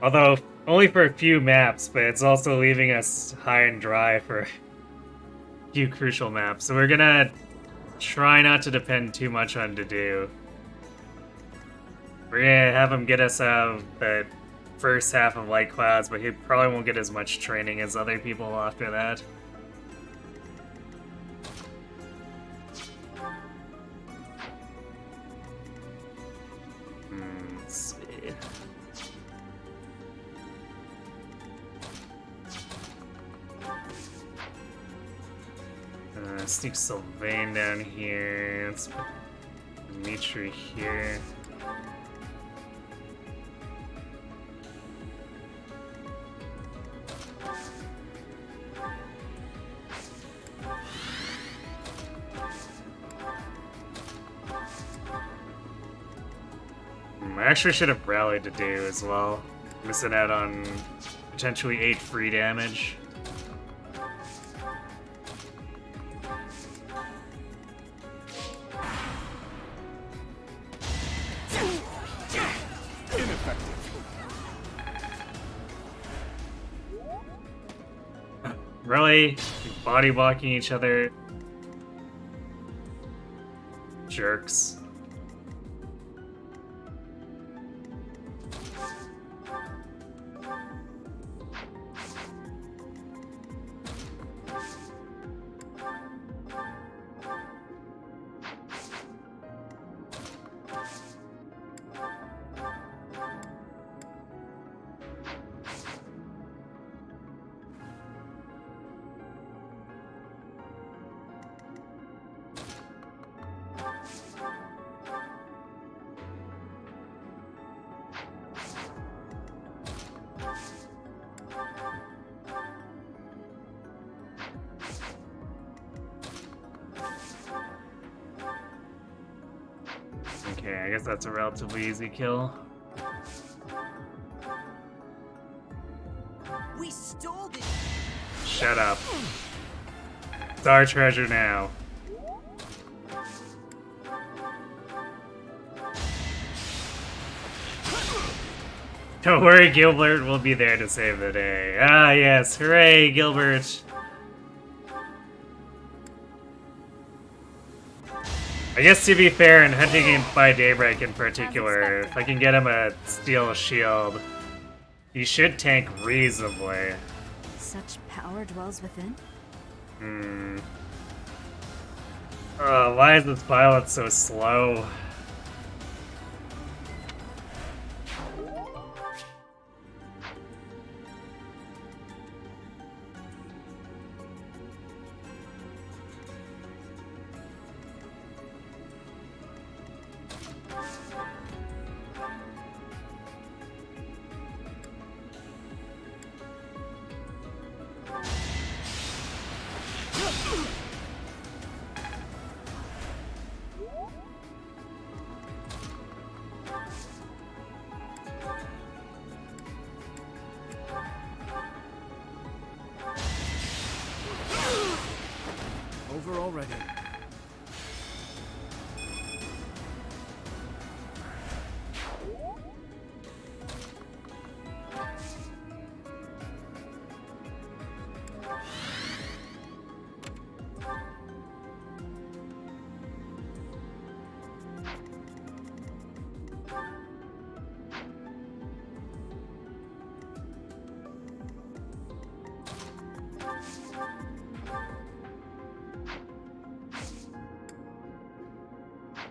Although, only for a few maps, but it's also leaving us high and dry for a few crucial maps. So we're gonna try not to depend too much on Dedue. We're gonna have him get us out of the first half of Light Clouds, but he probably won't get as much training as other people after that. Let's see. Sneak Sylvain down here. Let's put Dimitri here. I actually should have rallied to do as well. Missing out on potentially 8 free damage. Really? Body blocking each other. Jerks. Okay, I guess that's a relatively easy kill. We stole this. Shut up. It's our treasure now. Don't worry, Gilbert will be there to save the day. Ah, yes. Hooray, Gilbert. I guess to be fair, in hunting him by daybreak in particular, if I can get him a steel shield, he should tank reasonably. Such power dwells within? Why is this pilot so slow?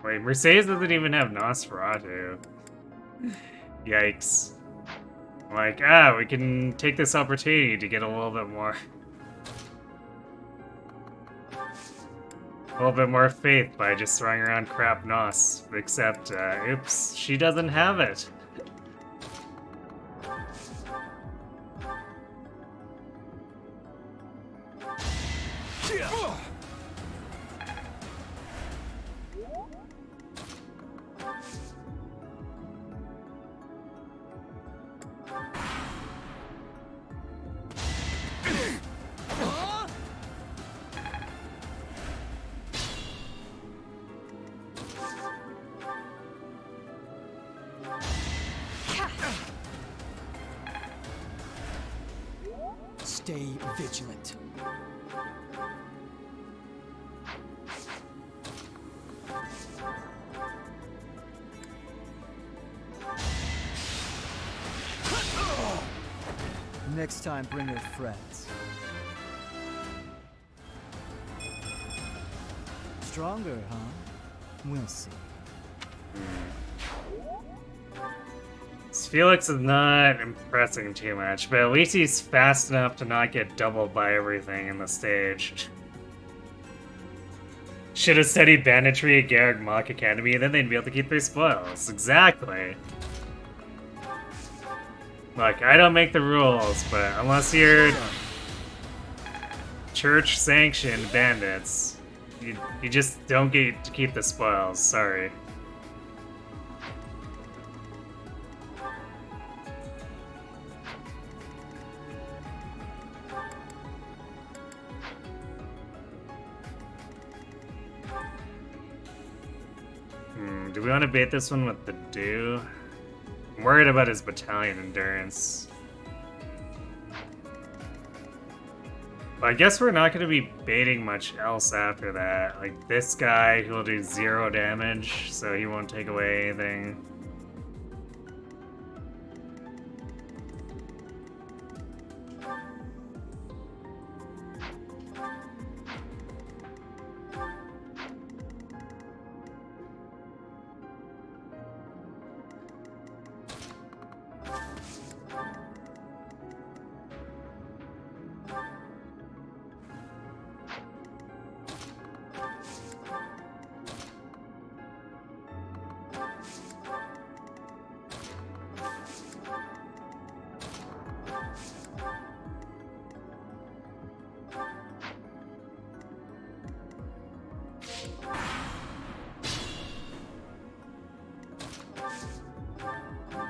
Wait, Mercedes doesn't even have Nosferatu. Yikes. Like, we can take this opportunity to get a little bit more... a little bit more faith by just throwing around crap Nos. Except, oops, she doesn't have it. Stay vigilant. Next time, bring your friends. Stronger, huh? We'll see. Felix is not impressing too much, but at least he's fast enough to not get doubled by everything in the stage. Should have studied banditry at Garrick Mock Academy, and then they'd be able to keep their spoils. Exactly. Look, I don't make the rules, but unless you're church-sanctioned bandits, you just don't get to keep the spoils. Sorry. Do we want to bait this one with the do? I'm worried about his battalion endurance. But I guess we're not going to be baiting much else after that. Like this guy, he'll do 0 damage, so he won't take away anything.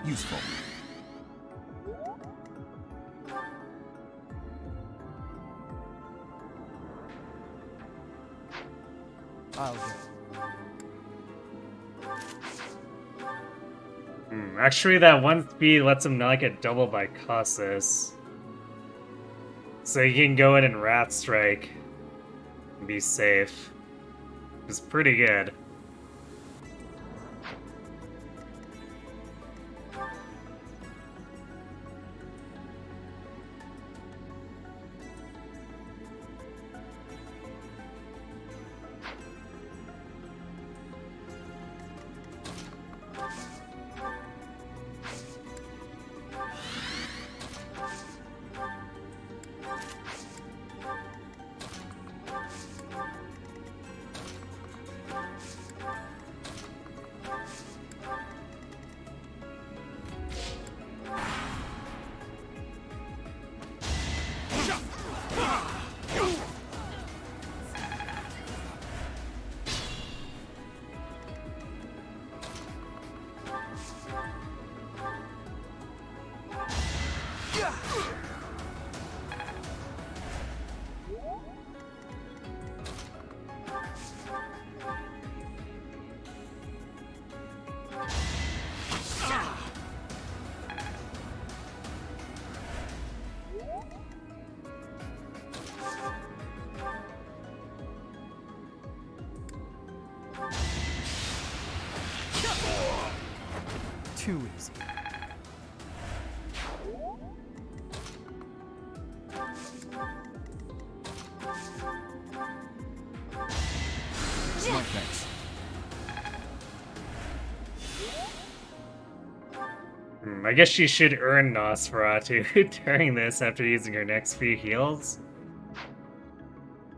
Useful. I'll go. Actually, that one speed lets him not get doubled by Cassus. So he can go in and Rat Strike and be safe. It's pretty good. Too easy. No thanks. I guess she should earn Nosferatu during this after using her next few heals.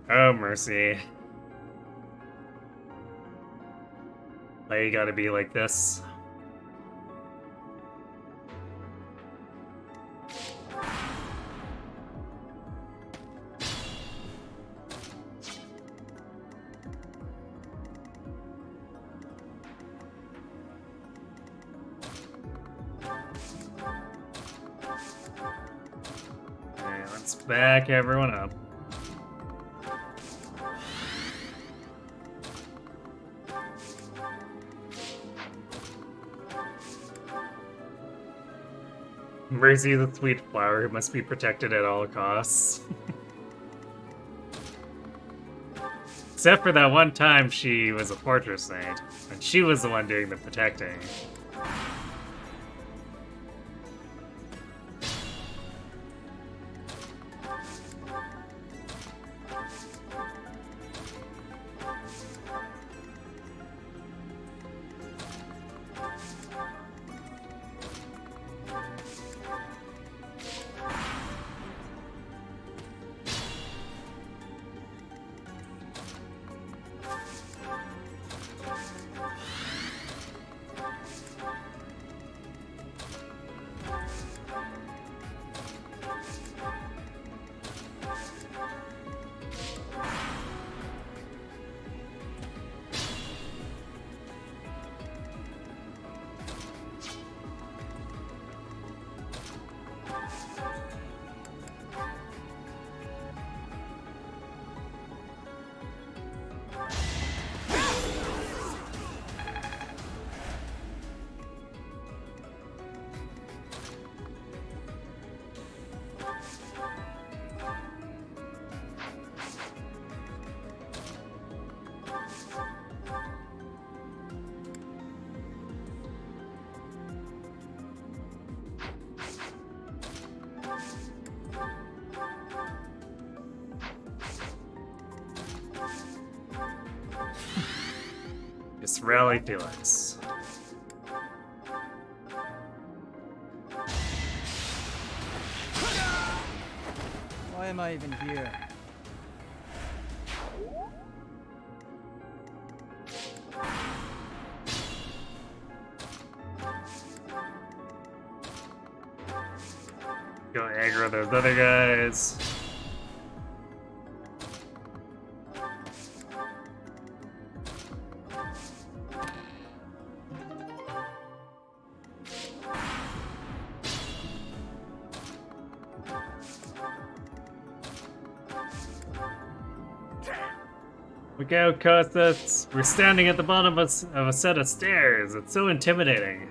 Oh, mercy. Why you gotta be like this? Alright, let's back everyone up. Mercy the sweet flower who must be protected at all costs. Except for that one time she was a fortress saint, and she was the one doing the protecting. Just rally Felix. Why am I even here? Go aggro those other guys. Look out, Costas! We're standing at the bottom of a set of stairs. It's so intimidating.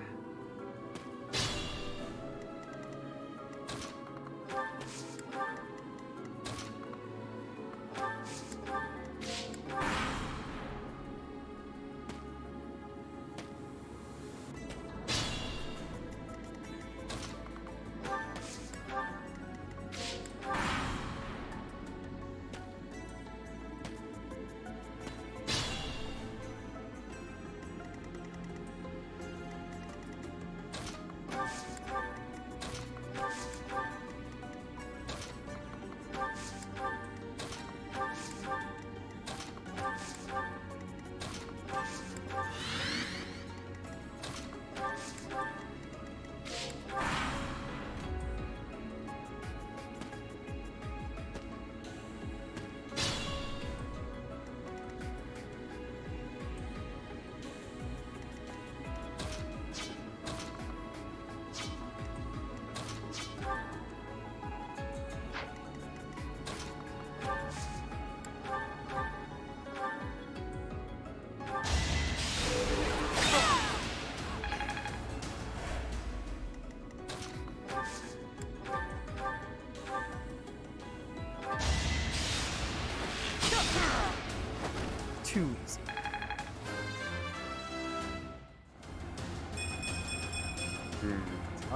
Too easy.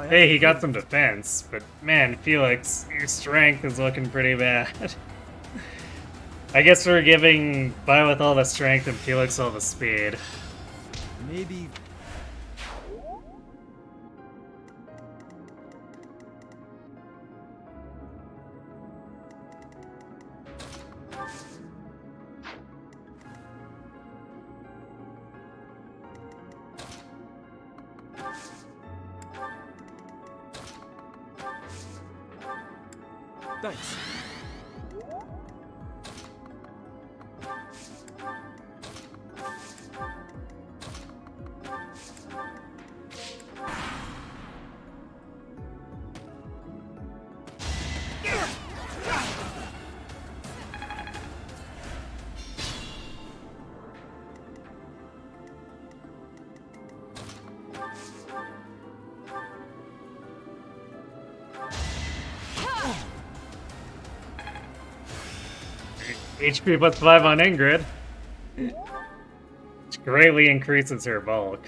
Hey, he got some defense, but man, Felix, your strength is looking pretty bad. I guess we're giving Vi with all the strength and Felix all the speed. Maybe. Thanks. HP plus 5 on Ingrid. Which greatly increases her bulk.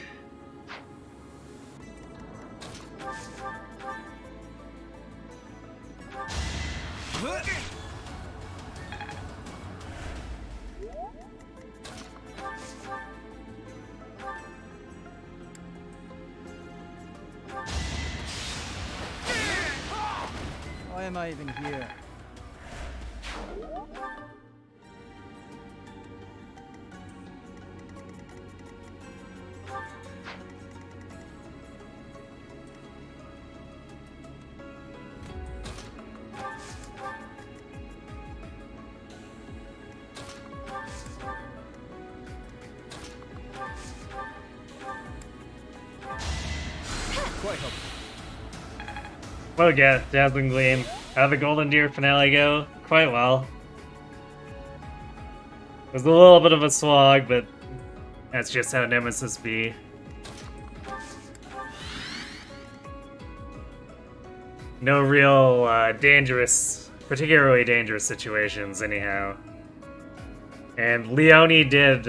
Why am I even here? Quite helpful. Well, yeah, Dazzling Gleam. How'd the Golden Deer finale go? Quite well. It was a little bit of a slog, but that's just how Nemesis be. No real particularly dangerous situations, anyhow. And Leonie did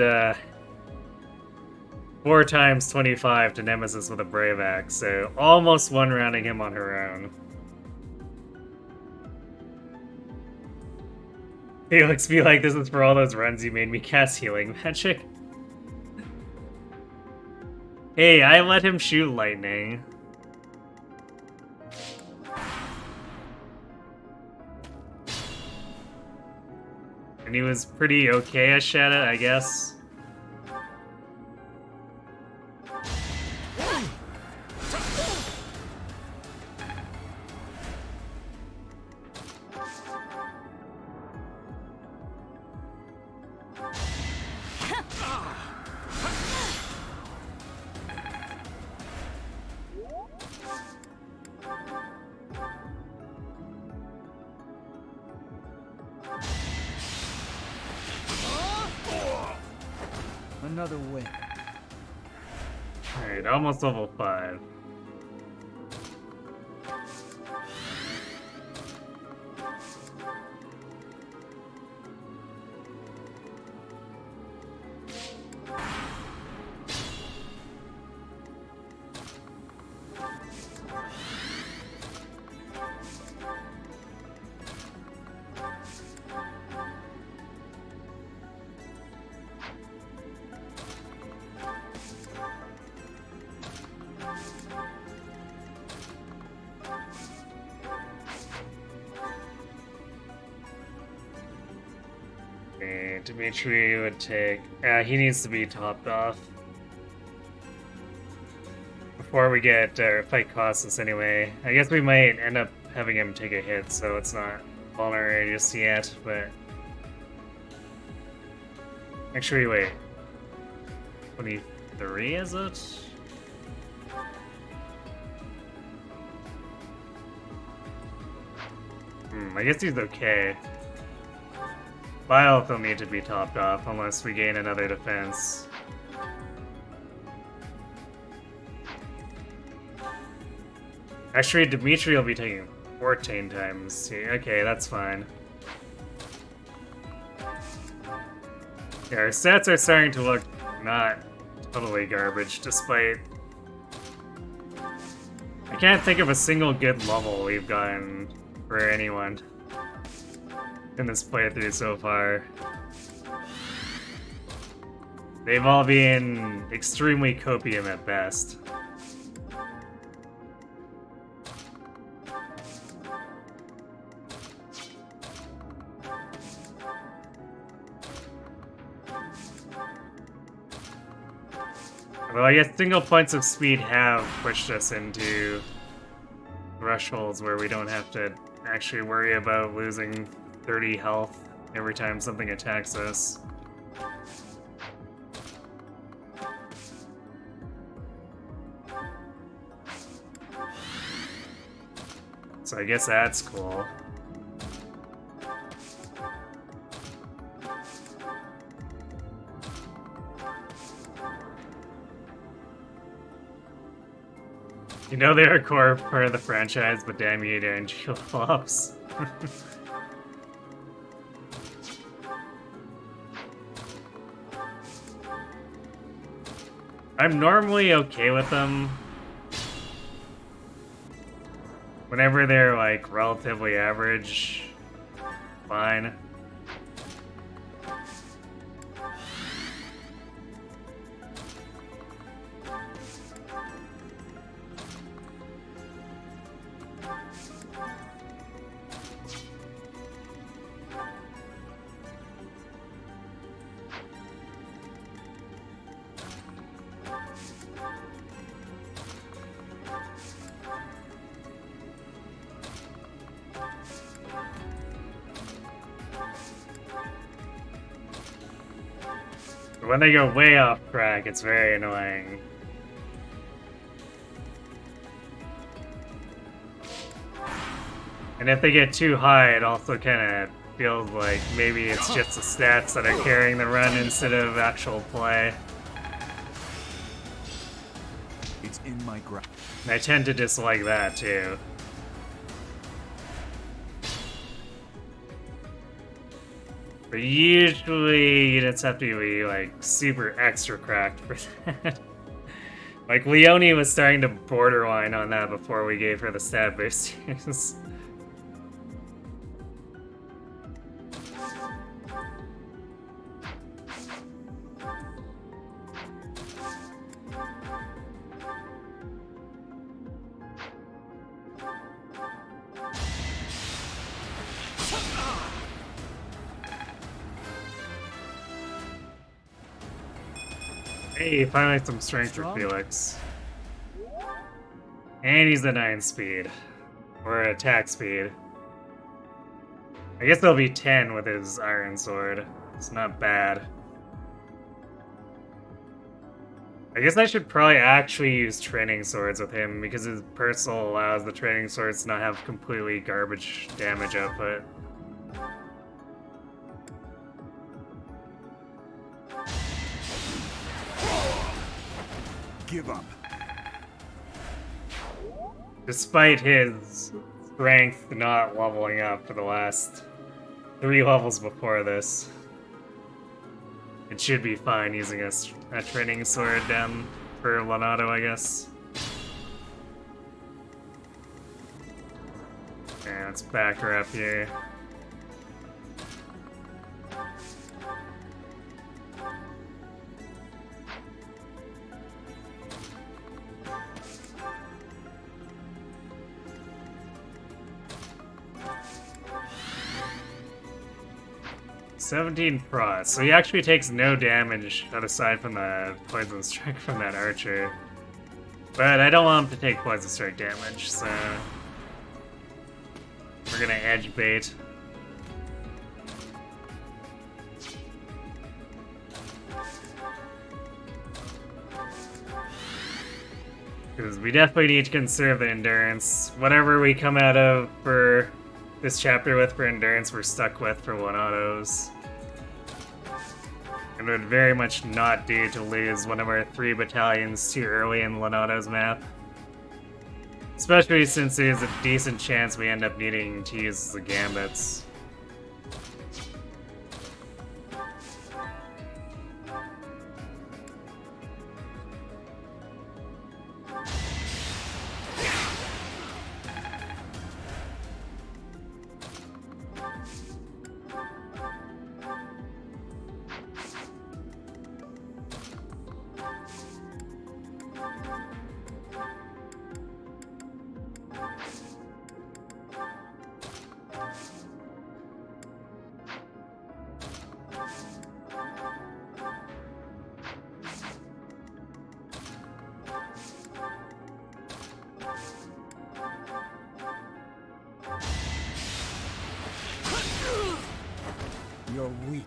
4 times 25 to Nemesis with a Brave Axe, so almost one-rounding him on her own. Felix be like, this is for all those runs you made me cast healing magic. Hey, I let him shoot lightning. And he was pretty okay-ish at it, I guess. Another win. Alright, almost level 5. Dimitri would take... he needs to be topped off. Before we get fight Colossus anyway. I guess we might end up having him take a hit, so it's not vulnerable just yet, but... Actually, wait. 23, is it? I guess he's okay. Bile will need to be topped off unless we gain another defense. Actually, Dimitri will be taking 14 times here. Okay, that's fine. Yeah, our stats are starting to look not totally garbage, despite... I can't think of a single good level we've gotten for anyone in this playthrough so far. They've all been extremely copium at best. Well, I guess single points of speed have pushed us into thresholds where we don't have to actually worry about losing 30 health every time something attacks us. So I guess that's cool. You know they're a core part of the franchise, but damn you didn't flops. I'm normally okay with them. Whenever they're like relatively average, fine. When they go way off track, it's very annoying. And if they get too high, it also kind of feels like maybe it's just the stats that are carrying the run instead of actual play. It's in my grasp. And I tend to dislike that too. But usually units have to be like super extra cracked for that. Like Leonie was starting to borderline on that before we gave her the stat boosters. Hey, finally some strength for Felix. And he's a 9 speed. Or attack speed. I guess there'll be 10 with his iron sword. It's not bad. I guess I should probably actually use training swords with him because his personal allows the training swords to not have completely garbage damage output. Give up. Despite his strength not leveling up for the last 3 levels before this. It should be fine using a training sword down for Lonato, I guess. Yeah, let's back her up here. $17 frost, so he actually takes no damage aside from the poison strike from that archer. But I don't want him to take poison strike damage, so we're gonna edge bait. Because we definitely need to conserve the endurance. Whatever we come out of for this chapter with for endurance, we're stuck with for one autos. It would very much not do to lose one of our 3 battalions too early in Lonato's map. Especially since there's a decent chance we end up needing to use the gambits. You're weak.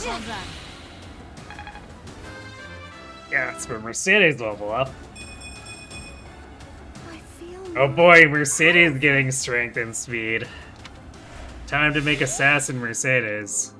Well done. Yeah, that's where Mercedes level up. I feel Oh boy, Mercedes getting strength and speed. Time to make Assassin Mercedes.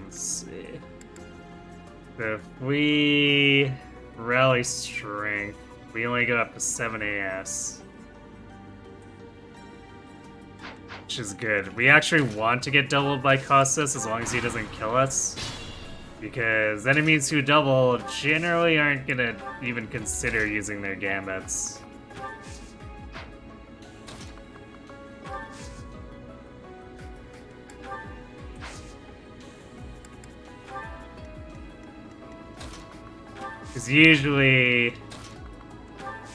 Let's see. So if we rally strength, we only go up to 7 AS. Which is good. We actually want to get doubled by Costas as long as he doesn't kill us. Because enemies who double generally aren't gonna even consider using their gambits. Because usually,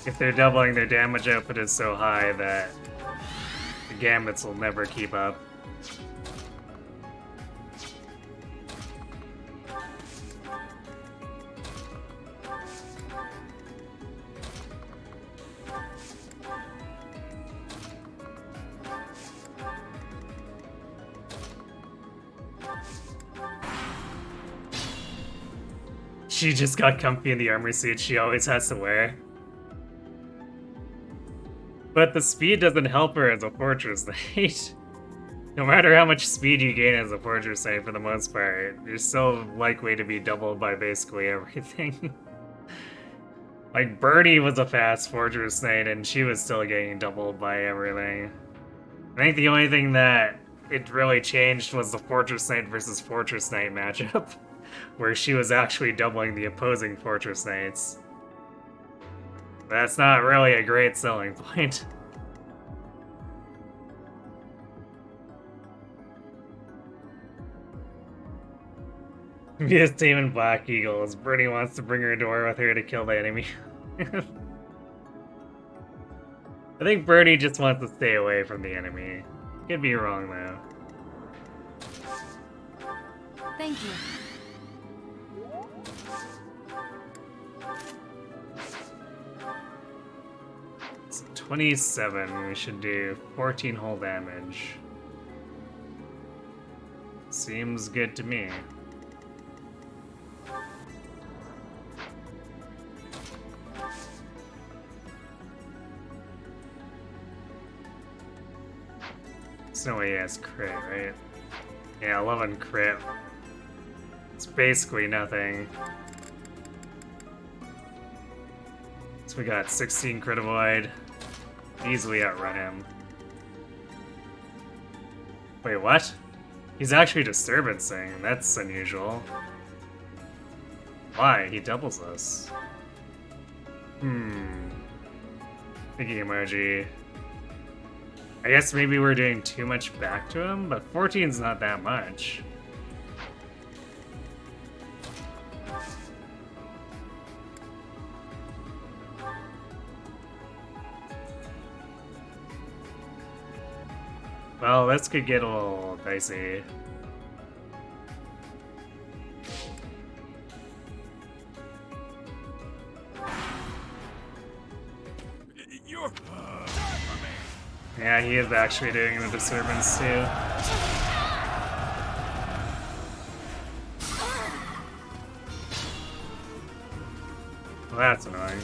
if they're doubling, their damage output is so high that the gambits will never keep up. She just got comfy in the armor suit she always has to wear. But the speed doesn't help her as a Fortress Knight. No matter how much speed you gain as a Fortress Knight, for the most part, you're still likely to be doubled by basically everything. Like, Birdie was a fast Fortress Knight, and she was still getting doubled by everything. I think the only thing that it really changed was the Fortress Knight versus Fortress Knight matchup, where she was actually doubling the opposing Fortress Knights. That's not really a great selling point. Yes, Damon Black Eagles. Brittany wants to bring her door with her to kill the enemy. I think Birdie just wants to stay away from the enemy. Could be wrong, though. Thank you. It's 27. We should do 14 hull damage. Seems good to me. It's no way he has crit, right? Yeah, 11 crit. It's basically nothing. So we got 16 crit avoid. Easily outrun him. Wait, what? He's actually disturbancing. That's unusual. Why? He doubles us. Thinking emoji. I guess maybe we're doing too much back to him, but 14's not that much. Well, this could get a little dicey. Yeah, he is actually doing the disturbance too. Well, that's annoying.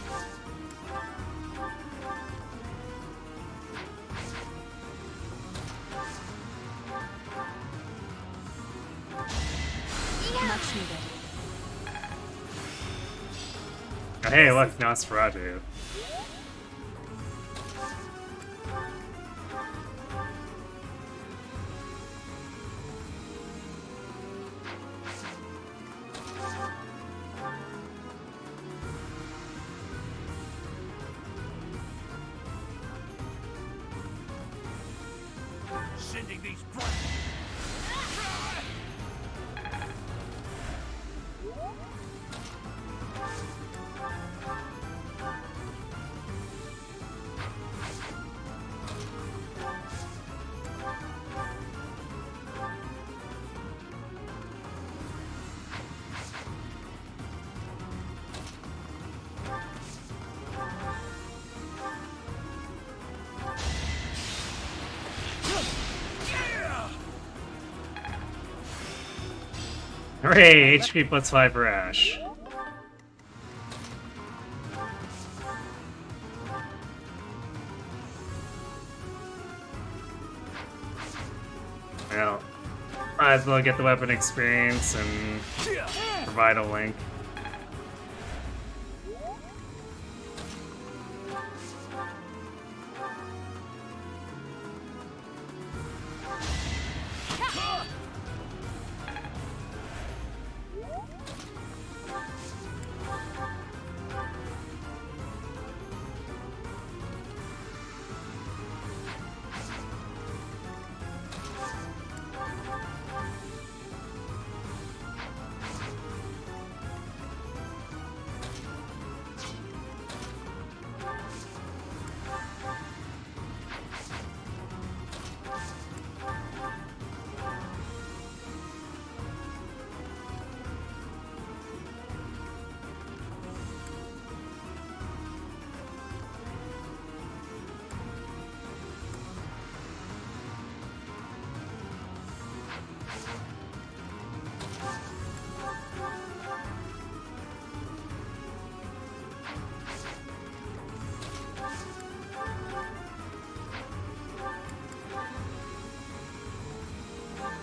Much needed. Oh, hey, look, Nosferatu. Sending these brats. Hooray! HP plus 5 for Ash. Well, might as well get the weapon experience and provide a link.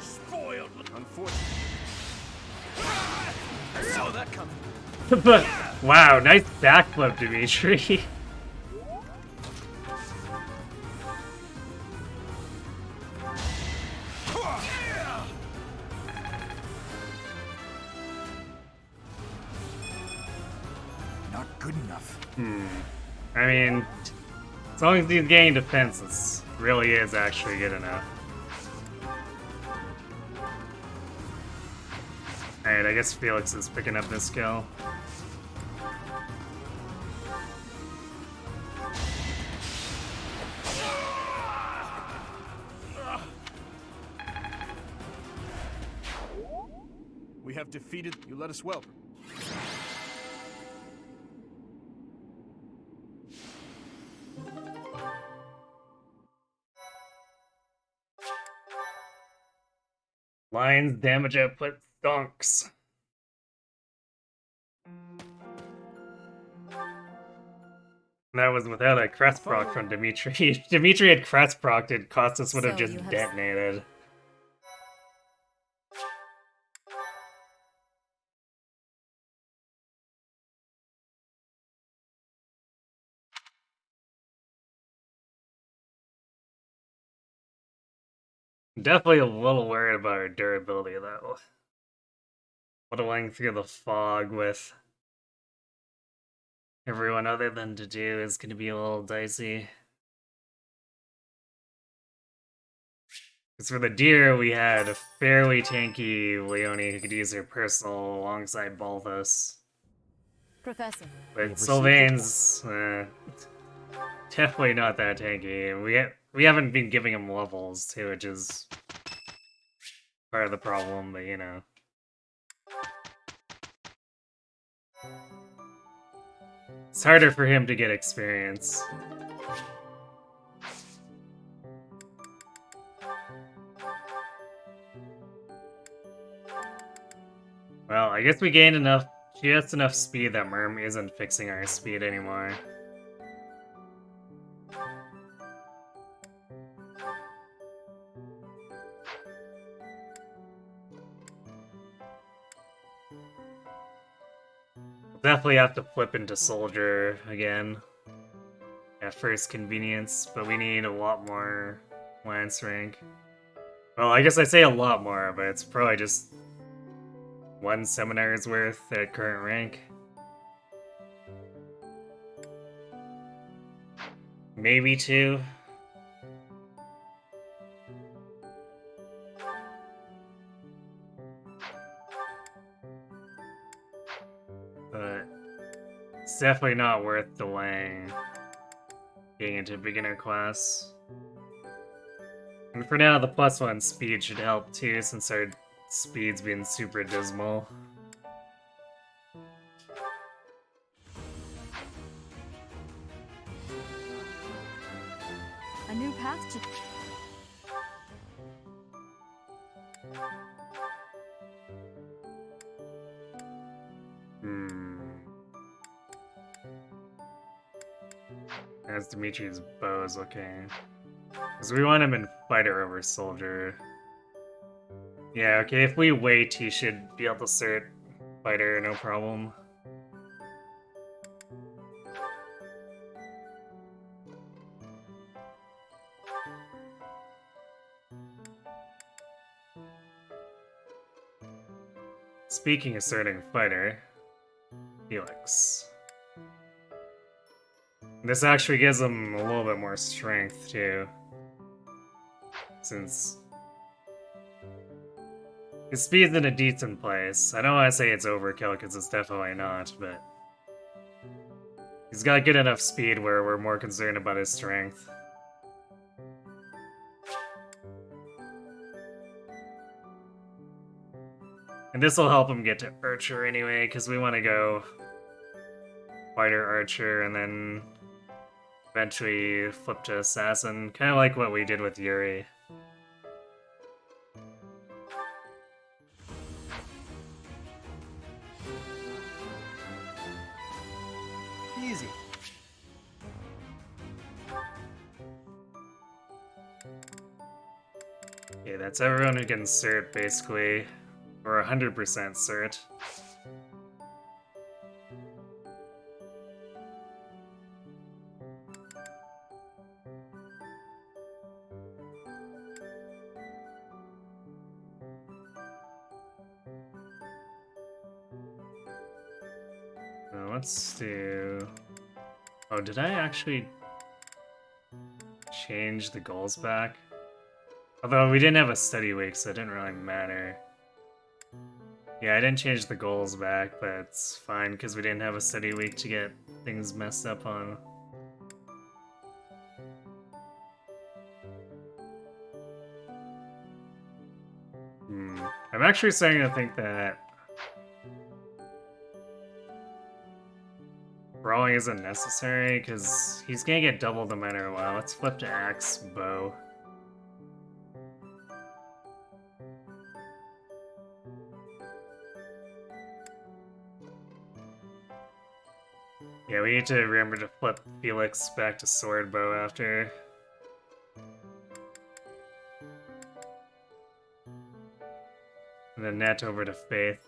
Spoiled. Unfortunately. I saw that coming. But wow, nice backflip, Dimitri. Not good enough. I mean, as long as he's getting defense, this really is actually good enough. Alright, I guess Felix is picking up this skill. We have defeated. You let us well. Lion's damage output stonks. That was without a crest proc from Dimitri. If Dimitri had crest proc, it Costas would have So just you have detonated. Definitely a little worried about our durability, though. Whittling through the fog with everyone other than Dedu is going to be a little dicey. Because for the deer, we had a fairly tanky Leonie who could use her personal alongside Balthus. Professor. But Sylvain's definitely not that tanky. And we haven't been giving him levels too, which is part of the problem, but you know. It's harder for him to get experience. Well, I guess we gained enough, just enough speed that Merm isn't fixing our speed anymore. Definitely have to flip into Soldier again. At first convenience, but we need a lot more Lance rank. Well, I guess I say a lot more, but it's probably just one seminar's worth at current rank. Maybe two. but it's definitely not worth delaying getting into beginner class. And for now, the +1 speed should help too, since our speed's been super dismal. A new path to... As Dimitri's bow is looking. Because we want him in fighter over soldier. Yeah, okay, if we wait, he should be able to cert fighter, no problem. Speaking of certing fighter, Felix. This actually gives him a little bit more strength too, since his speed's in a decent place. I don't want to say it's overkill because it's definitely not, but he's got good enough speed where we're more concerned about his strength. And this will help him get to Archer anyway, because we want to go Fighter, Archer, and then eventually flip to Assassin. Kind of like what we did with Yuri. Easy. Okay, that's everyone who can cert, basically. Or 100% cert. Now let's do... Oh, did I actually change the goals back? Although we didn't have a study week, so it didn't really matter. Yeah, I didn't change the goals back, but it's fine because we didn't have a study week to get things messed up on. I'm actually starting to think that brawling isn't necessary because he's gonna get doubled no matter what. Let's flip to axe, bow. Yeah, we need to remember to flip Felix back to sword bow after. And then Net over to Faith.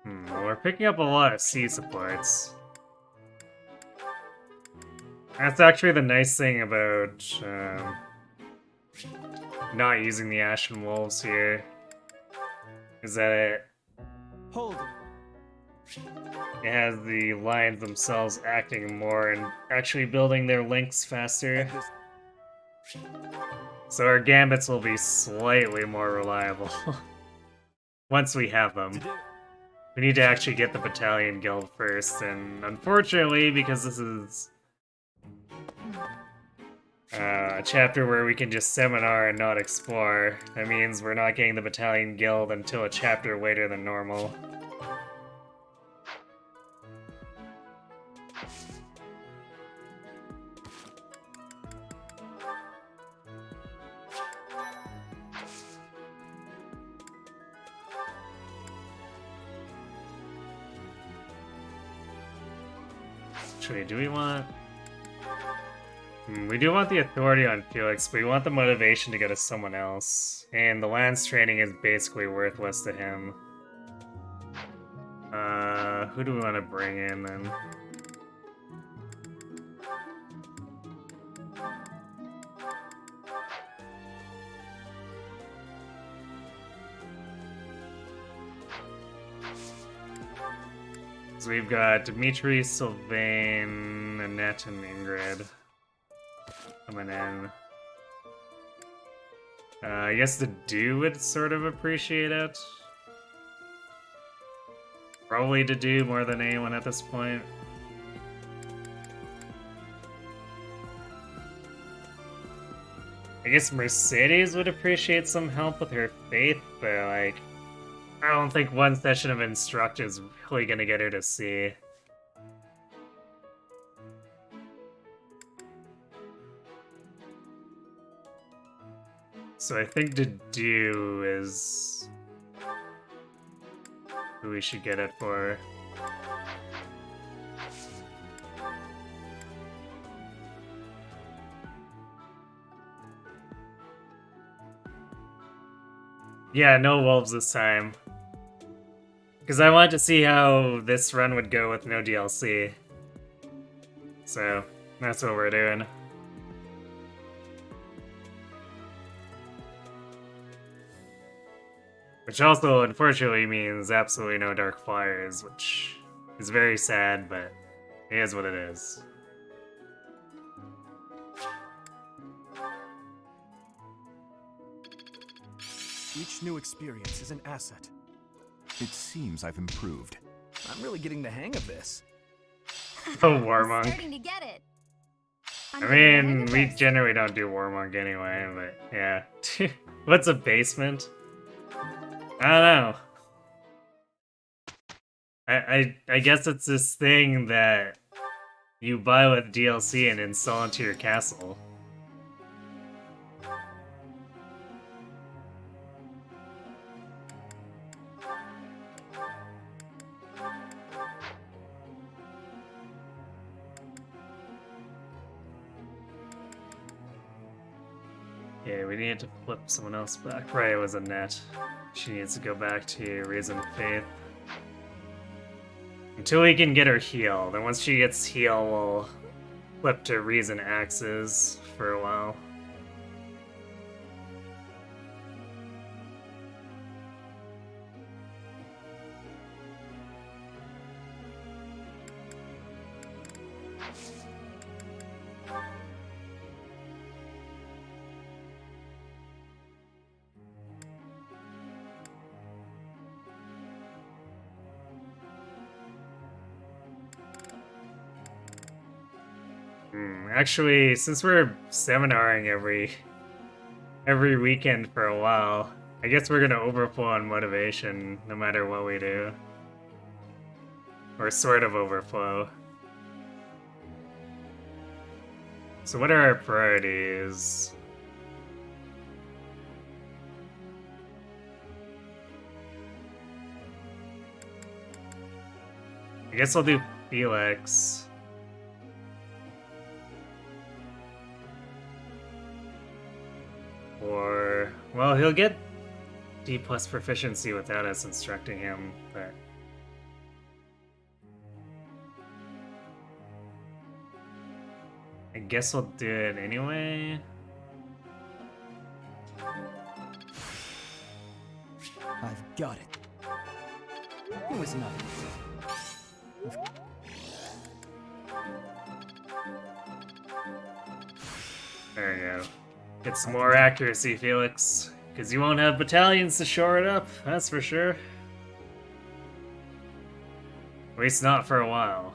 Well, we're picking up a lot of C supports. That's actually the nice thing about not using the Ashen Wolves here, is that Hold. it has the lions themselves acting more and actually building their links faster. So our gambits will be slightly more reliable once we have them. We need to actually get the battalion guild first, and unfortunately, because this is a chapter where we can just seminar and not explore, that means we're not getting the battalion guild until a chapter later than normal. Actually, do we want... we do want the authority on Felix, but we want the motivation to go to someone else. And the Lance training is basically worthless to him. Who do we want to bring in then? So we've got Dimitri, Sylvain, Annette, and Ingrid coming in. I guess the Do would sort of appreciate it. Probably the Do more than anyone at this point. I guess Mercedes would appreciate some help with her faith, but like, I don't think one session of Instruct is really gonna get her to see. So I think the Do is who we should get it for. Yeah, no wolves this time. Because I wanted to see how this run would go with no DLC. So, that's what we're doing. Which also, unfortunately, means absolutely no Dark Flyers, which is very sad, but it is what it is. Each new experience is an asset. It seems I've improved. I'm really getting the hang of this. Oh, Warmonk. Starting to get it. I'm I getting the hang mean, of we this. generally don't do Warmonk anyway, but yeah. What's a basement? I don't know. I guess it's this thing that you buy with DLC and install into your castle. Yeah, we need to flip someone else back. Right, it was Annette. She needs to go back to Reason Faith. Until we can get her heal. Then once she gets heal, we'll flip to Reason Axes for a while. Actually, since we're seminaring every weekend for a while, I guess we're gonna overflow on motivation no matter what we do. Or sort of overflow. So what are our priorities? I guess I'll do Felix. Or, well, he'll get D+ proficiency without us instructing him, but... I guess we'll do it anyway. I've got it. It was nothing. There you go. Get some more accuracy, Felix. Because you won't have battalions to shore it up, that's for sure. At least not for a while.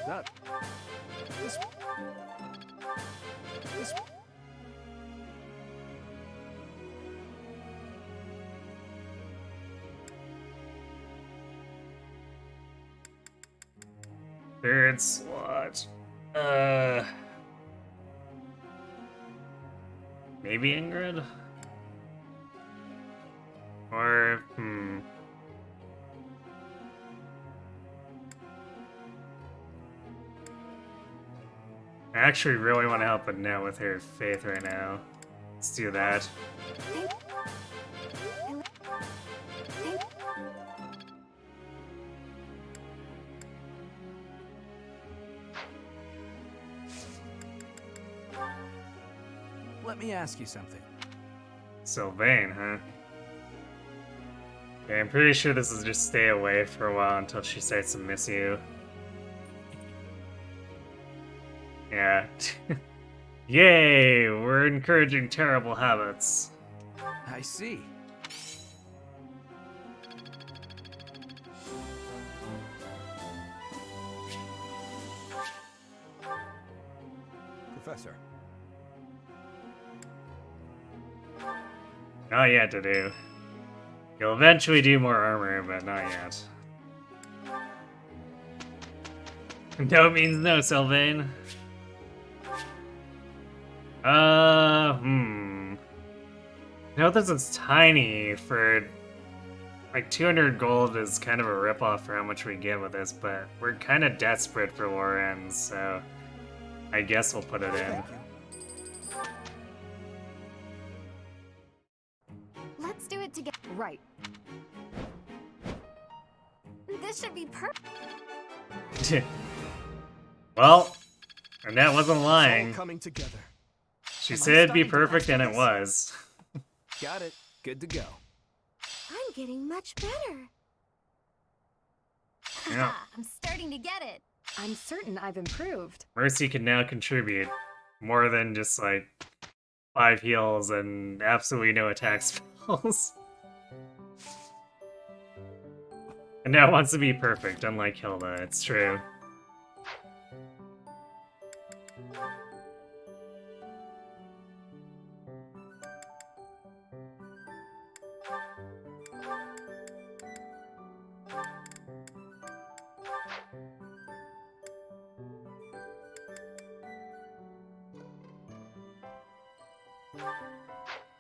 That. This. Third slot. Maybe Ingrid? Or, I actually really want to help Annette with her faith right now. Let's do that. Let me ask you something. Sylvain, huh? Okay, I'm pretty sure this is just stay away for a while until she starts to miss you. Yeah. Yay! We're encouraging terrible habits. I see. Professor. Not yet to do. You'll eventually do more armor, but not yet. No means no, Sylvain. No, this is tiny for... Like, 200 gold is kind of a ripoff for how much we get with this, but we're kind of desperate for Lorenz, so... I guess we'll put it in. Thank you. Let's do it together. Right. This should be perfect. Well, and that wasn't It's all lying. coming together. She Am I said it'd be starting to perfect, and it master was. Got it. Good to go. I'm getting much better. Yeah. I'm starting to get it. I'm certain I've improved. Mercy can now contribute more than just, like, 5 heals and absolutely no attack spells. And now wants to be perfect, unlike Hilda, it's true.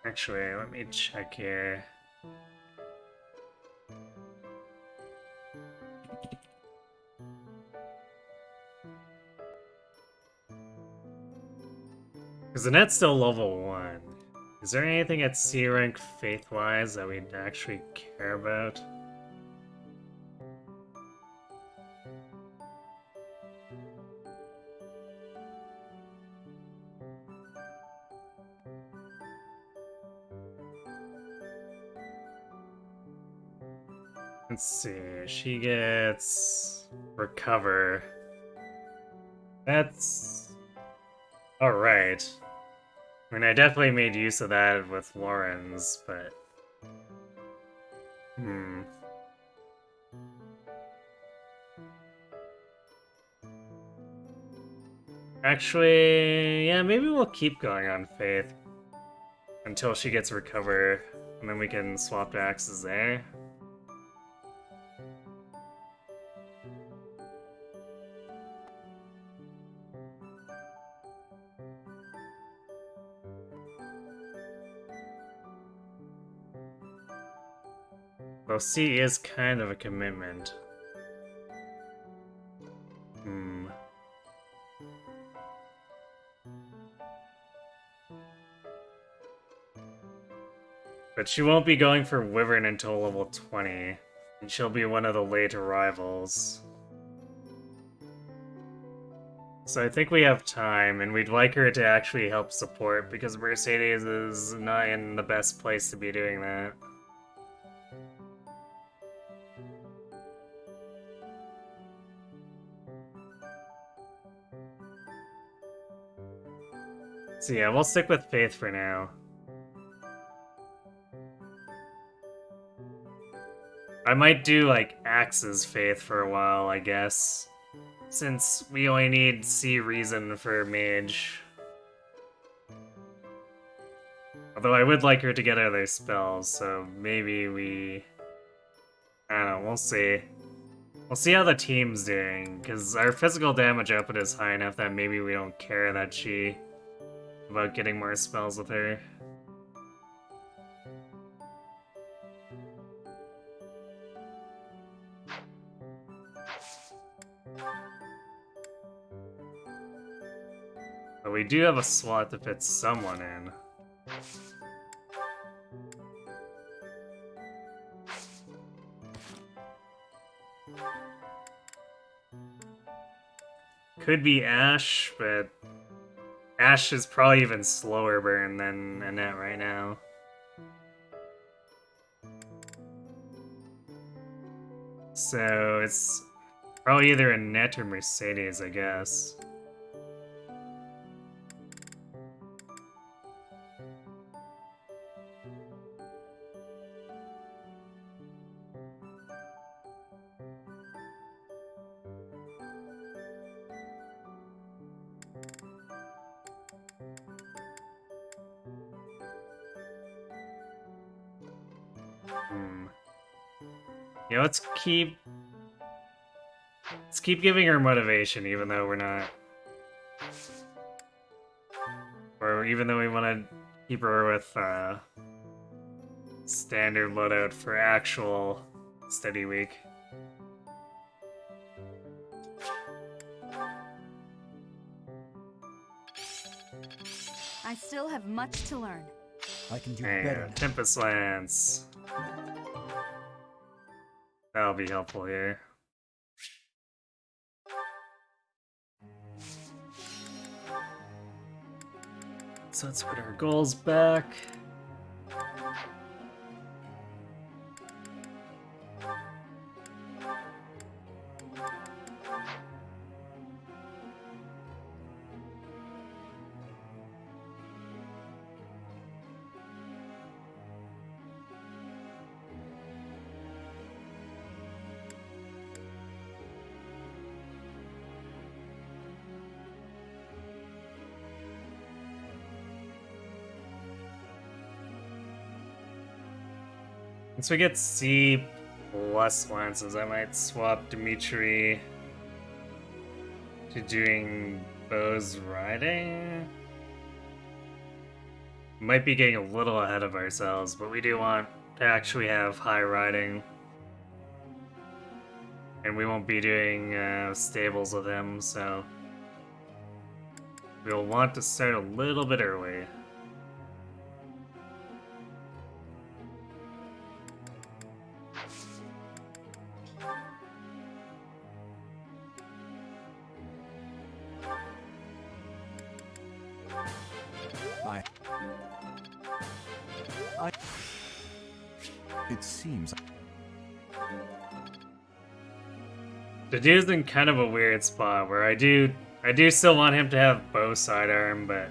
Actually, let me check here. Because Annette's still level 1. Is there anything at C rank faith-wise that we'd actually care about? Let's see, she gets recover. That's alright. I mean, I definitely made use of that with Lauren's, but... Actually, yeah, maybe we'll keep going on Faith until she gets recover, and then we can swap the axes there. Well, C is kind of a commitment. But she won't be going for Wyvern until level 20, and she'll be one of the late arrivals. So I think we have time, and we'd like her to actually help support, because Mercedes is not in the best place to be doing that. So yeah, we'll stick with Faith for now. I might do, like, Axe's Faith for a while, I guess. Since we only need C Reason for Mage. Although I would like her to get other spells, so maybe we... I don't know, we'll see. We'll see how the team's doing, because our physical damage output is high enough that maybe we don't care that she... about getting more spells with her. But we do have a slot to fit someone in. Could be Ash, but Ash is probably even slower burn than Annette right now. So it's probably either a Net or Mercedes, I guess. Yeah, let's keep giving her motivation, even though we're not, or even though we want to keep her with standard loadout for actual steady week. I still have much to learn. I can do better. And Tempest Lance. That'll be helpful here. So let's put our goals back. Once we get C plus lances, I might swap Dimitri to doing Bo's riding. Might be getting a little ahead of ourselves, but we do want to actually have high riding. And we won't be doing stables with him, so we'll want to start a little bit early. It seems. The dude's in kind of a weird spot where I do still want him to have bow sidearm, but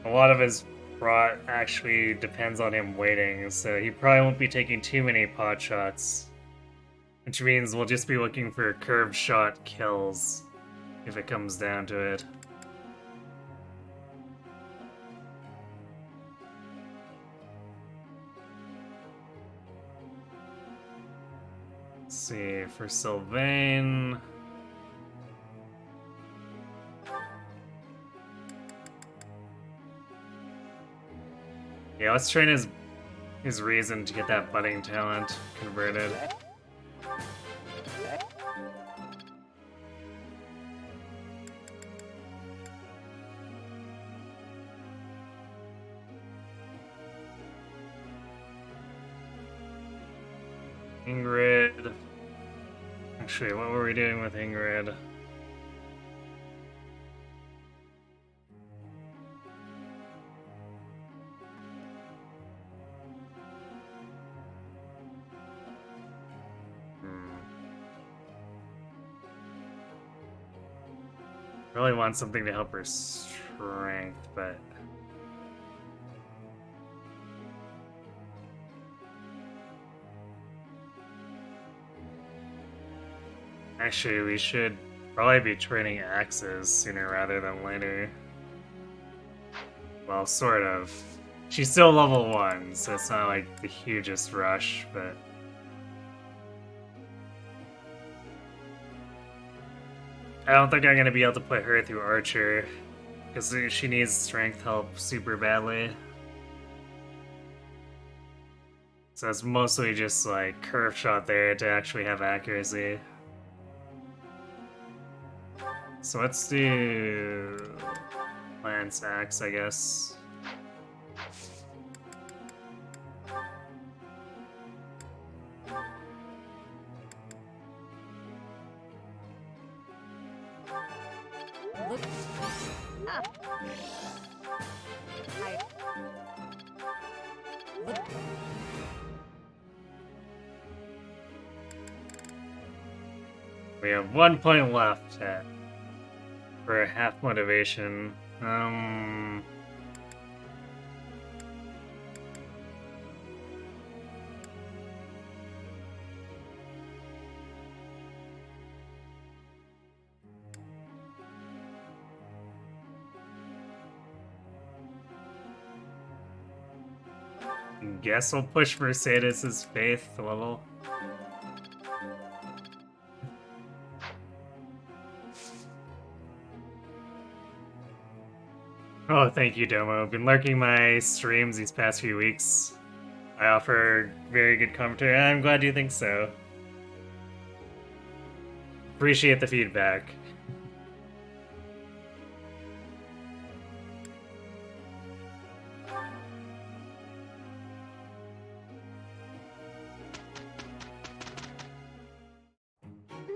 a lot of his prot actually depends on him waiting, so he probably won't be taking too many pot shots. Which means we'll just be looking for curved shot kills if it comes down to it. Let's see, for Sylvain. Yeah, let's train his reason to get that budding talent converted. Ingrid. Actually, what were we doing with Ingrid? Really want something to help her strength, but actually, we should probably be training axes sooner rather than later. Well, sort of. She's still level 1, so it's not like the hugest rush, but I don't think I'm gonna be able to put her through Archer, because she needs strength help super badly. So it's mostly just like curve shot there to actually have accuracy. So let's do Lance Axe, I guess. Look. Ah. Look. We have 1 point left for a half motivation. Guess we'll push Mercedes' faith a little. Oh, thank you, Domo. Been lurking my streams these past few weeks. I offer very good commentary, and I'm glad you think so. Appreciate the feedback.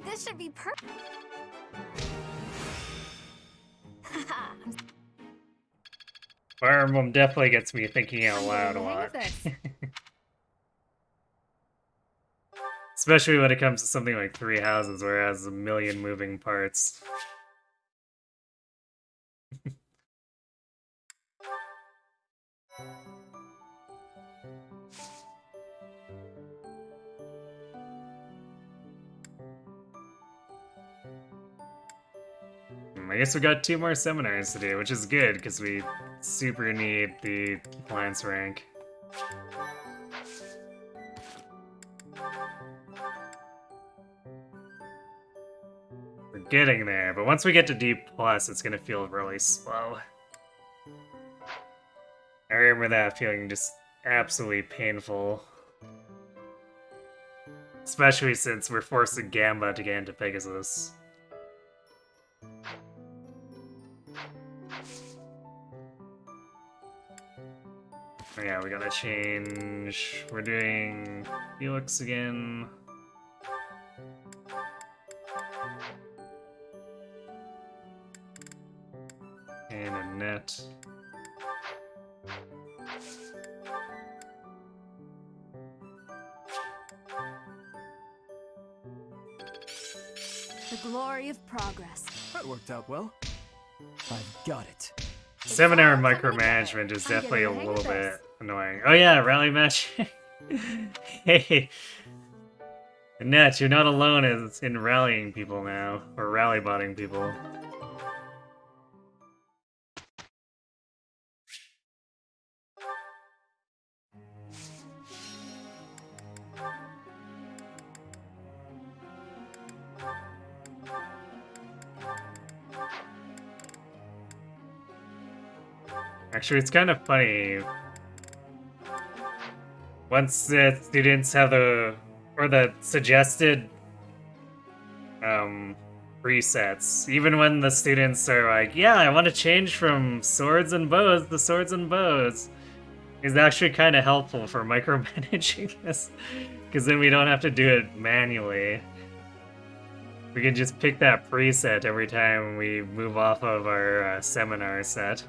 This should be perfect. Fire Emblem definitely gets me thinking out loud a Hang lot. with this. Especially when it comes to something like Three Houses, where it has a million moving parts. I guess we got 2 more seminars to do, which is good, because we super need the Alliance rank. We're getting there, but once we get to D+, it's gonna feel really slow. I remember that feeling just absolutely painful. Especially since we're forcing Gamba to get into Pegasus. Oh yeah, we gotta change. We're doing Felix again. And a net. The glory of progress. That worked out well. I've got it. Seminar micromanagement is definitely a little bit annoying. Oh yeah, rally match. Hey, Annette, you're not alone in rallying people now, or rally botting people. Actually, it's kind of funny. Once the students have the suggested presets, even when the students are like, yeah, I want to change from swords and bows to swords and bows, is actually kind of helpful for micromanaging this, because then we don't have to do it manually. We can just pick that preset every time we move off of our seminar set.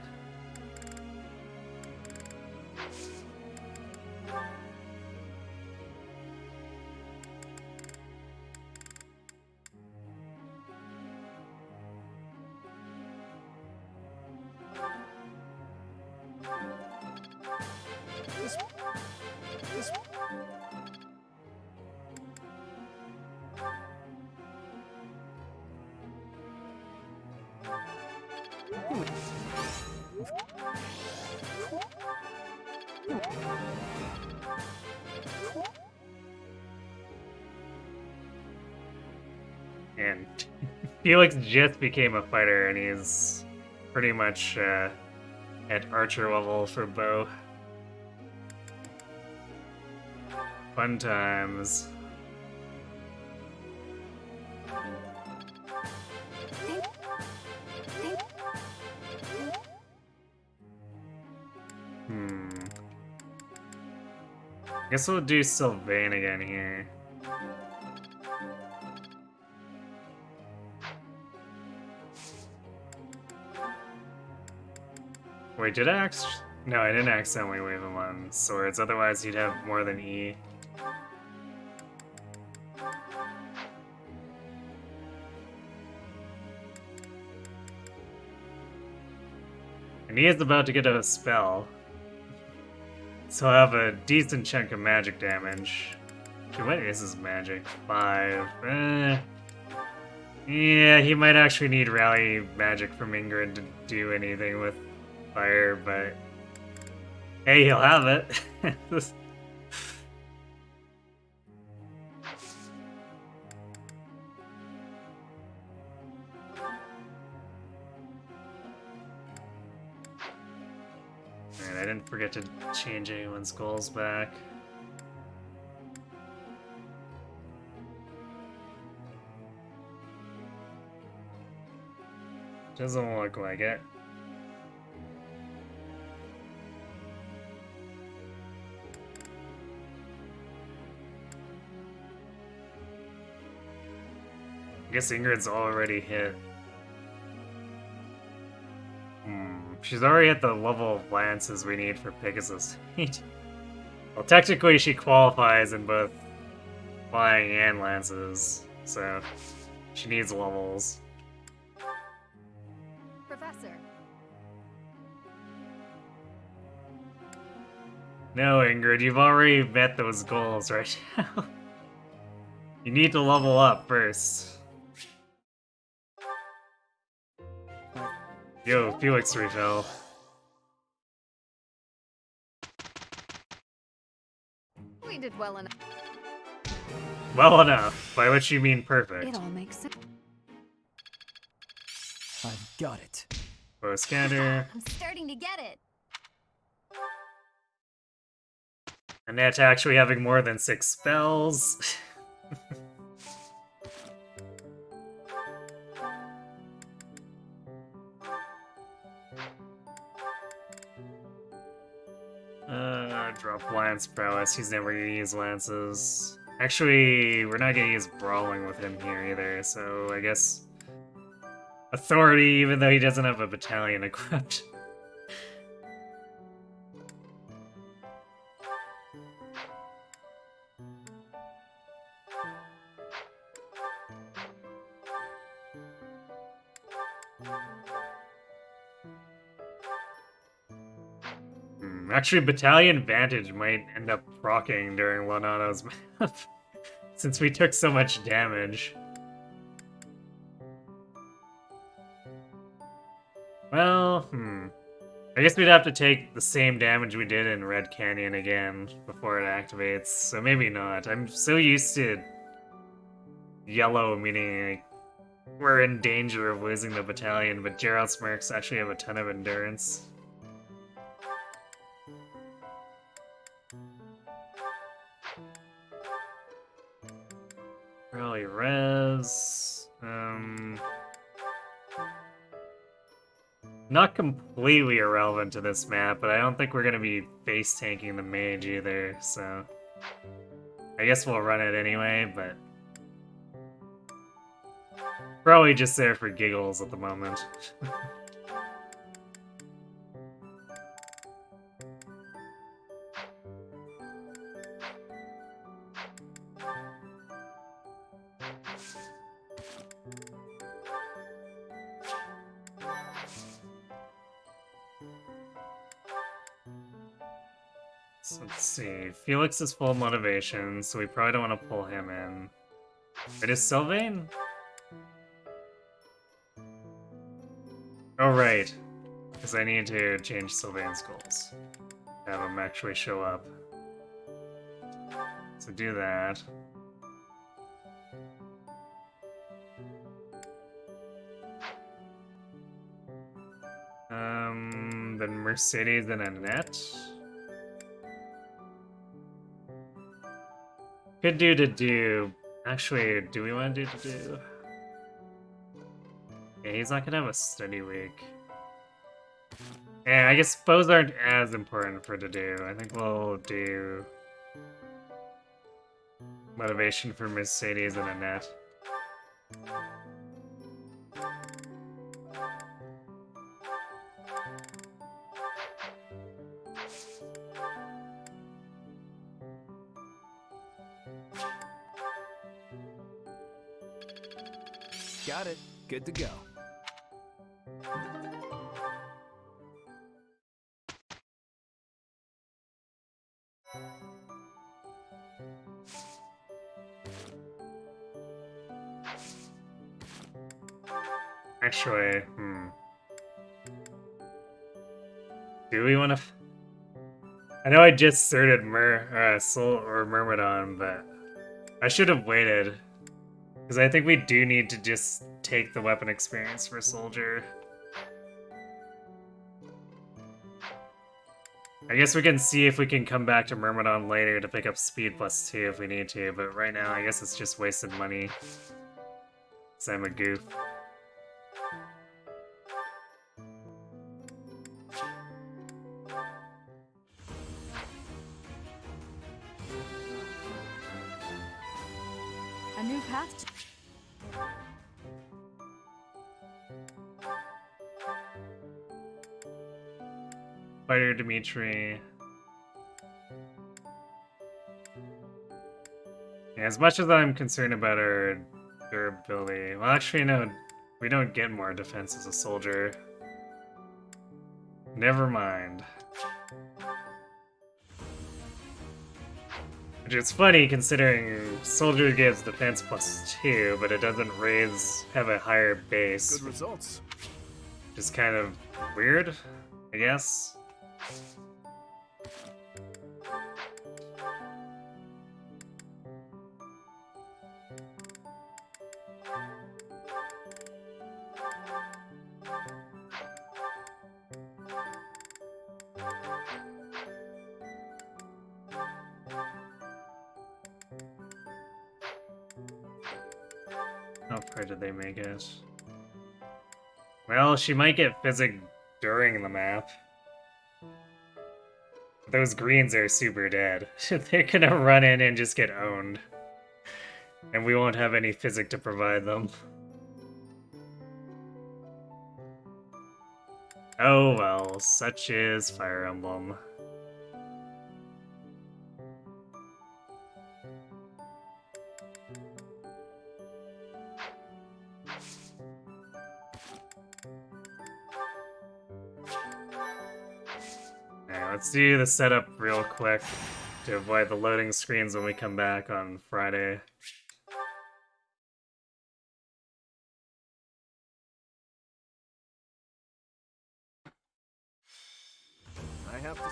And Felix just became a fighter, and he's pretty much at archer level for bow. Fun times. Guess we'll do Sylvain again here. Wait, did I No, I didn't accidentally wave him on swords, otherwise he'd have more than E. And he is about to get a spell. So I'll have a decent chunk of magic damage. Okay, what is his magic? 5. Yeah, he might actually need rally magic from Ingrid to do anything with fire, but hey, he'll have it. Man, I didn't forget to change anyone's goals back. Doesn't look like it. I guess Ingrid's already hit. She's already at the level of lances we need for Pegasus. Well, technically she qualifies in both flying and lances, so she needs levels. Professor. No, Ingrid, you've already met those goals right now. You need to level up first. Yo, Felix refill. We did well enough. Well enough, by which you mean perfect. It all makes sense. I've got it. Bow scanner. I'm starting to get it. Annette actually having more than 6 spells. Drop Lance Prowess. He's never gonna use lances. Actually, we're not gonna use Brawling with him here either, so I guess Authority, even though he doesn't have a battalion equipped. Actually, Battalion Vantage might end up proccing during Lonato's map, since we took so much damage. Well, I guess we'd have to take the same damage we did in Red Canyon again before it activates, so maybe not. I'm so used to yellow, meaning like, we're in danger of losing the battalion, but Gerald's Mercs actually have a ton of endurance. Rally res. Not completely irrelevant to this map, but I don't think we're gonna be face tanking the mage either, so I guess we'll run it anyway, but probably just there for giggles at the moment. So let's see. Felix is full of motivation, so we probably don't want to pull him in. It is Sylvain? Oh, right. Because I need to change Sylvain's goals. Have him actually show up. So do that. Then Mercedes and Annette. Could do to do. Actually, do we want to do? Yeah, he's not gonna have a steady week. Yeah, I guess bows aren't as important for to do. I think we'll do motivation for Mercedes and Annette. Got it. Good to go. Actually, do we want to? I know I just started Soul or Myrmidon, but I should have waited because I think we do need to just take the weapon experience for Soldier. I guess we can see if we can come back to Myrmidon later to pick up speed +2 if we need to, but right now I guess it's just wasted money. So I'm a goof. A new path to Fighter Dimitri. Yeah, as much as I'm concerned about our durability, well, actually, no, we don't get more defense as a soldier. Never mind. Which is funny considering soldier gives defense +2, but it doesn't have a higher base. Good results. Just kind of weird, I guess. How far did they make it? Well, she might get physic during the map. Those greens are super dead. They're gonna run in and just get owned. And we won't have any physic to provide them. Oh well, such is Fire Emblem. Alright, let's do the setup real quick to avoid the loading screens when we come back on Friday. I have to.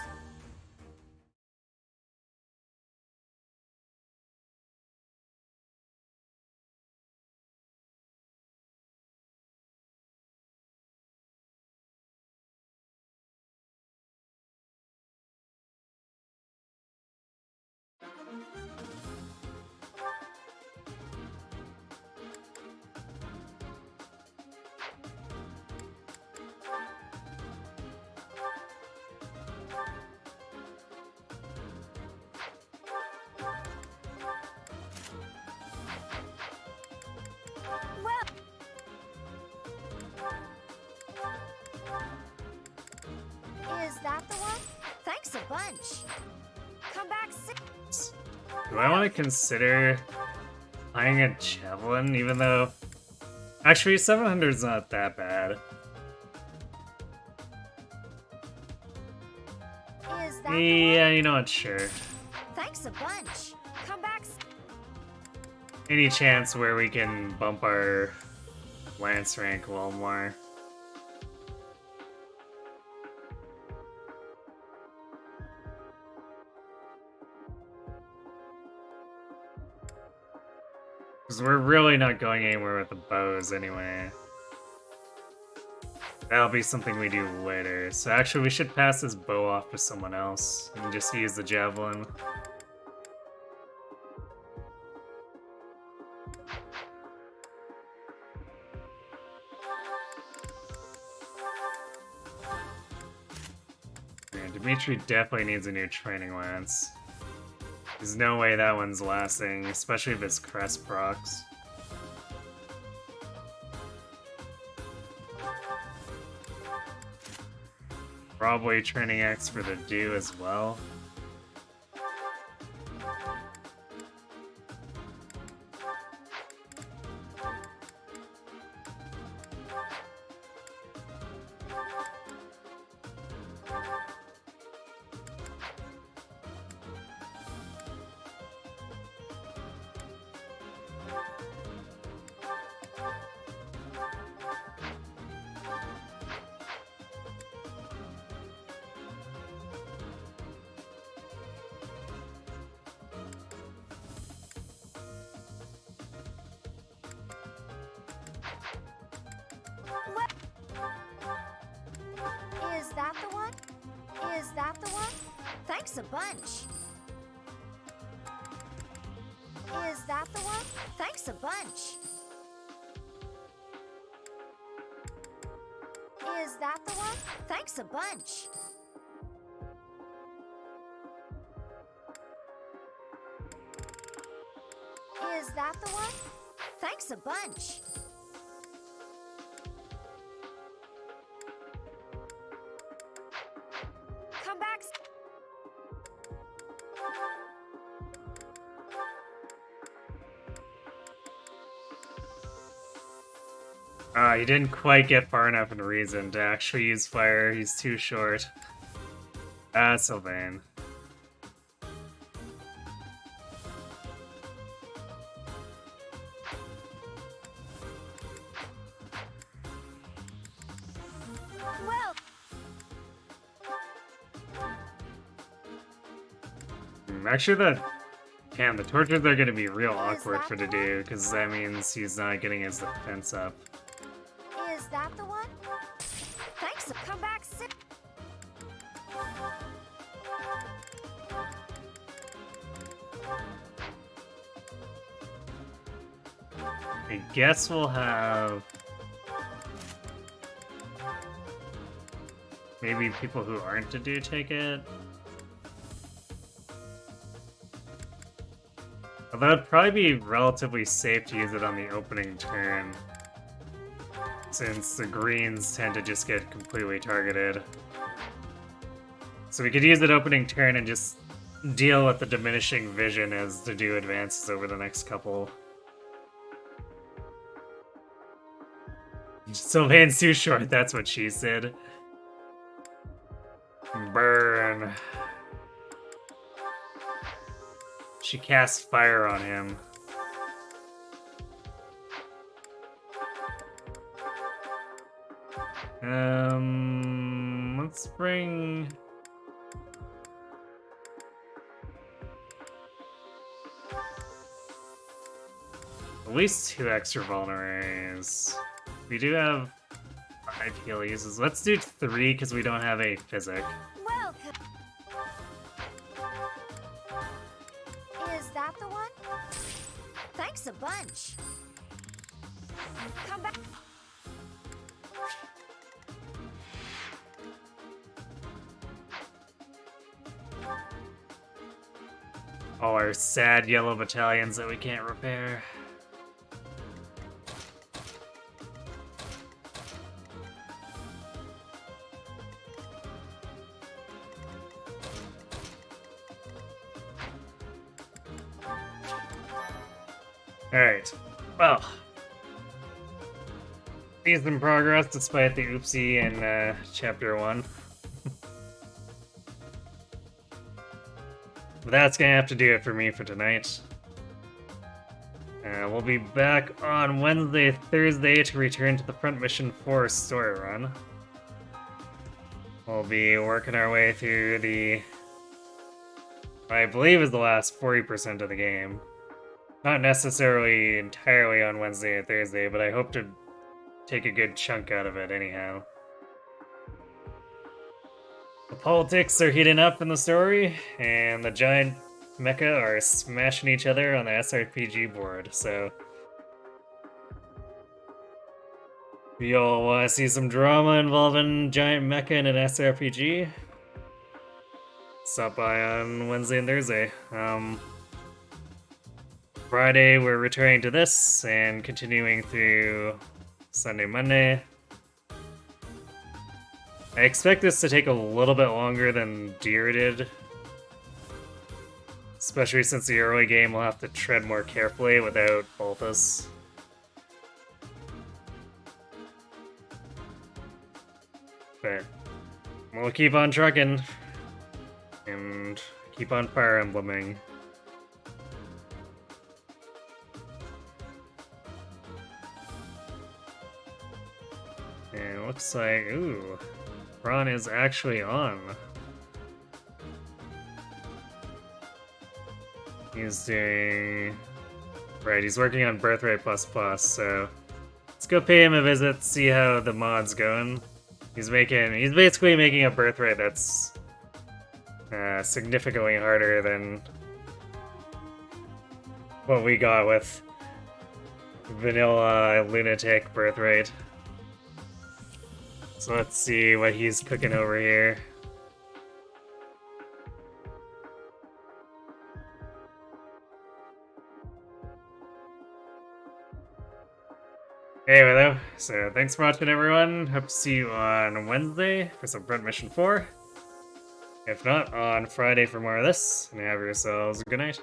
Is that the one? Thanks a bunch. Come back soon. Do I want to consider buying a javelin, even though... Actually, 700 is not that bad. Is that Yeah, you know what, sure. the one? Thanks a bunch. Come back. Any chance where we can bump our lance rank a little more. Because we're really not going anywhere with the bows anyway. That'll be something we do later. So actually we should pass this bow off to someone else and just use the javelin. Yeah, Dimitri definitely needs a new training lance. There's no way that one's lasting, especially if it's crest procs. Probably training X for the do as well. Thanks a bunch. Is that the one? Thanks a bunch. Is that the one? Thanks a bunch. Is that the one? Thanks a bunch. Come back. He didn't quite get far enough in reason to actually use fire. He's too short. Sylvain. Well, Actually, the tortures are going to be real awkward for to do, because that means he's not getting his defense up. is that the one? Thanks. Come back. Sit. I guess we'll have maybe people who aren't to do take it. Although it'd probably be relatively safe to use it on the opening turn, since the greens tend to just get completely targeted. So we could use it opening turn and just deal with the diminishing vision as to do advances over the next couple. Sylvain's too short, that's what she said. Burn. She casts fire on him. Let's bring... at least 2 extra vulneraries. We do have 5 heal uses. Let's do 3 because we don't have a physic. Welcome. Is that the one? Thanks a bunch. Come back. All our sad yellow battalions that we can't repair. Alright, well. Decent progress despite the oopsie in Chapter 1. But that's gonna have to do it for me for tonight. We'll be back on Wednesday, Thursday to return to the Front Mission 4 story run. We'll be working our way through I believe is the last 40% of the game. Not necessarily entirely on Wednesday or Thursday, but I hope to take a good chunk out of it anyhow. The politics are heating up in the story, and the giant mecha are smashing each other on the SRPG board, so... if y'all want to see some drama involving giant mecha in an SRPG, stop by on Wednesday and Thursday. Friday, we're returning to this and continuing through Sunday, Monday. I expect this to take a little bit longer than Deer did. Especially since the early game will have to tread more carefully without Balthus. But we'll keep on trucking and keep on Fire Emblemming. And it looks like, ooh, Ron is actually on. He's doing... right, he's working on Birthright++, so let's go pay him a visit, see how the mod's going. He's basically making a Birthright that's significantly harder than what we got with Vanilla Lunatic Birthright. So let's see what he's cooking over here. Anyway though, so thanks for watching everyone. Hope to see you on Wednesday for some Front Mission 4. If not, on Friday for more of this. And have yourselves a good night.